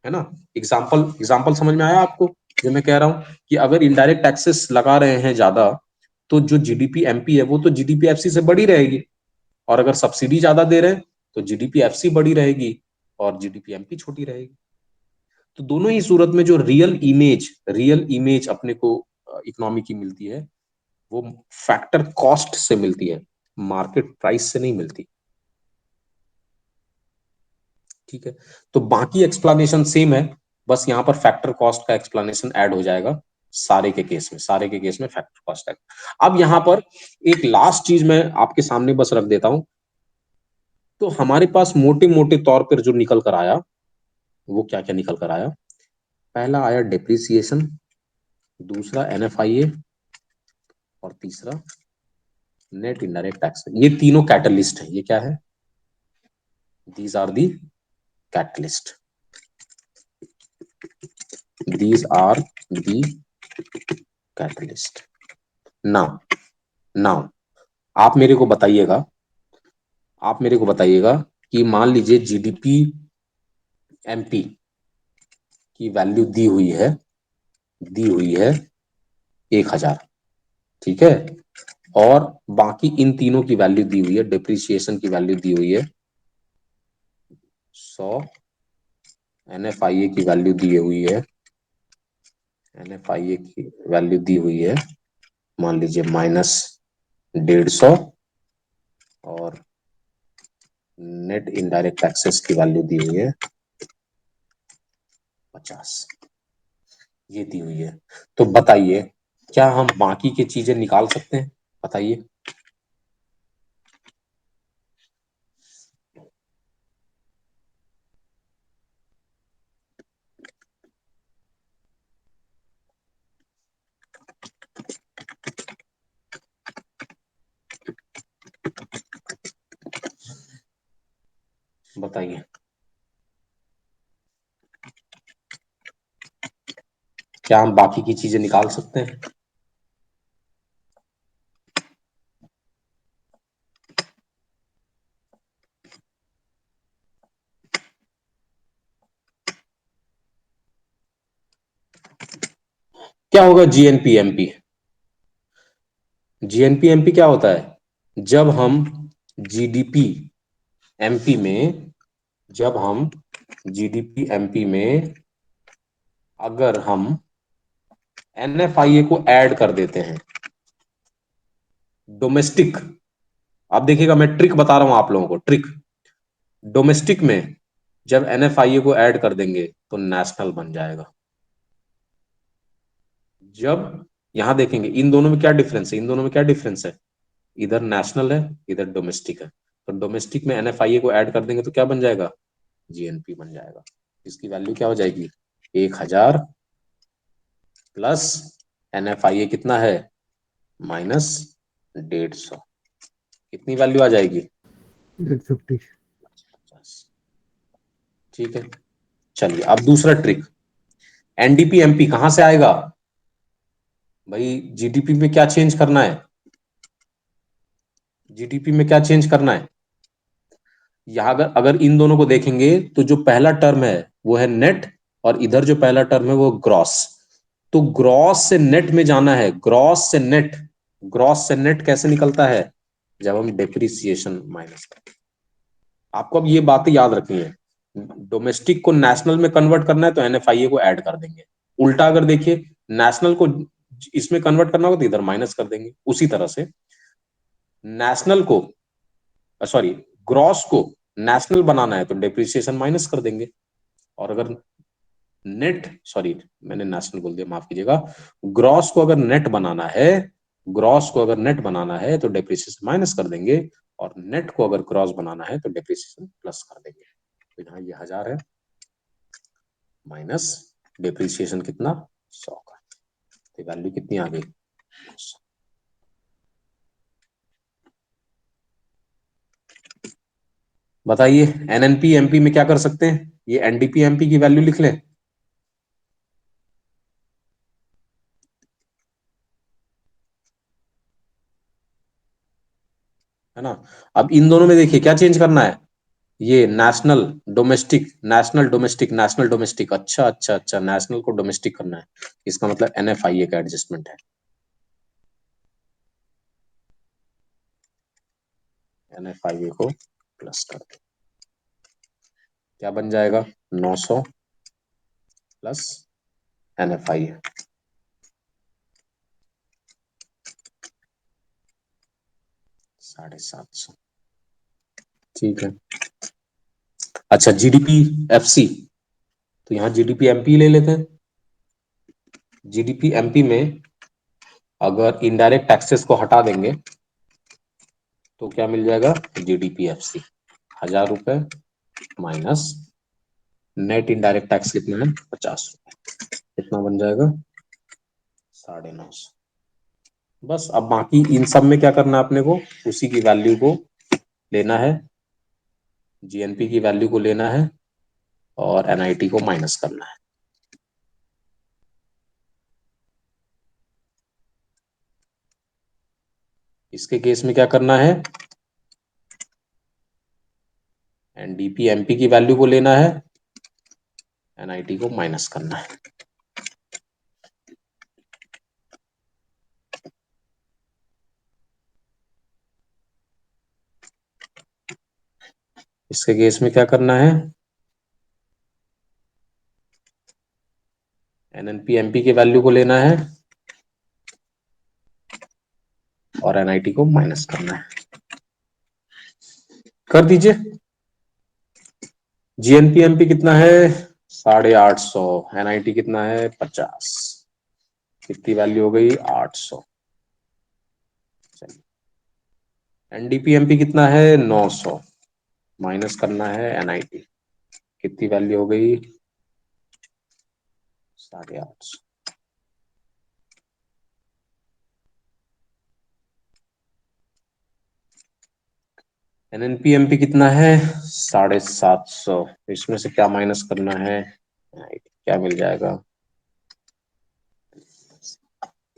है ना। एग्जाम्पल समझ में आया आपको? जो मैं कह रहा हूं कि अगर इनडायरेक्ट टैक्सेस लगा रहे हैं ज्यादा, तो जो जीडीपी एमपी है वो तो जीडीपी एफसी से बड़ी रहेगी। और अगर सब्सिडी ज्यादा दे रहे हैं तो जीडीपी एफसी बड़ी रहेगी और जीडीपी एमपी छोटी रहेगी। तो दोनों ही सूरत में जो रियल इमेज अपने को इकोनॉमी की मिलती है, वो फैक्टर कॉस्ट से मिलती है, मार्केट प्राइस से नहीं मिलती। ठीक है। तो बाकी एक्सप्लेनेशन सेम है, बस यहाँ पर फैक्टर कॉस्ट का एक्सप्लेनेशन ऐड हो जाएगा। सारे के केस में फैक्टर कॉस्ट है। अब यहाँ पर एक लास्ट चीज मैं आपके सामने बस रख देता हूं। तो हमारे पास मोटे मोटे तौर पर जो निकल कर आया, वो क्या क्या निकल कर आया? पहला आया डेप्रिसिएशन, दूसरा एनएफआईए और तीसरा नेट इनडायरेक्ट टैक्स। ये तीनों कैटलिस्ट है। ये क्या है? These are the catalyst, these are the catalyst. Now now आप मेरे को बताइएगा कि मान लीजिए जीडीपी एमपी की वैल्यू दी हुई है 1000। ठीक है। और बाकी इन तीनों की वैल्यू दी हुई है, डिप्रिसिएशन की वैल्यू दी हुई है 100, NFIA की वैल्यू दी हुई है, NFIA की वैल्यू दी हुई है मान लीजिए -150, और नेट इनडायरेक्ट टैक्सेस की वैल्यू दी हुई है 50, ये दी हुई है। तो बताइए क्या हम बाकी की चीजें निकाल सकते हैं? बताइए। बताइए क्या हम बाकी की चीजें निकाल सकते हैं? क्या होगा GNPMP? GNPMP क्या होता है? जब हम जीडीपी एमपी में जब हम जीडीपी एमपी में अगर हम NFIA को ऐड कर देते हैं, डोमेस्टिक, आप देखिएगा मैं ट्रिक बता रहा हूं आप लोगों को, ट्रिक। डोमेस्टिक में जब NFIA को ऐड कर देंगे तो नेशनल बन जाएगा। जब यहां देखेंगे इन दोनों में क्या डिफरेंस है, इन दोनों में क्या डिफरेंस है, इधर नेशनल है इधर डोमेस्टिक है, तो डोमेस्टिक में NFIA को ऐड कर देंगे तो क्या बन जाएगा, GNP बन जाएगा। इसकी वैल्यू क्या हो जाएगी, 1000 प्लस NFIA कितना है -150, कितनी वैल्यू आ जाएगी, 850। ठीक है। चलिए अब दूसरा ट्रिक, NDP-MP कहां से आएगा भाई, जीडीपी में क्या चेंज करना है, जीडीपी में क्या चेंज करना है, यहां अगर अगर इन दोनों को देखेंगे तो जो पहला टर्म है वो है नेट, और इधर जो पहला टर्म है वो ग्रॉस। तो ग्रॉस से नेट में जाना है, ग्रॉस से नेट, ग्रॉस से नेट कैसे निकलता है, जब हम डेप्रिसिएशन माइनस करते हैं। आपको अब ये बातें याद रखनी है, डोमेस्टिक को नेशनल में कन्वर्ट करना है तो NFIA को ऐड कर देंगे, उल्टा अगर देखिए नेशनल को इसमें कन्वर्ट करना होगा तो इधर माइनस कर देंगे। उसी तरह से नेशनल को, सॉरी, ग्रॉस को नेशनल बनाना है तो डेप्रिसिएशन माइनस कर देंगे, और अगर नेट, सॉरी मैंने नेशनल बोल दिया, माफ कीजिएगा, ग्रॉस को अगर नेट बनाना है, ग्रॉस को अगर नेट बनाना है तो डेप्रिसिएशन माइनस कर देंगे, और नेट को अगर क्रॉस बनाना है तो डेप्रिसिएशन प्लस कर देंगे। तो यहाँ ये 1000 है माइनस डेप्रिसिएशन कितना 100 का, तो वैल्यू कितनी आ गई 100। बताइए NNP MP में क्या कर सकते हैं, ये NDP MP की वैल्यू लिख लें, है ना। अब इन दोनों में देखिए क्या चेंज करना है, ये national domestic, national domestic, national domestic, अच्छा अच्छा अच्छा, नेशनल को डोमेस्टिक करना है, इसका मतलब NFIA का एडजस्टमेंट है, NFIA को प्लस कर दो, क्या बन जाएगा 900 प्लस NFIA 750, ठीक है। अच्छा GDP FC, तो यहाँ GDP MP ले लेते हैं, GDP MP में अगर इनडायरेक्ट टैक्सेस को हटा देंगे तो क्या मिल जाएगा, GDP FC 1000 रुपए माइनस नेट इनडायरेक्ट टैक्स कितना है 50 रुपए, कितना बन जाएगा 950। बस अब बाकी इन सब में क्या करना है अपने को, उसी की वैल्यू को लेना है, GNP की वैल्यू को लेना है और NIT को माइनस करना है। इसके केस में क्या करना है, NDP MP की वैल्यू को लेना है, NIT को माइनस करना है। इसके केस में क्या करना है, एनएनपी एमपी के वैल्यू को लेना है और एनआईटी को माइनस करना है। कर दीजिए। जीएनपी एमपी कितना है, 850, एनआईटी कितना है 50, कितनी वैल्यू हो गई 800। एनडीपी एमपी कितना है 900, माइनस करना है एनआईटी, कितनी वैल्यू हो गई 850। एनएनपी एमपी कितना है 750, इसमें से क्या माइनस करना है, क्या मिल जाएगा।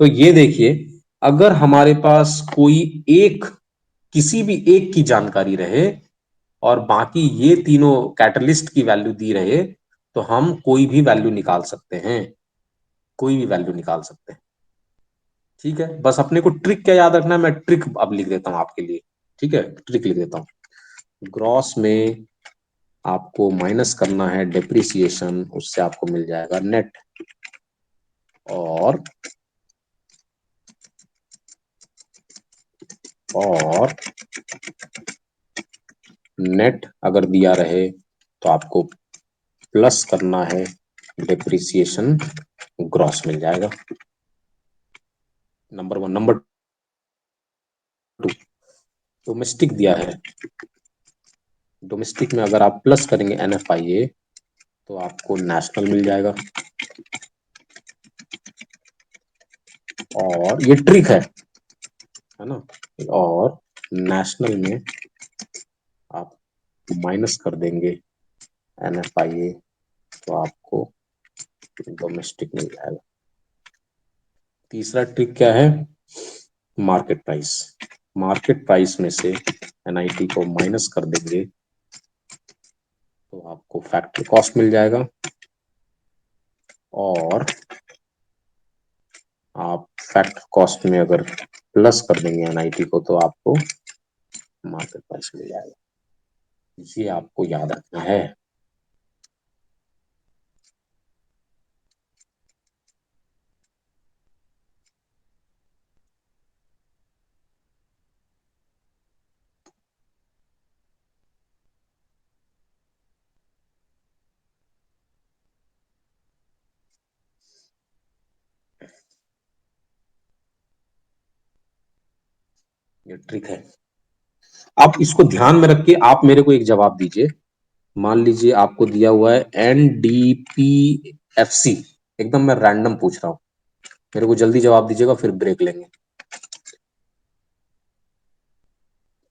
तो ये देखिए, अगर हमारे पास कोई एक, किसी भी एक की जानकारी रहे और बाकी ये तीनों कैटलिस्ट की वैल्यू दी रहे, तो हम कोई भी वैल्यू निकाल सकते हैं, कोई भी वैल्यू निकाल सकते हैं। ठीक है, बस अपने को ट्रिक क्या याद रखना है, मैं ट्रिक अब लिख देता हूं आपके लिए। ठीक है, ट्रिक लिख देता हूं। ग्रॉस में आपको माइनस करना है डेप्रिसिएशन, उससे आपको मिल जाएगा नेट, और और नेट अगर दिया रहे तो आपको प्लस करना है डेप्रिसिएशन, ग्रॉस मिल जाएगा। Number one. Number two, domestic दिया है, डोमेस्टिक में अगर आप प्लस करेंगे एनएफआईए तो आपको नेशनल मिल जाएगा। और ये ट्रिक है ना, और नेशनल में आप माइनस कर देंगे एनएफआईए तो आपको डोमेस्टिक मिल जाएगा। तीसरा ट्रिक क्या है, मार्केट प्राइस। मार्केट प्राइस में से एनआईटी को माइनस कर देंगे तो आपको फैक्ट्री कॉस्ट मिल जाएगा, और आप फैक्टर कॉस्ट में अगर प्लस कर देंगे एनआईटी को तो आपको मार्केट प्राइस मिल जाएगा। ये आपको याद रखना है। ये ट्रिक है। आप इसको ध्यान में रख के आप मेरे को एक जवाब दीजिए। मान लीजिए आपको दिया हुआ है एनडीपीएफसी, एकदम मैं रैंडम पूछ रहा हूं, मेरे को जल्दी जवाब दीजिएगा फिर ब्रेक लेंगे।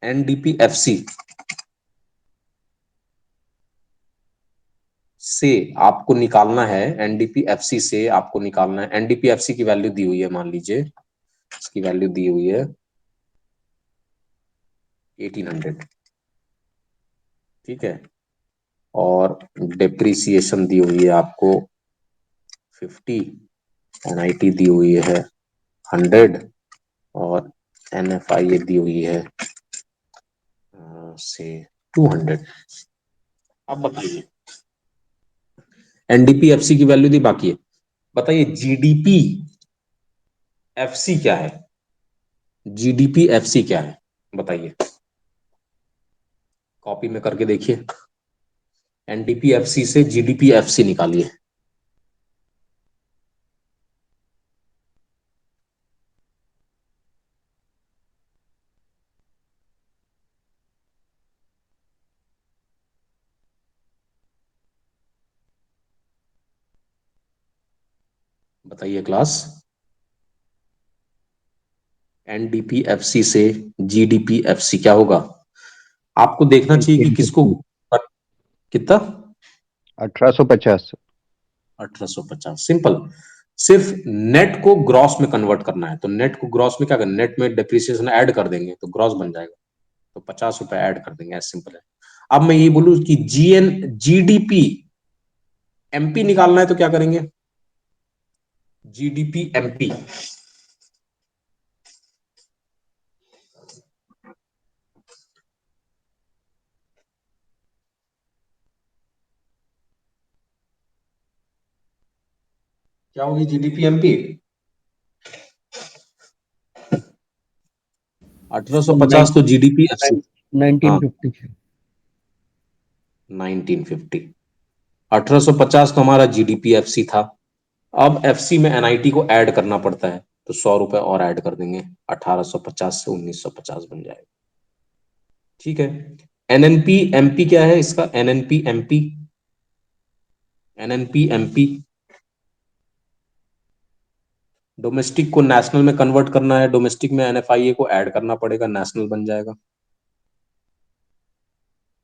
एनडीपीएफसी से आपको निकालना है, एनडीपीएफसी से आपको निकालना है, एनडीपीएफसी की वैल्यू दी हुई है, मान लीजिए इसकी वैल्यू दी हुई है 1800। ठीक है, और डेप्रिसिएशन दी हुई है आपको 50, एनआईटी दी हुई है 100, और एनएफआईए दी हुई है से 200। अब बताइए, एनडीपीएफसी की वैल्यू दी, बाकी है, बताइए जीडीपी एफसी क्या है, जीडीपी एफसी क्या है, बताइए, कॉपी में करके देखिए। एनडीपीएफसी से जीडीपी एफसी निकालिए। बताइए क्लास, एनडीपीएफसी से जीडीपीएफसी क्या होगा। आपको देखना चाहिए कि किसको कितना, 1850। 1850। सिंपल, सिर्फ नेट को ग्रॉस में कन्वर्ट करना है, तो नेट को ग्रॉस में क्या करना, नेट में डेप्रिसिएशन ऐड कर देंगे तो ग्रॉस बन जाएगा, तो 50 रुपए ऐड कर देंगे, ऐसे सिंपल है। अब मैं ये बोलूं कि जीडीपी एमपी निकालना है तो क्या करेंगे, जीडीपी एमपी, क्या होगी जीडीपी एमपी? 1850 तो जीडीपी एफसी। हाँ 1950। 1950। 1850 तो हमारा जीडीपी एफसी था। अब एफसी में एनआईटी को ऐड करना पड़ता है, तो 100 रुपए और ऐड कर देंगे, 1850 से 1950 बन जाएगा। ठीक है। एनएनपी एमपी क्या है इसका? NNP MP, NNP MP, domestic को नेशनल में कन्वर्ट करना है, डोमेस्टिक में एनएफआईए को ऐड करना पड़ेगा, नेशनल बन जाएगा।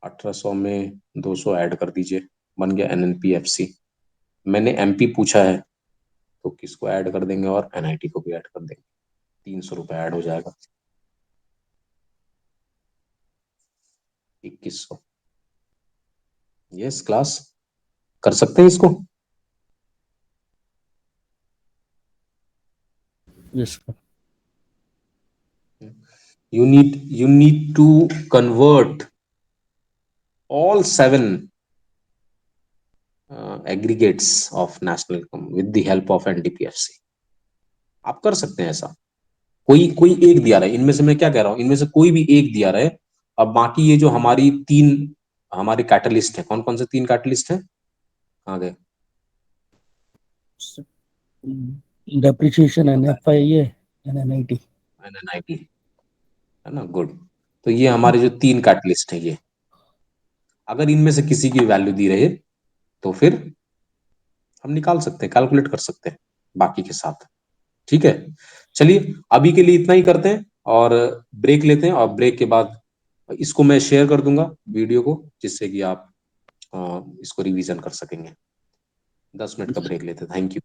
1800 में 200 ऐड कर दीजिए, बन गया एनएनपी एफसी। मैंने एमपी पूछा है तो किसको ऐड कर देंगे, और एनआईटी को भी ऐड कर देंगे, 300 रुपए ऐड हो जाएगा, 2100। यस क्लास, कर सकते हैं इसको? Yes sir. You need to convert all 7 aggregates of national income with the help of NDPFC। आप कर सकते हैं ऐसा। कोई कोई एक दिया रहा है इनमें से, मैं क्या कह रहा हूं, इनमें से कोई भी एक दिया रहा है। अब बाकी ये जो हमारी 3 हमारे कैटलिस्ट है, कौन कौन से 3 कैटलिस्ट हैं? कहाँ गए? Depreciation, NFIA and NIT। NIT, है ना, गुड। तो ये हमारे जो 3 कैटलिस्ट हैं, ये अगर इनमें से किसी की वैल्यू दी रहे तो फिर हम निकाल सकते हैं, कैलकुलेट कर सकते हैं बाकी के साथ। ठीक है, चलिए अभी के लिए इतना ही करते हैं और ब्रेक लेते हैं, और ब्रेक के बाद इसको मैं शेयर कर दूंगा वीडियो को, जिससे कि आप इसको रिवीजन कर सकेंगे। 10 मिनट का ब्रेक लेते हैं। Thank you.